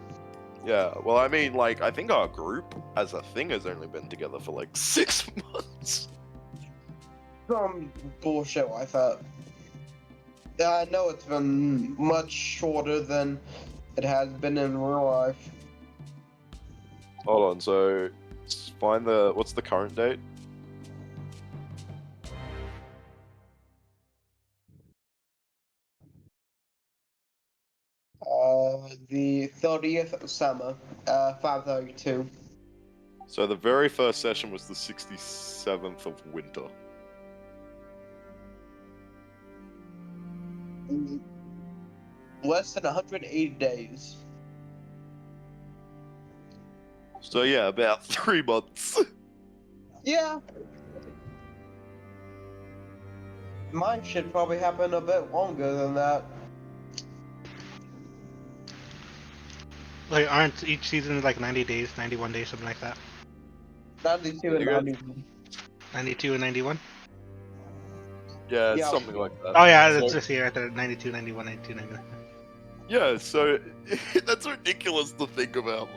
Yeah, well, I mean, like, I think our group as a thing has only been together for like 6 months. Some bullshit like that. Yeah, I know it's been much shorter than it has been in real life. Hold on, so find what's the current date? The 30th of summer, 532. So the very first session was the 67th of winter. Less than 180 days. So yeah, about 3 months. Yeah. Mine should probably happen a bit longer than that. Like, aren't each season like 90 days, 91 days, something like that? 92 and You got- 91. 92 and 91? Yeah, Yeah. something like that. Oh yeah, So- that's just here right there. 92, 91, 92, 91. Yeah, so that's ridiculous to think about.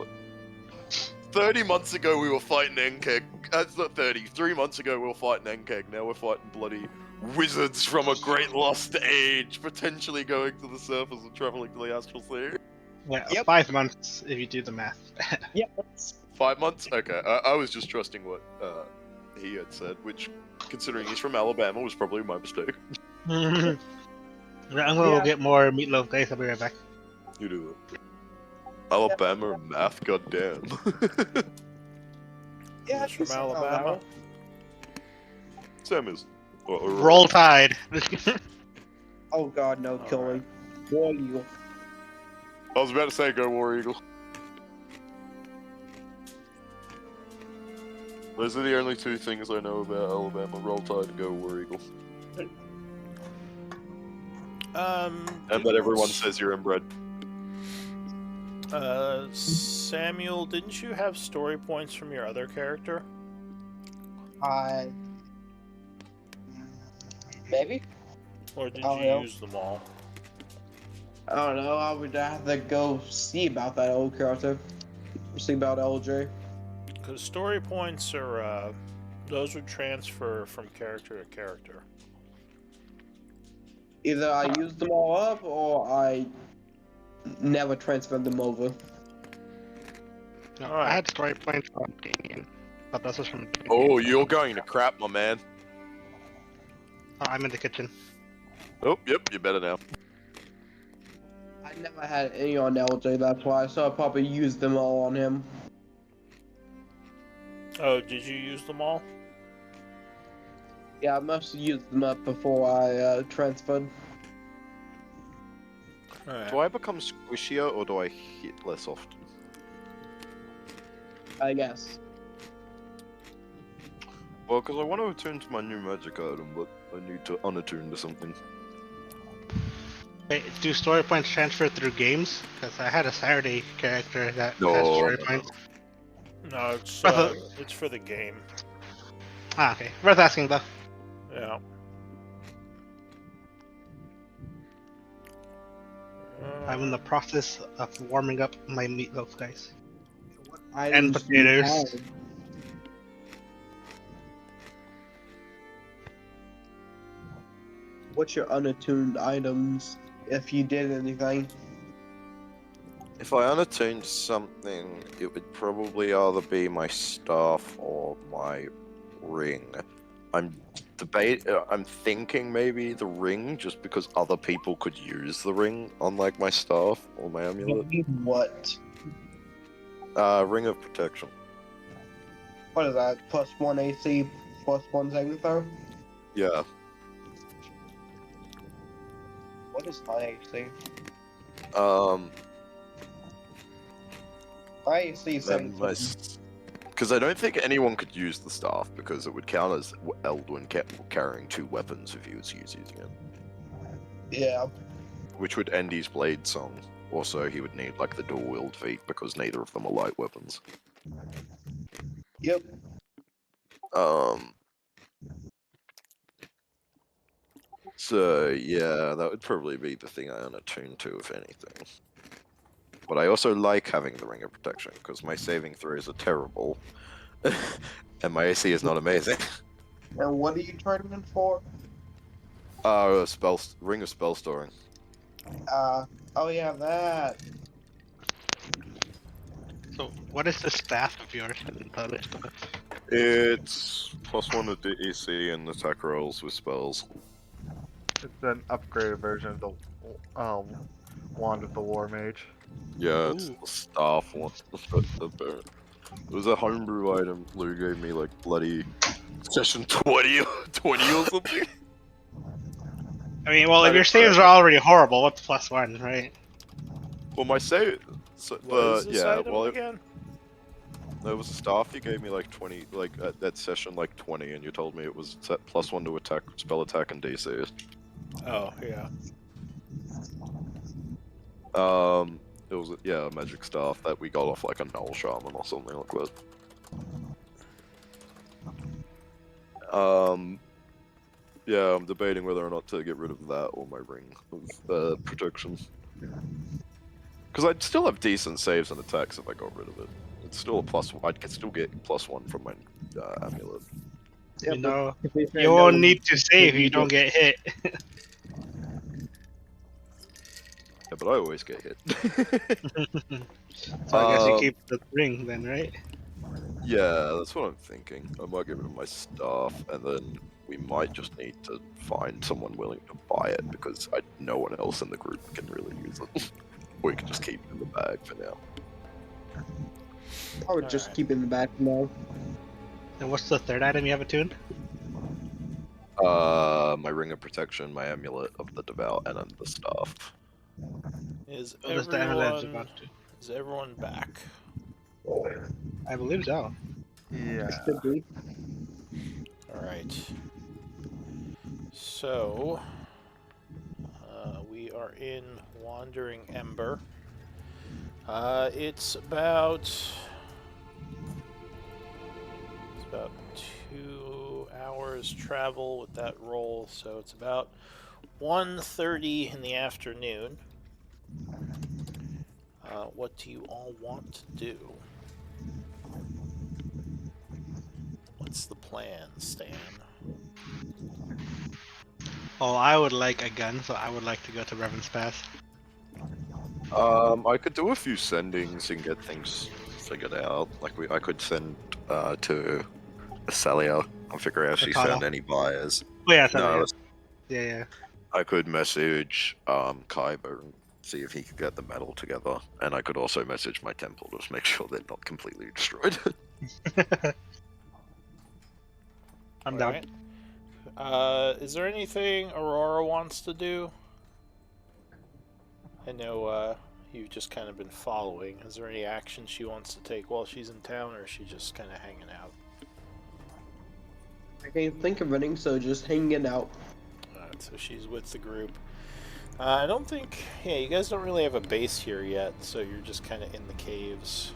30 months ago we were fighting Enkeg. That's not 30. 3 months ago we were fighting Enkeg. Now we're fighting bloody wizards from a great lost age, potentially going to the surface and traveling to the astral sea. Yeah, Yep. 5 months if you do the math. Yeah. 5 months? Okay, I was just trusting what he had said, which, considering he's from Alabama, was probably my mistake. I'm gonna go get more meatloaf, guys. I'll be right back. You do it. Alabama and math, goddamn. Yeah, Who's from Alabama? Sam is. Or Roll Tide. Oh god, no, kill me. War Eagle. I was about to say go War Eagle. Those are the only two things I know about Alabama. Roll Tide and go War Eagle. And that everyone says you're inbred. Samuel, didn't you have story points from your other character? Maybe? Or did Oh, you yeah. use them all? I don't know, I would have to go see about that old character. See about LJ. Because story points are, those would transfer from character to character. Either I used them all up or I never transferred them over. No, Alright. I had story points on Damien, but this was from. Oh, you're going to crap, my man. I'm in the kitchen. Oh, yep, you better now. I never had any on LJ, that's why, so I probably used them all on him. Oh, did you use them all? Yeah, I must have used them up before I transferred. Alright. Do I become squishier or do I hit less often? I guess. Well, because I want to attune to my new magic item, but I need to unattune to something. Wait, do story points transfer through games? Because I had a Saturday character that No, had story no, points. No, it's for the game. Ah, okay. Worth asking though. Yeah. I'm in the process of warming up my meatloaf, guys. Items do you potatoes. have? What's your unattuned items, if you did anything? If I unattuned something, it would probably either be my staff or my ring. I'm thinking maybe the ring, just because other people could use the ring on like my staff or my amulet. What? Ring of protection. What is that? +1 AC, +1 saving throw? Yeah. What is my AC? My AC is 17. Because I don't think anyone could use the staff because it would count as Eldwin carrying two weapons if he was using it. Yeah. Which would end his blade song. Also, he would need like the dual wield feat because neither of them are light weapons. Yep. So yeah, that would probably be the thing I unattune to, if anything. But I also like having the Ring of Protection because my saving throws are terrible, and my AC is not amazing. And what are you trading in for? Ring of Spell Storing. Oh yeah, that. So, what is the staff of yours in the other stuff? It's +1 to DC and attack rolls with spells. It's an upgraded version of the Wand of the War Mage. Yeah, it's Ooh. the staff one. It was a homebrew item. Lou gave me like bloody session 20 or something. I mean, well, if your saves are already horrible, what's +1, right? Well, my save. So, What is this yeah, item well, again? there was a staff. You gave me like 20, like at that session, like 20, and you told me it was set +1 to attack, spell attack, and DC. Oh, yeah. It was a magic staff that we got off like a Null Shaman or something like that. Yeah, I'm debating whether or not to get rid of that or my ring of protection. Because I'd still have decent saves and attacks if I got rid of it. It's still a +1. I could still get +1 from my amulet. Yeah, You know, but if they you say won't no, need to save if you don't get hit. Yeah, but I always get hit. So I guess you keep the ring then, right? Yeah, that's what I'm thinking. I might get rid of my staff, and then we might just need to find someone willing to buy it because no one else in the group can really use it. Or you can just keep it in the bag for now. I would just Alright. keep it in the back now. And what's the third item you have attuned? My ring of protection, my amulet of the devout, and then the staff. Is Oh, that's the amulet's everyone about to. is everyone back? I believe so. Yeah. Should be. All right. So we are in Wandering Ember. It's about 2 hours travel with that roll, so it's about 1:30 in the afternoon. What do you all want to do? What's the plan, Stan? Oh, I would like a gun, so I would like to go to Revan's Pass. I could do a few sendings and get things figured out. Like I could send to Celia and figure out if she Atala. found any buyers. Oh yeah, No, sorry. Yeah. I could message Kaiba and see if he could get the metal together, and I could also message my temple to make sure they're not completely destroyed. I'm down. Alright. Is there anything Aurora wants to do? I know you've just kind of been following. Is there any action she wants to take while she's in town, or is she just kind of hanging out? I can't think of anything, so just hanging out. So she's with the group. I don't think... Yeah, you guys don't really have a base here yet, so you're just kind of in the caves.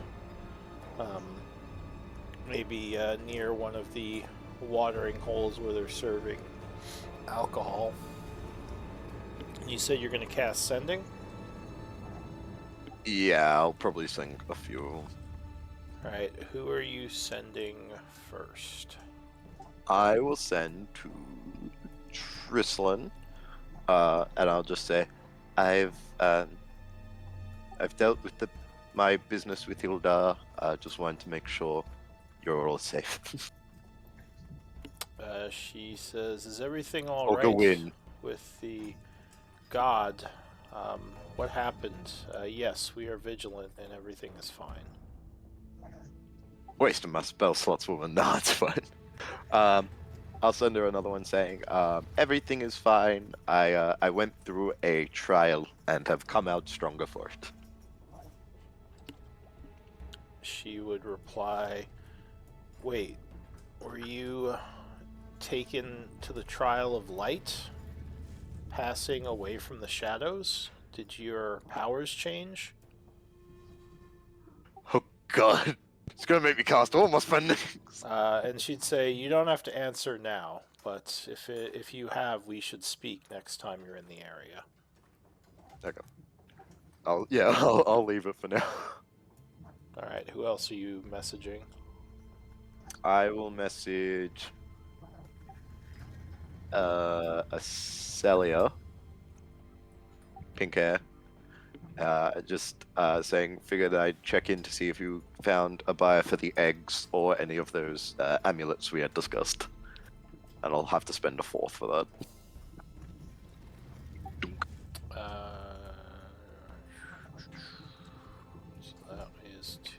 Maybe near one of the watering holes where they're serving alcohol. You said you're going to cast Sending? Yeah, I'll probably send a few. Alright, who are you sending first? I will send to Trislin, and I'll just say, I've dealt with my business with Hilda. Just wanted to make sure you're all safe. She says, is everything all Or right go in. with the god? What happened? Yes, we are vigilant and everything is fine. Wasting my spell slots, woman. No, it's fine. I'll send her another one saying, everything is fine. I went through a trial and have come out stronger for it. She would reply, wait, were you taken to the trial of light? Passing away from the shadows? Did your powers change? Oh god. It's gonna make me cast all my spendings. And she'd say, you don't have to answer now, but if you have, we should speak next time you're in the area. Okay. I'll leave it for now. Alright, who else are you messaging? I will message a Celia, pink hair, just saying, figured I'd check in to see if you found a buyer for the eggs or any of those amulets we had discussed. And I'll have to spend a fourth for that. So that is to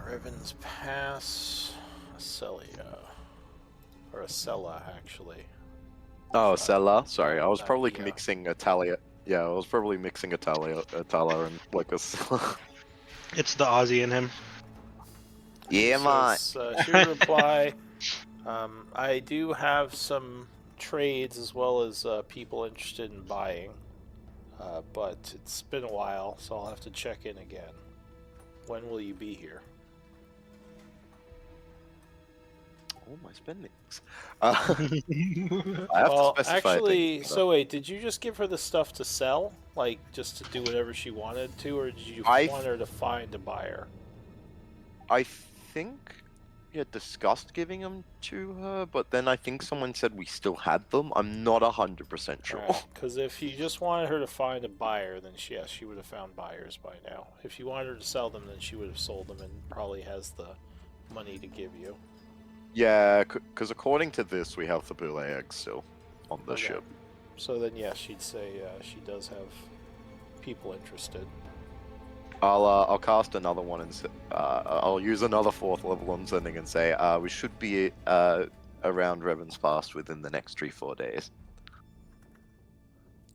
Revan's Pass, Celia. Or Acela, actually. Oh, Cella. Sorry, I was probably yeah. mixing Italia. Yeah, I was probably mixing Italia and like a. It's the Aussie in him. Yeah, She would reply, I do have some trades as well as people interested in buying, but it's been a while, so I'll have to check in again. When will you be here? All my spendings. I have to specify. Actually, so wait, did you just give her the stuff to sell? Like, just to do whatever she wanted to, or did you want her to find a buyer? I think we had discussed giving them to her, but then I think someone said we still had them. I'm not 100% sure. Because if you just wanted her to find a buyer, then she would have found buyers by now. If you wanted her to sell them, then she would have sold them and probably has the money to give you. Yeah, because according to this, we have the Boule eggs still on the ship. So then, yes, she'd say she does have people interested. I'll cast another one and I'll use another 4th level on sending and say we should be around Revan's Pass within the next 3-4 days.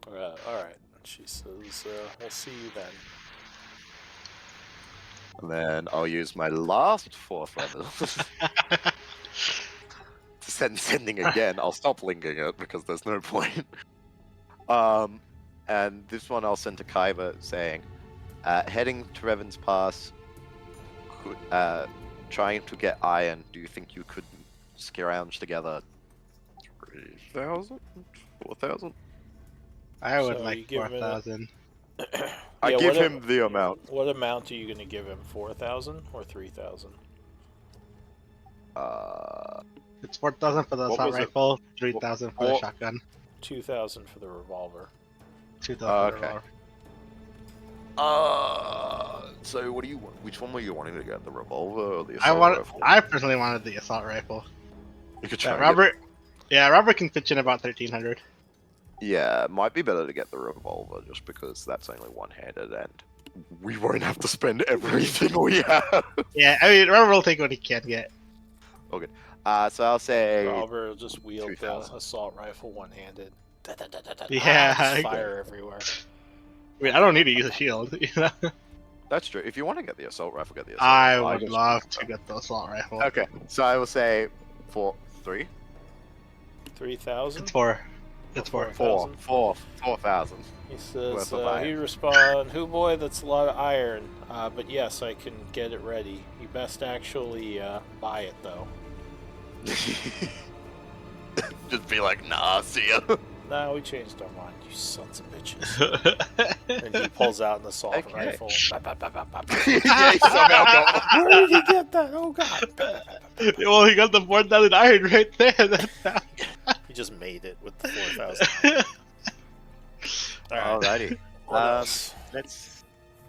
All right. She says, "We'll see you then." And then I'll use my last 4th level to sending again. I'll stop linking it because there's no point. And this one I'll send to Kaiba saying, heading to Revan's Pass, trying to get iron. Do you think you could scrounge together 3,000, 4,000? I would So you like give him 4,000. I Yeah, give what him the amount. What amount are you going to give him? 4,000 or 3,000? It's 4,000 for the What assault was it? rifle, 3,000 for the Four- shotgun, 2,000 for the revolver. 2,000 for the Okay. revolver. So what do you want? Which one were you wanting to get? The revolver or the I assault want. rifle? I personally wanted the assault rifle. You could Yeah, try and Robert. Yeah, Robert can pitch in about 1,300. Yeah, it might be better to get the revolver just because that's only one-handed and we won't have to spend everything we have. Yeah, I mean Robert will take what he can get. So I'll say Revolver will just wield the 2,000. assault rifle one-handed. Yeah, Just I- fire everywhere. I mean, I don't need to use a shield. You know? that's true. If you want to get the assault rifle, get the assault I rifle. would just- love to get the assault rifle. Okay, so I will say 3. 3,000? It's for. It's for. 4,000. He says, Worth of iron. he respond, "Hoo boy, that's a lot of iron. But yes, I can get it ready. You best actually buy it though." Just be like, nah, see ya. No, we changed our mind, you sons of bitches. And he pulls out an assault Okay. rifle. Yeah, he somehow got one. Where did he get that? Oh god. Well, he got the 4,000 iron right there. That's He just made it with the 4,000. Alright, Alrighty. what else?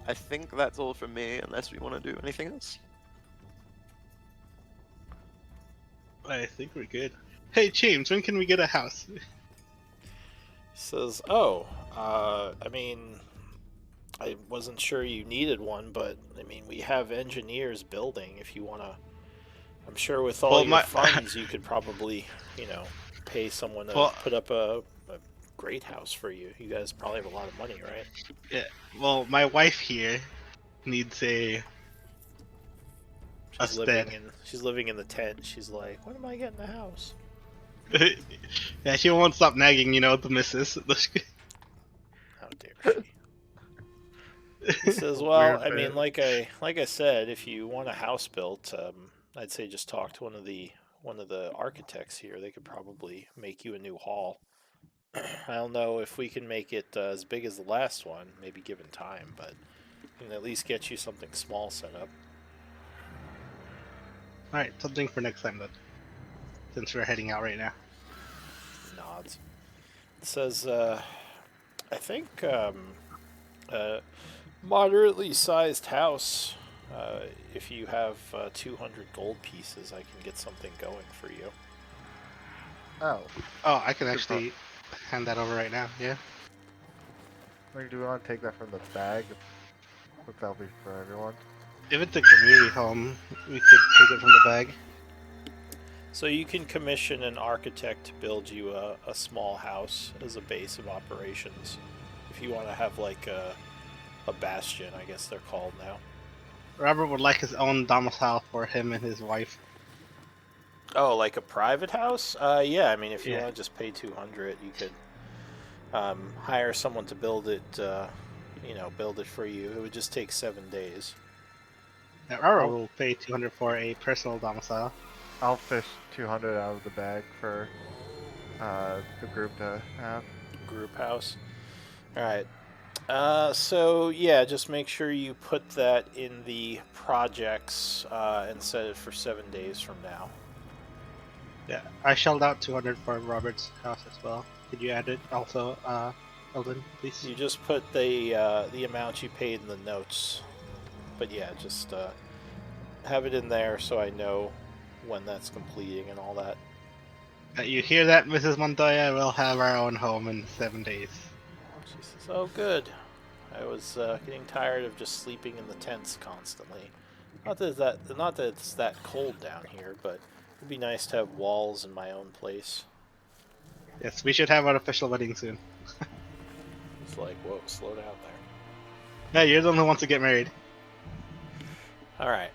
I think that's all from me, unless we want to do anything else. I think we're good. Hey, James, when can we get a house? He says, "Oh, I mean, I wasn't sure you needed one, but I mean, we have engineers building. If you wanna, I'm sure with all Well, your my- funds, you could probably, pay someone to Well- put up a great house for you. You guys probably have a lot of money, right?" Well, my wife here needs a. She's A living stead. she's living in the tent. She's like, "When am I getting a house?" Yeah, she won't stop nagging, the missus. How dare she? He says, "Well, Weird I mean, bit. like I said, if you want a house built, I'd say just talk to one of the architects here. They could probably make you a new hall. I don't know if we can make it as big as the last one, maybe given time, but we can at least get you something small set up." Alright, something for next time then. Since we're heading out right now. Nods. It says, I think a moderately sized house. If you have 200 gold pieces, I can get something going for you. Oh, Oh, I can actually hand that over right now, yeah. like, do we want to take that from the bag? But that'll be for everyone. If it's a community home, we could take it from the bag. So you can commission an architect to build you a small house as a base of operations. If you want to have like a bastion, I guess they're called now. Robert would like his own domicile for him and his wife. Oh, like a private house? Yeah, I mean, if you Yeah. want to just pay 200, you could hire someone to build it, build it for you. It would just take 7 days. Yeah, Robert will pay 200 for a personal domicile. I'll fish 200 out of the bag for the group to have. Group house. Alright. So, yeah, just make sure you put that in the projects and set it for 7 days from now. Yeah, I shelled out 200 for Robert's house as well. Could you add it also, Eldon, please? You just put the amount you paid in the notes. But yeah, just have it in there so I know when that's completing and all that. You hear that, Mrs. Montoya? We'll have our own home in 7 days. She says, "Oh, good. I was getting tired of just sleeping in the tents constantly. Not that it's that cold down here, but it'd be nice to have walls in my own place." Yes, we should have our official wedding soon. It's like, whoa, slow down there. Yeah, you're the one who wants to get married. All right.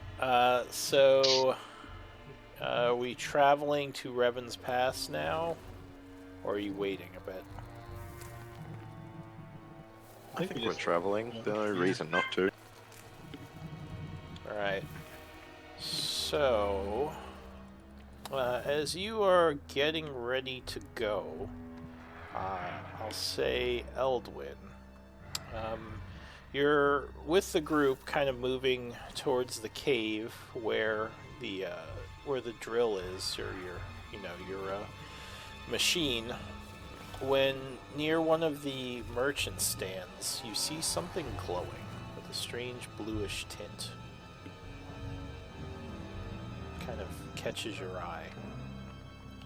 So, are we traveling to Revan's Pass now, or are you waiting a bit? I think we're traveling. There's no reason not to. All right. So, as you are getting ready to go, I'll say Eldwin. You're with the group, kind of moving towards the cave where the drill is, or your machine. When near one of the merchant stands, you see something glowing with a strange bluish tint. Kind of catches your eye.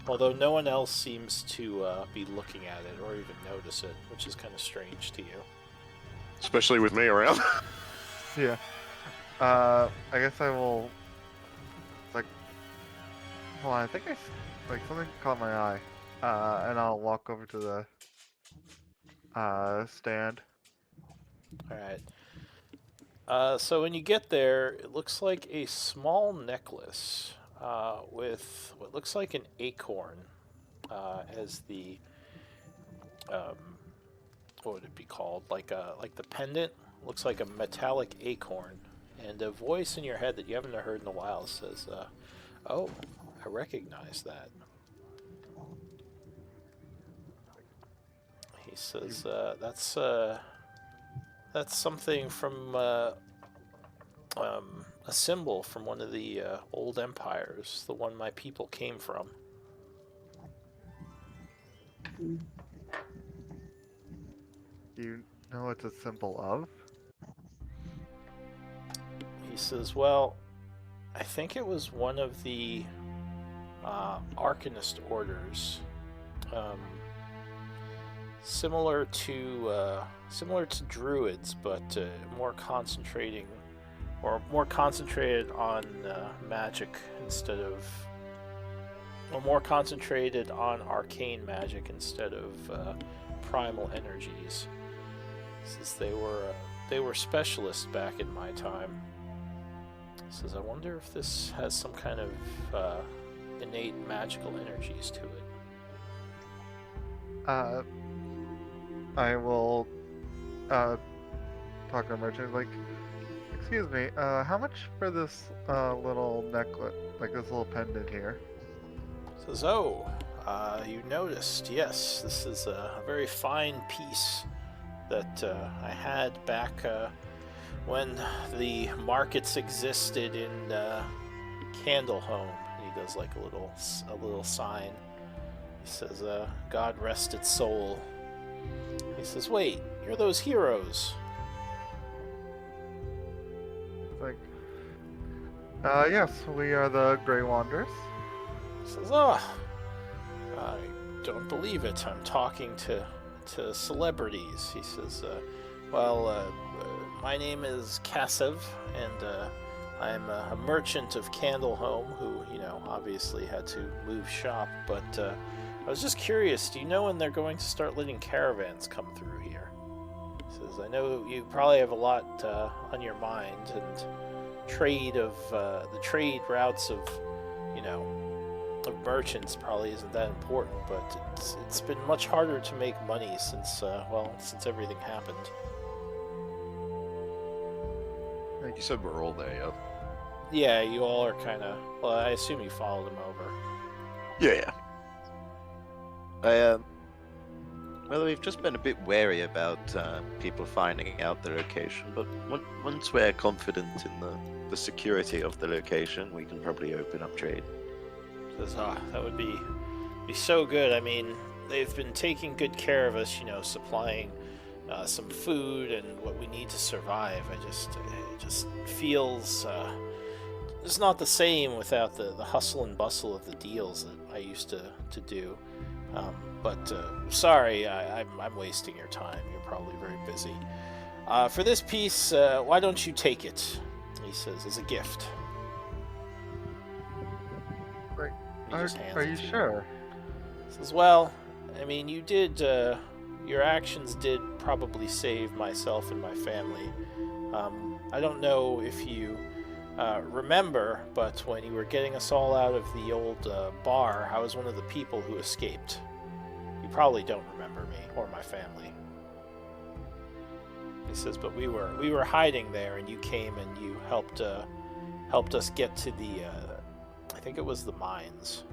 Although no one else seems to be looking at it or even notice it, which is kind of strange to you. Especially with me around. Yeah. I guess I will. Like, hold on. I think something caught my eye. And I'll walk over to the stand. Alright. So when you get there, it looks like a small necklace with what looks like an acorn as the what would it be called? Like the pendant. Looks like a metallic acorn, and a voice in your head that you haven't heard in a while says, "Oh, I recognize that." He says, "That's something from a symbol from one of the old empires, the one my people came from." You know what it's a symbol of? He says, "Well, I think it was one of the Arcanist orders, similar to druids, but more concentrated on magic instead of, or more concentrated on arcane magic instead of primal energies. Since they were specialists back in my time." He says, "I wonder if this has some kind of innate magical energies to it." I will talk to the merchant. Like, excuse me. How much for this little necklace? Like this little pendant here? He says, "Oh, you noticed? Yes, this is a very fine piece that I had back when the markets existed in Candleholm." He does like a little sign. He says, "God rest its soul." He says, "Wait, you're those heroes." Like, yes, we are the Grey Wanderers. He says, "Oh, I don't believe it. I'm talking to celebrities." He says, my name is Kassev, and I'm a merchant of Candleholm who, obviously had to move shop, but I was just curious, do you know when they're going to start letting caravans come through here?" He says, "I know you probably have a lot on your mind, and the trade routes of merchants probably isn't that important, but it's been much harder to make money since everything happened." You said we're all there, yeah? Yeah, you all are kind of. Well, I assume you followed him over. Yeah. Well, we've just been a bit wary about people finding out the location, but once we're confident in the security of the location, we can probably open up trade. Says, that would be so good. I mean, they've been taking good care of us, supplying some food and what we need to survive. It just feels it's not the same without the hustle and bustle of the deals that I used to do. But sorry, I'm wasting your time. You're probably very busy. For this piece, why don't you take it? He says, as a gift. Right. He just hands Are it you to sure? He says, well, I mean, you did, your actions did probably save myself and my family. I don't know if you remember, but when you were getting us all out of the old bar, I was one of the people who escaped. You probably don't remember me or my family. He says, but we were hiding there, and you came and you helped us get to the, I think it was the mines.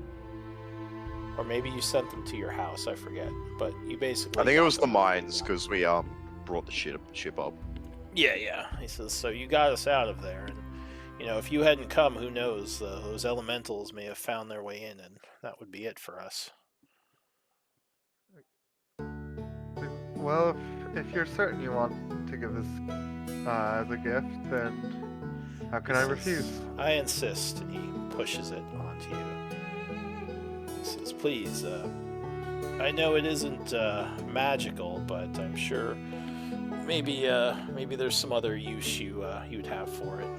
Or maybe you sent them to your house, I forget. But you basically... I think it got was the them. mines because we brought the ship up. Yeah. He says, so you got us out of there, and if you hadn't come, who knows? Those elementals may have found their way in, and that would be it for us. Well, if you're certain you want to give this as a gift, then how can I He refuse? says, I insist, and he pushes it onto you. He says, please, I know it isn't magical, but I'm sure maybe there's some other use you'd have for it.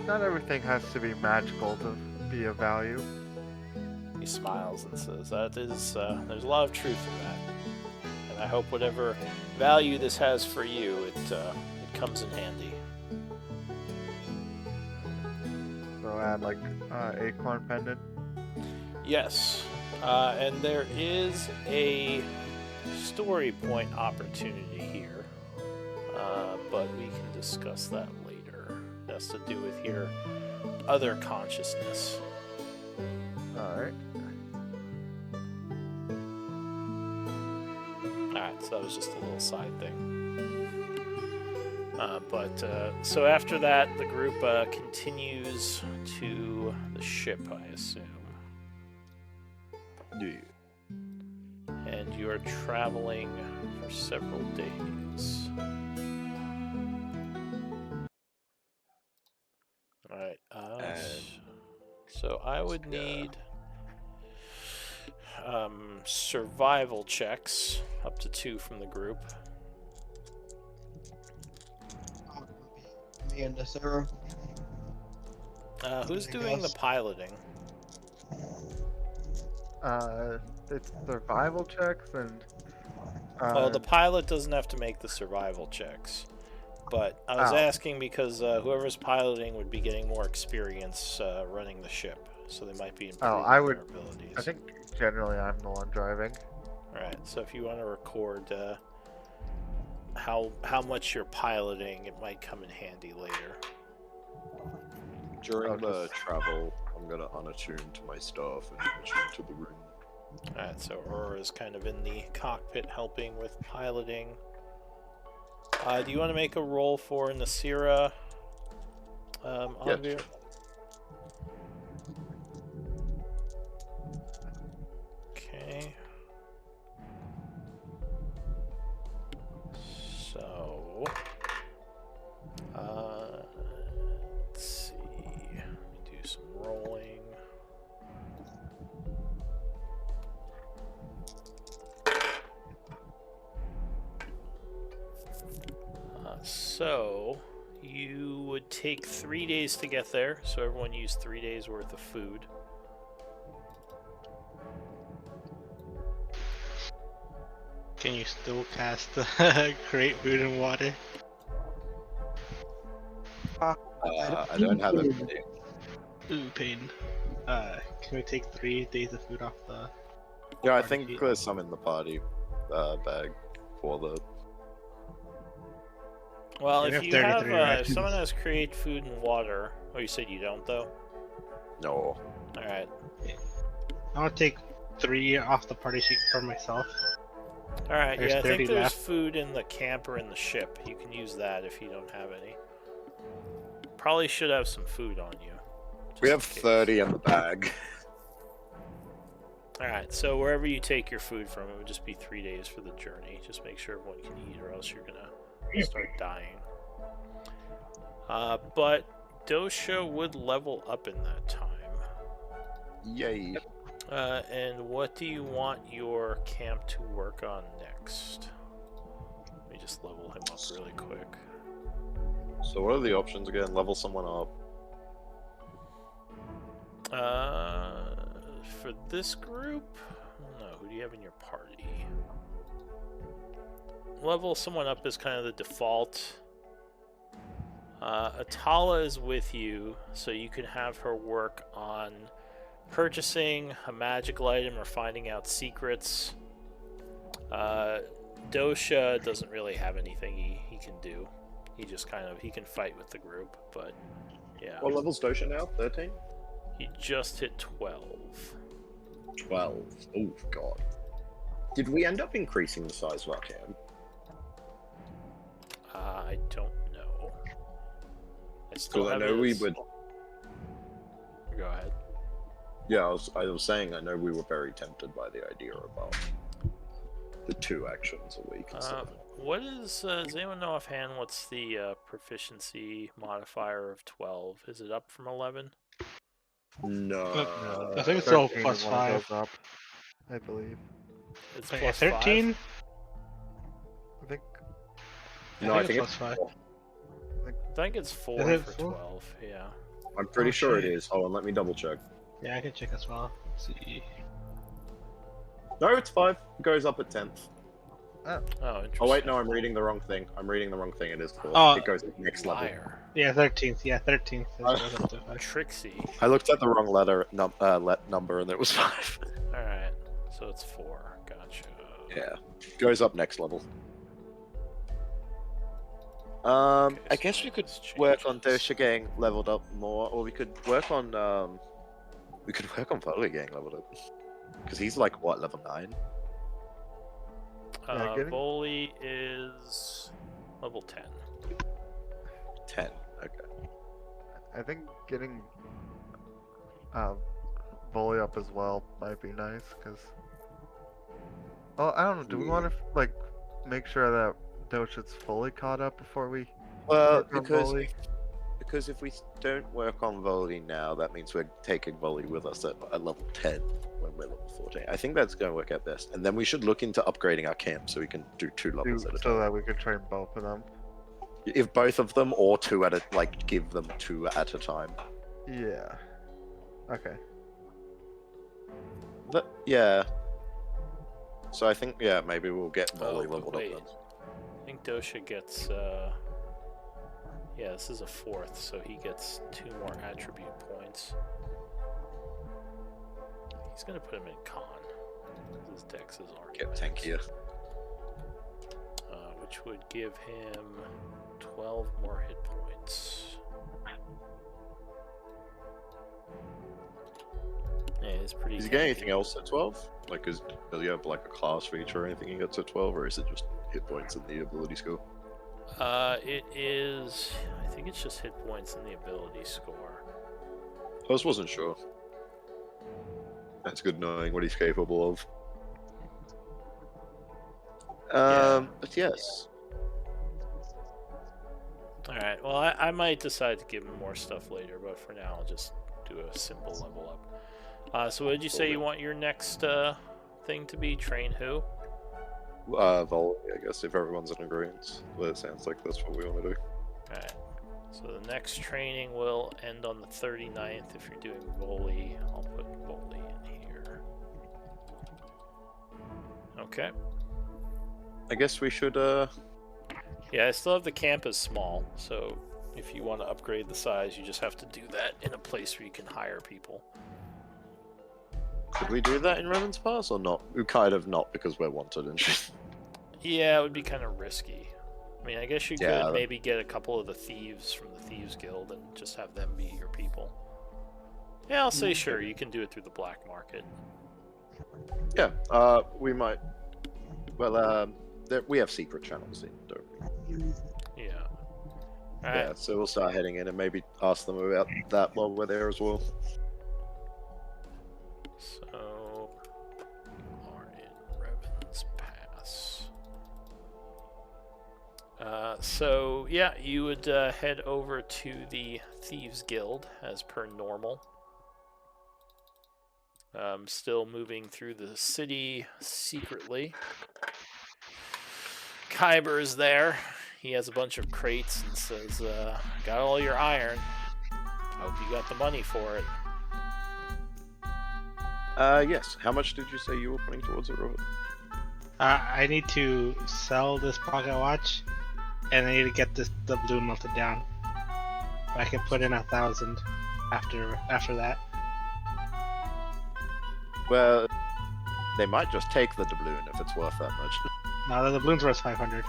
Not everything has to be magical to be of value. He smiles and says, that is, there's a lot of truth in that. And I hope whatever value this has for you, it comes in handy. So add like acorn pendant. Yes, and there is a story point opportunity here, but we can discuss that later. It has to do with your other consciousness. Alright. Alright, so that was just a little side thing. So after that, the group continues to the ship, I assume. Yeah. And you are traveling for several days. Alright, so I would need survival checks, up to 2 from the group. Amanda, sir. Who's Anything doing the else? piloting? It's survival checks and. Well, the pilot doesn't have to make the survival checks. But I was Oh. asking because whoever's piloting would be getting more experience running the ship. So they might be improving I would- their abilities. I think generally I'm the one driving. Alright, so if you want to record how much you're piloting, it might come in handy later. During Oh, the just- travel, I'm gonna unattune to my stuff and attune to the room. Alright, so Aurora's kind of in the cockpit helping with piloting. Do you want to make a roll for Nasira, Anvir? Okay. So, let's see. Let me do some rolling. So, you would take 3 days to get there, so everyone used 3 days worth of food. Can you still cast create food and water? I don't have anything. Ooh, pain. Can we take 3 days of food off the... Yeah, I Party think sheet. there's some in the party bag for the. Well, We if have you 33 have, if rations. someone has create food and water, oh, you said you don't though? No. Alright. I want to take 3 off the party sheet for myself. Alright, There's yeah, I 30 think there's left. food in the camp or in the ship. You can use that if you don't have any. Probably should have some food on you. We just have in case. 30 in the bag. Alright, so wherever you take your food from, it would just be 3 days for the journey. Just make sure everyone can eat, or else you're gonna start dying. But Dosha would level up in that time. Yay. And what do you want your camp to work on next? Let me just level him up really quick. So what are the options again? Level someone up. For this group, no. Who do you have in your party? Level someone up is kind of the default. Atala is with you, so you can have her work on purchasing a magical item or finding out secrets. Dosha doesn't really have anything he can do. He just he can fight with the group, but yeah. What level's Dosha now? 13? He just hit 12. 12. Oh, God. Did we end up increasing the size of our camp? I don't know. I still Because I have know we his- would. Go ahead. Yeah, I was saying I know we were very tempted by the idea about the 2 actions a week instead of What is, does anyone know offhand what's the proficiency modifier of 12? Is it up from 11? No. I think it's all 13 plus is when it 5. goes up, I believe. It's Wait, plus 13? I think No, I think plus it's 5. 5? I think it's 4 Is it for 4? 12, yeah. I'm pretty Oh, sure it shit. is. Hold on, let me double check. Yeah, I can check as well. Let's see. No, it's 5. It goes up at 10th. Oh, interesting. Oh wait, no, I'm reading the wrong thing. It is 4. Oh. It goes at next level. Liar. Yeah, 13th. Yeah, 13th. Goes up to 5. Trixie. I looked at the wrong number and it was 5. Alright, so it's 4. Gotcha. Yeah. Goes up next level. Okay, I so guess we could this work on changes. Dosha getting leveled up more, or we could work on Volley getting leveled up. Because he's like what, level 9? Yeah, getting- Volley is level 10. 10. Okay. I think getting Volley up as well might be nice, because... Oh, I don't know, do we want to, like, make sure that Dosha's fully caught up before we Well, work on Volley? because if we don't work on Volley now, that means we're taking Volley with us at level 10 when we're level 14. I think that's going to work out best. And then we should look into upgrading our camp so we can do 2 levels at a So time. that we could train both of them. If both of them, or 2 at a, like, give them 2 at a time. Yeah. Okay. Yeah. So I think, yeah, maybe we'll get Volley Oh, leveled wait. up then. I think Dosha gets, yeah, this is a 4th, so he gets 2 more attribute points. He's gonna put him in con. His dex is already Get max. tankier. Which would give him 12 more hit points. Yeah, it's pretty. Does he get tanky. anything else at 12? Like, does he have like a class feature or anything he gets at 12, or is it just hit points and the ability score? It is. I think it's just hit points and the ability score. I just wasn't sure. That's good knowing what he's capable of. But yes. Alright, well, I might decide to give him more stuff later, but for now, I'll just do a simple level up. So, what did you say you want your next thing to be? Train who? Volley, I guess, if everyone's in agreement. Well, it sounds like that's what we want to do. Alright, so the next training will end on the 39th. If you're doing Volley, I'll put Volley in here. Okay. I guess we should, Yeah, I still have the camp as small, so if you want to upgrade the size, you just have to do that in a place where you can hire people. could we do that in Revan's Pass or not? We kind of not, because we're wanted and shit. Yeah, it would be kind of risky. I mean, I guess you Yeah, could that- maybe get a couple of the thieves from the Thieves Guild and just have them be your people. Yeah, I'll say sure, you can do it through the black market. Yeah, we might. Well, we have secret channels in, don't we? Yeah. Yeah, Alright, so we'll start heading in and maybe ask them about that while we're there as well. so you are in Revan's Pass. So yeah, you would head over to the Thieves Guild as per normal. Still moving through the city secretly. Kyber is there. He has a bunch of crates and says, got all your iron. Hope you got the money for it. Yes. How much did you say you were putting towards it, Robert? I need to sell this pocket watch, and I need to get the balloon melted down. I can put in 1,000 after that. Well, they might just take the doubloon if it's worth that much. No, the balloon's worth 500.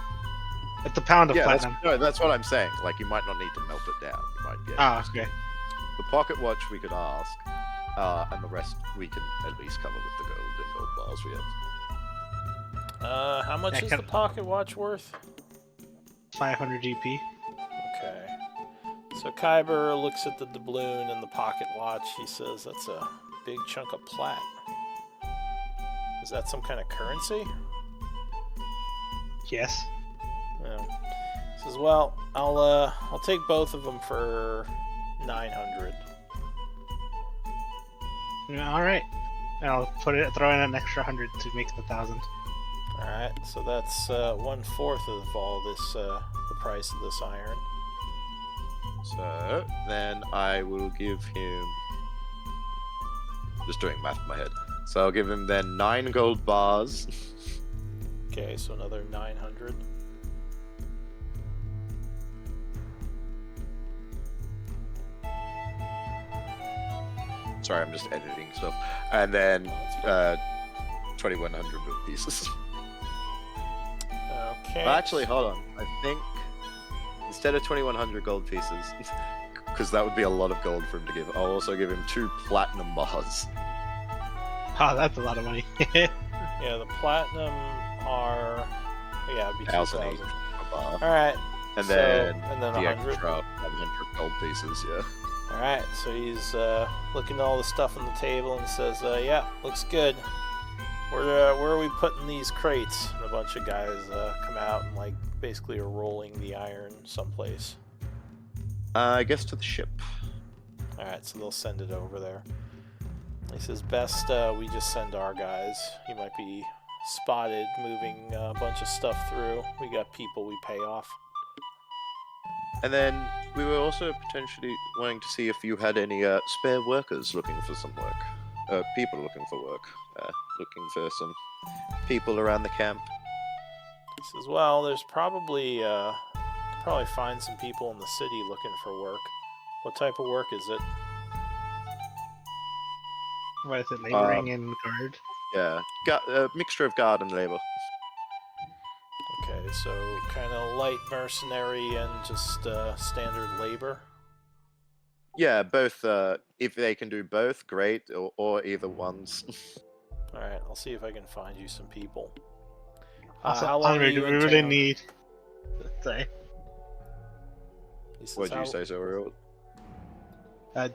It's a pound of platinum. That's what I'm saying. Like, you might not need to melt it down. You might be able Ah, to- okay. The pocket watch we could ask, and the rest we can at least cover with the gold and gold bars we have. How much Yeah, is can- the pocket watch worth? 500 GP. Okay. So Kyber looks at the doubloon and the pocket watch. He says, that's a big chunk of plat. Is that some kind of currency? Yes. No. He says, well, I'll take both of them for 900. Yeah, all right. And I'll throw in an extra 100 to make the 1,000. All right. So that's 1/4 of all this, the price of this iron. So then I will give him. Just doing math in my head. So I'll give him then 9 gold bars. Okay, so another 900. Sorry, I'm just editing stuff. And then Oh, that's 2,100 gold pieces. okay. Actually, hold on. I think instead of 2,100 gold pieces, because that would be a lot of gold for him to give, I'll also give him 2 platinum bars. Oh, that's a lot of money. Yeah, the platinum are. Yeah, it'd be 1,000 2,000. each a bar. All right. And so, then and then the 100. extra 100 gold pieces, yeah. All right, so he's looking at all the stuff on the table and says, "Yeah, looks good. Where are we putting these crates?" And a bunch of guys come out and like basically are rolling the iron someplace. I guess to the ship. All right, so they'll send it over there. He says, "Best we just send our guys. You might be spotted moving a bunch of stuff through. We got people we pay off." And then we were also potentially wanting to see if you had any spare workers looking for some work. People looking for work. Looking for some people around the camp. He says, "Well, there's probably you could probably find some people in the city looking for work. What type of work is it?" What is it, laboring and guard? Yeah, a mixture of guard and labor. Okay, so kind of light mercenary and just standard labor. Yeah, both. If they can do both, great, or either ones. All right, I'll see if I can find you some people. Also, how long are Andre, you do we in really town? need? Sorry. He says, What did "How- you say, Zoriel?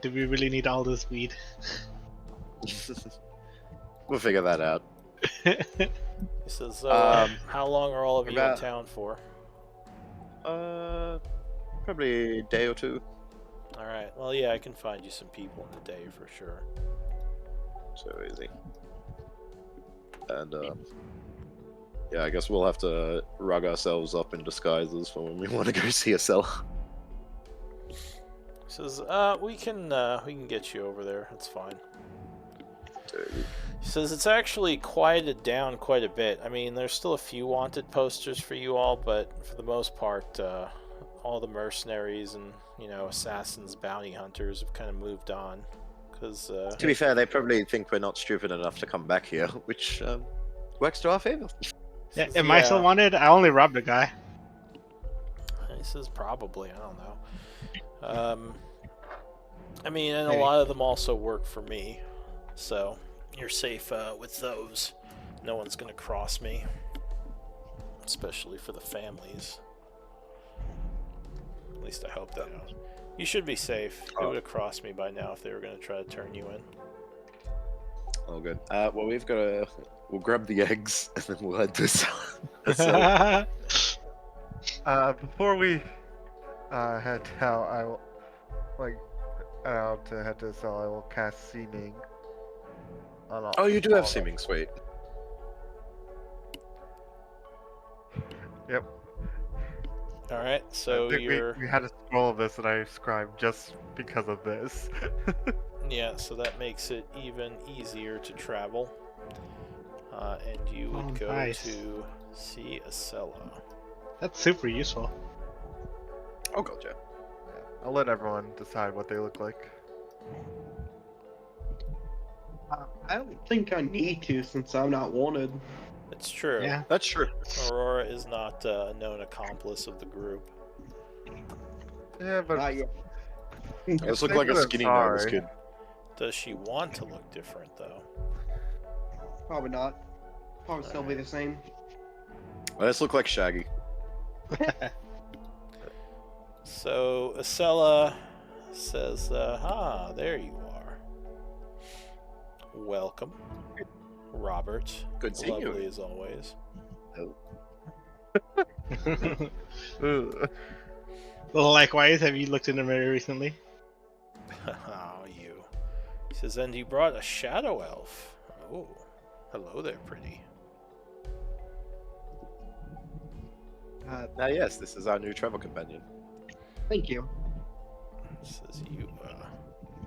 Do we really need all this weed? We'll figure that out. He says, how long are all of you in about- town for?" Probably a day or two. All right, well, yeah, I can find you some people in the day for sure. So easy. And yeah, I guess we'll have to rug ourselves up in disguises for when we want to go see a cell. He says, we can get you over there. It's fine." So easy. He says it's actually quieted down quite a bit. I mean, there's still a few wanted posters for you all, but for the most part, all the mercenaries and, assassins, bounty hunters have kind of moved on. Because, To be fair, they probably think we're not stupid enough to come back here, which works to our favor. Yeah, am I still wanted? I only robbed a guy. He says probably, I don't know. I mean, and a Maybe. lot of them also work for me, so you're safe with those. No one's gonna cross me, especially for the families. At least I hope that. You should be safe. They Oh. would have crossed me by now if they were gonna try to turn you in. Oh, good. Well, we'll grab the eggs and then we'll head to a cell. Before we head down, I will to head to the cell. I will cast Seeming. On all, Oh, you do all have of us. seeming, sweet. Yep. All right, I so think you're we had a scroll of this that I scribed just because of this. yeah, so that makes it even easier to travel. And you would Oh, go nice. to see Acela. That's super useful. Oh god, yeah. I'll let everyone decide what they look like. I don't think I need to since I'm not wanted. It's true. Yeah. That's true. Aurora is not a known accomplice of the group. Yeah, but Not yet. Let's look Thank like a you, I'm skinny nervous sorry. kid. Does she want to look different, though? Probably not. Probably still be the same. Let's look like Shaggy. So Acela says, there you are. Welcome. Robert. Good seeing you. Lovely as always. Ugh. Well, likewise, have you looked in the mirror recently? Oh, you. He says, and you brought a shadow elf. Oh, hello there, pretty. Now, yes, this is our new travel companion. Thank you. Says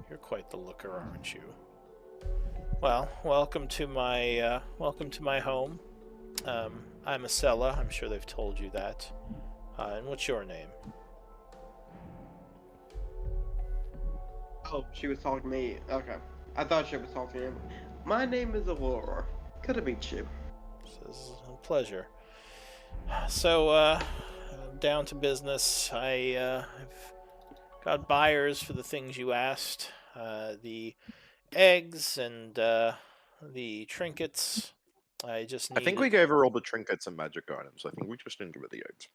you're quite the looker, aren't you? Well, welcome to my home. I'm Acela. I'm sure they've told you that. And what's your name? Oh, she was talking to me. Okay. I thought she was talking to him. My name is Aurora. Good to meet you. Says a pleasure. So, down to business. I've got buyers for the things you asked. The eggs and the trinkets. I just need. I think we gave her all the trinkets and magic items. I think we just didn't give her the eggs.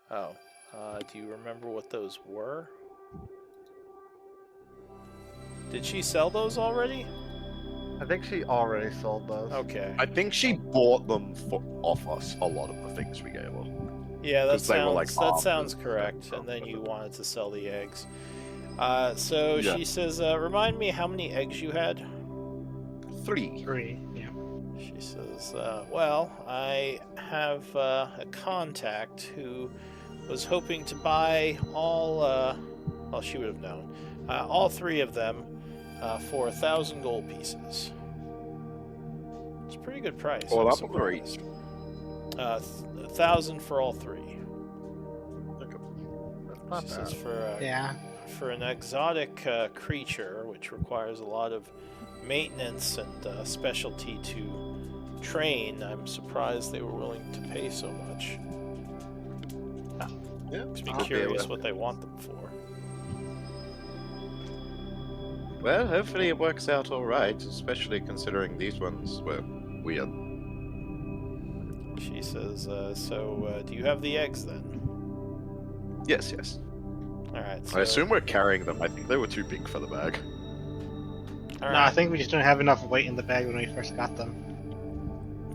Oh, do you remember what those were? Did she sell those already? I think she already sold those. Okay. I think she bought them off us, a lot of the things we gave her. Yeah, that 'Cause they were, like, sounds that half sounds and correct. stuff, And then but- you wanted to sell the eggs. So Yeah. she says, "Remind me how many eggs you had." 3. 3. Yeah. She says, "Well, I have a contact who was hoping to buy all. Well, she would have known. All 3 of them for 1,000 gold pieces. It's a pretty good price. Well, I'm I'm three. surprised. 1,000 for all 3. That's not She bad. says for Yeah. for an exotic creature, which requires a lot of maintenance and specialty to train, I'm surprised they were willing to pay so much. Yeah, Makes me could be curious a- what they want them for. Well, hopefully it works out alright, especially considering these ones were weird. She says, so do you have the eggs then? Yes, yes. Alright, so... I assume we're carrying them. I think they were too big for the bag. All No, I right. think we just didn't have enough weight in the bag when we first got them.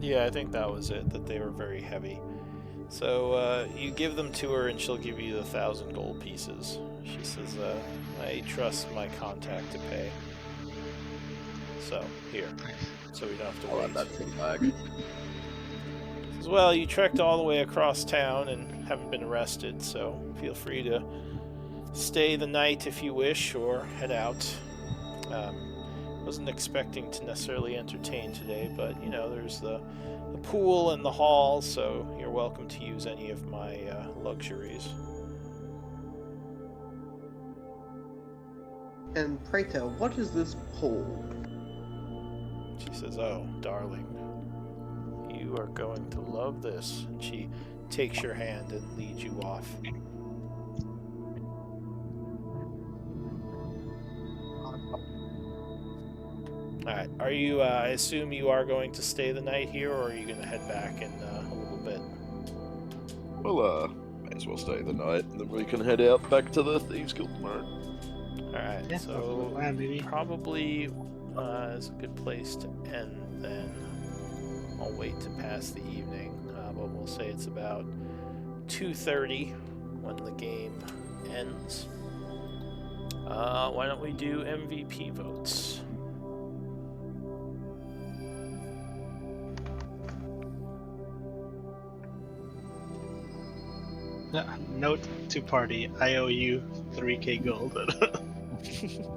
Yeah, I think that was it, that they were very heavy. So you give them to her and she'll give you the 1,000 gold pieces. She says, I trust my contact to pay. So, here. So we don't have to I'll wait. add that to the bag. Says, well, you trekked all the way across town and haven't been arrested, so feel free to stay the night if you wish, or head out. Wasn't expecting to necessarily entertain today, but you know, there's the pool and the hall, so you're welcome to use any of my luxuries. And pray tell, what is this pool? She says, oh, darling, you are going to love this. And she takes your hand and leads you off. Alright, are you, I assume you are going to stay the night here, or are you going to head back in a little bit? Well, may as well stay the night, and then we can head out back to the Thieves Guild tomorrow. Alright, Yeah, that's the so plan, baby. probably is a good place to end then. I'll wait to pass the evening, but we'll say it's about 2:30 when the game ends. Why don't we do MVP votes? Note to party, I owe you 3k gold.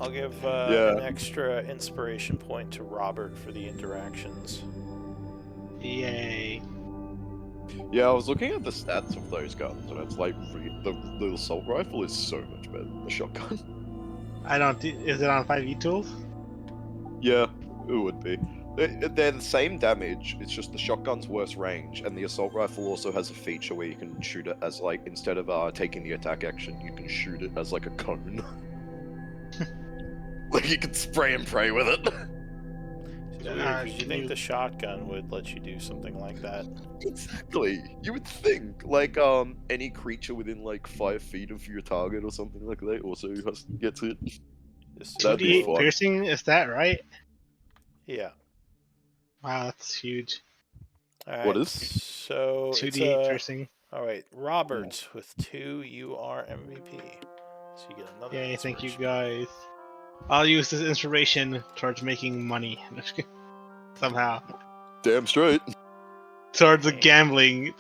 I'll give Yeah. an extra inspiration point to Robert for the interactions. Yay. Yeah, I was looking at the stats of those guns, and it's like the assault rifle is so much better than the shotgun. I don't. Is it on 5e tools? Yeah, it would be. They're the same damage. It's just the shotgun's worse range, and the assault rifle also has a feature where you can shoot it as like instead of taking the attack action, you can shoot it as like a cone. Like you can spray and pray with it. It's weird, 'cause you think the shotgun would let you do something like that? Exactly. You would think like any creature within like 5 feet of your target or something like that also gets it. Just That'd be 2d fun. piercing, is that right? Yeah. Wow, that's huge. All What right, is? So 2d it's, piercing. all right, Robert with 2, you are MVP. So you get another. Yay, thank you inspiration. guys. I'll use this inspiration towards making money. Somehow. Damn straight. Towards the Dang. gambling.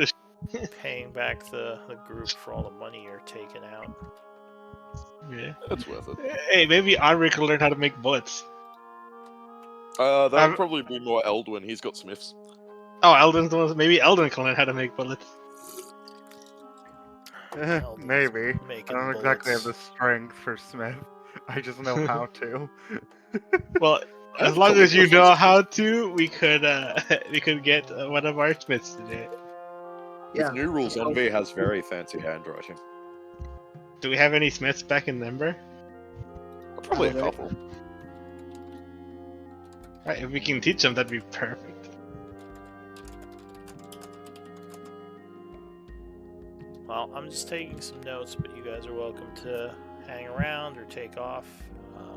Paying back the group for all the money you're taking out. Yeah. That's worth it. Hey, maybe Henri can learn how to make bullets. That I'm- would probably be more Eldwin. He's got Smiths. Oh, Eldon's the one. Maybe Eldon can learn how to make bullets. Eldon's Maybe. I making don't exactly have the bullets. strength for Smith. I just know how to. Well, as That's long probably as you worth know it. how to, we could get one of our smiths to do it. With new rules, Envy has very fancy handwriting. Do we have any smiths back in Ember? Probably a Okay. couple. Right, if we can teach them, that'd be perfect. Well, I'm just taking some notes, but you guys are welcome to hang around or take off.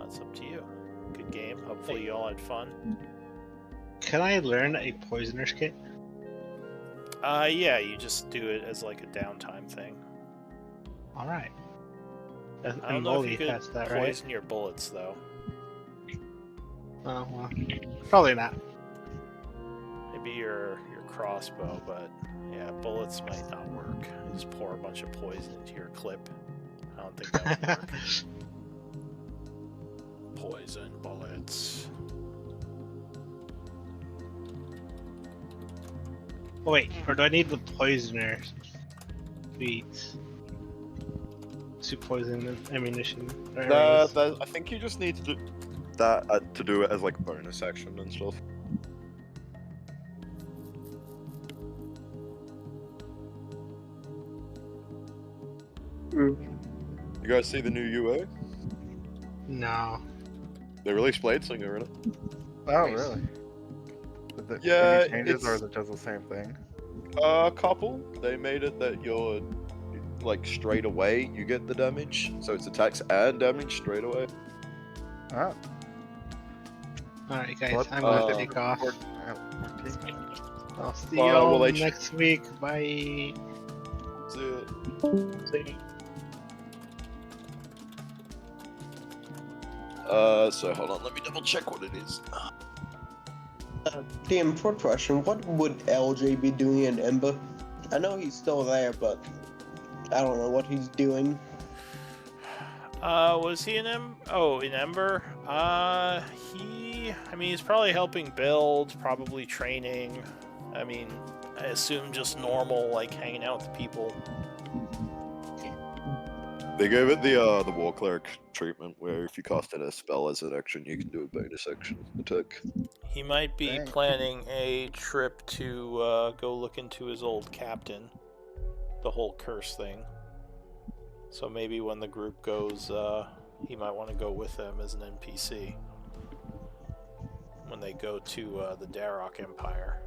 It's up to you. Good game. Hopefully you all had fun. Can I learn a poisoner's kit? Yeah, you just do it as like a downtime thing. All right. I don't And know if Molly you could has that, right? poison your bullets though. Oh well, probably not. Maybe your crossbow, but yeah, bullets might not work. You just pour a bunch of poison into your clip. I don't think that would work. Poison bullets. Oh, wait, or do I need the poisoner feet to poison the ammunition? arrows? I think you just need to do that to do it as like a bonus action and stuff. You guys see the new UA? No. They released Blade Singer in it. Oh, Nice. really? Is it Yeah, any changes or it's- is it just the same thing? A couple. They made it that you're like straight away you get the damage, so it's attacks and damage straight away. Ah, Alright, guys, what- I'm gonna uh, take off. 14. I'll see well, y'all they next week. Bye. So, so hold on, let me double check what it is. Damn, short question. What would LJ be doing in Ember? I know he's still there, but I don't know what he's doing. Was he in in Ember? I mean, he's probably helping build, probably training. I mean, I assume just normal, like hanging out with people. They gave it the War Cleric treatment, where if you casted a spell as an action, you can do a bonus action attack. He might be Dang. planning a trip to go look into his old captain, the whole curse thing. So maybe when the group goes, he might want to go with them as an NPC when they go to the Darok Empire.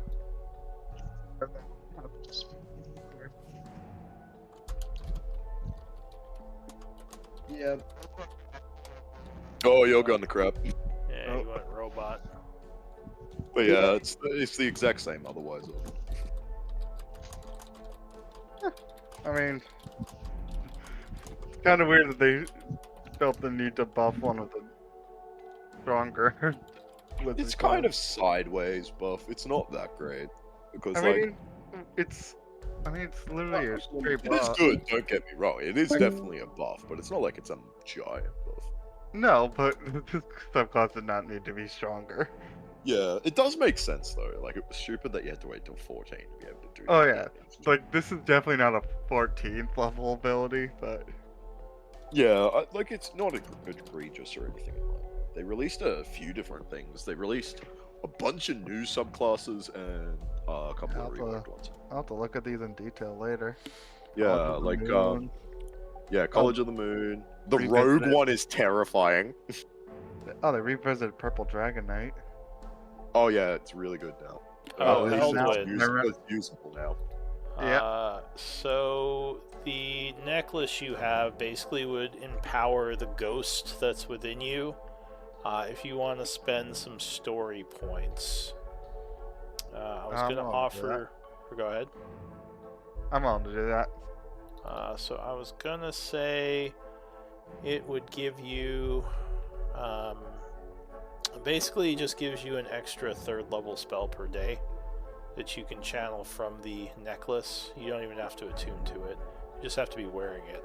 Yep. Oh, you're going to crap. Yeah, he went robot. But yeah, it's the exact same otherwise. I mean, it's kind of weird that they felt the need to buff one of the stronger. It's kind of sideways buff. It's not that great because I like mean, it's literally a straight it is buff. good. Don't get me wrong. It is definitely a buff, but it's not like it's a giant buff. No, but this subclass did not need to be stronger. Yeah, it does make sense though. Like it was stupid that you had to wait till 14 to be able to do. Oh, that yeah. damage. Like, this is definitely not a 14th level ability, but Yeah, like it's not egregious or anything like that. They released a few different things. They released a bunch of new subclasses and a couple of reworked ones. I'll have to look at these in detail later. Yeah, College of the like Moon. yeah, College of the Moon. The Revisited. Rogue one is terrifying. Oh, they revisited Purple Dragon Knight. Oh yeah, it's really good now. Oh, it's Eldwin. It's usable now. Yeah. So the necklace you have basically would empower the ghost that's within you. If you want to spend some story points, I was going to offer. Go ahead. I'm on to do that. So I was going to say it would give you. Basically, it just gives you an extra 3rd level spell per day that you can channel from the necklace. You don't even have to attune to it. You just have to be wearing it.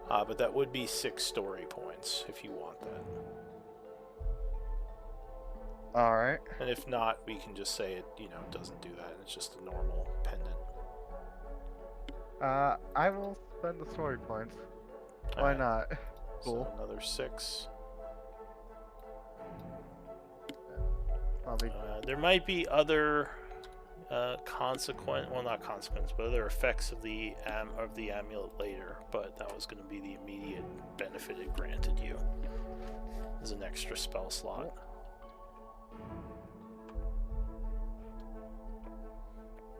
But that would be 6 story points if you want that. Alright. And if not, we can just say it, doesn't do that. It's just a normal pendant. I will spend the story points. Why Alright, not? So Cool. another 6. I'll be... There might be other not consequence, but other effects of the amulet later. But that was going to be the immediate benefit it granted you as an extra spell slot.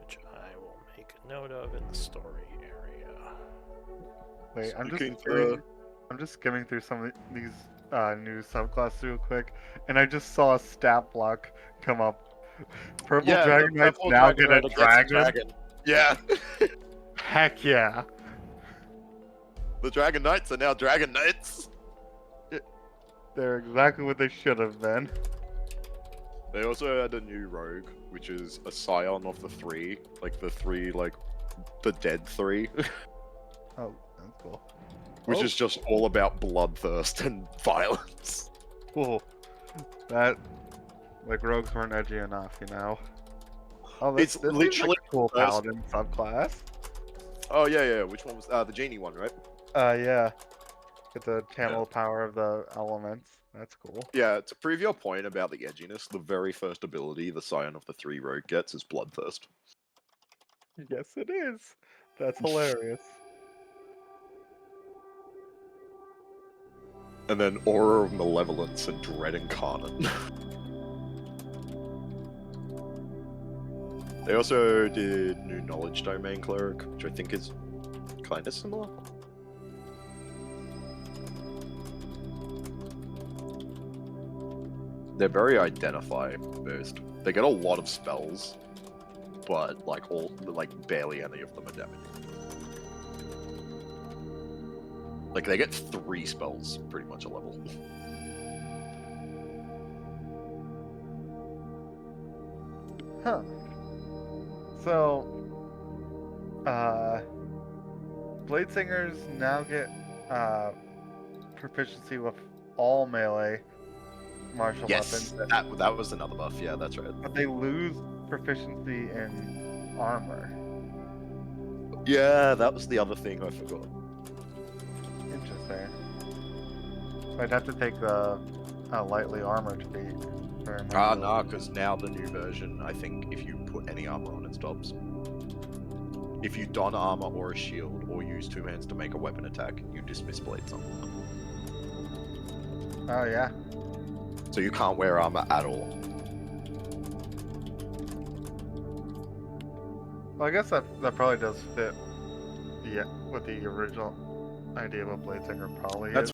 Which I will make a note of in the story area. Wait, Speaking I'm just skimming through some of these new subclasses real quick, and I just saw a stat block come up. Purple Dragon Knight's now get a dragon. Yeah, Heck yeah! the Dragon Knights are now Dragon Knights. They're exactly what they should have been. They also had a new rogue, which is a scion of the 3, like the dead 3, Oh, that's cool. which Oh. is just all about bloodthirst and violence. Cool. That, like, rogues weren't edgy enough, Oh, It's this is, literally like, a cool the first- paladin subclass. Oh yeah. Which one was the genie one, right? Yeah. Get the channel power of the elements. That's cool. Yeah, to prove your point about the edginess, the very first ability the Scion of the 3 rogue gets is Bloodthirst. Yes, it is. That's hilarious. And then Aura of Malevolence and Dread Incarnate. They also did new Knowledge Domain Cleric, which I think is kind of similar. They're very identify based. They get a lot of spells, but like barely any of them are damage. Like they get 3 spells pretty much a level. Huh. So, Blade Singers now get proficiency with all melee martial Yes, weapons, that was another buff. Yeah, that's right. but they lose proficiency in armor. Yeah, that was the other thing I forgot. Interesting. I'd have to take the lightly armor to beat. Nah, because now the new version, I think if you put any armor on, it stops. If you don armor or a shield, or use 2 hands to make a weapon attack, you dismiss blades on. Oh yeah. So you can't wear armor at all. Well, I guess that probably does fit with the original idea of a Blade Singer probably That's is.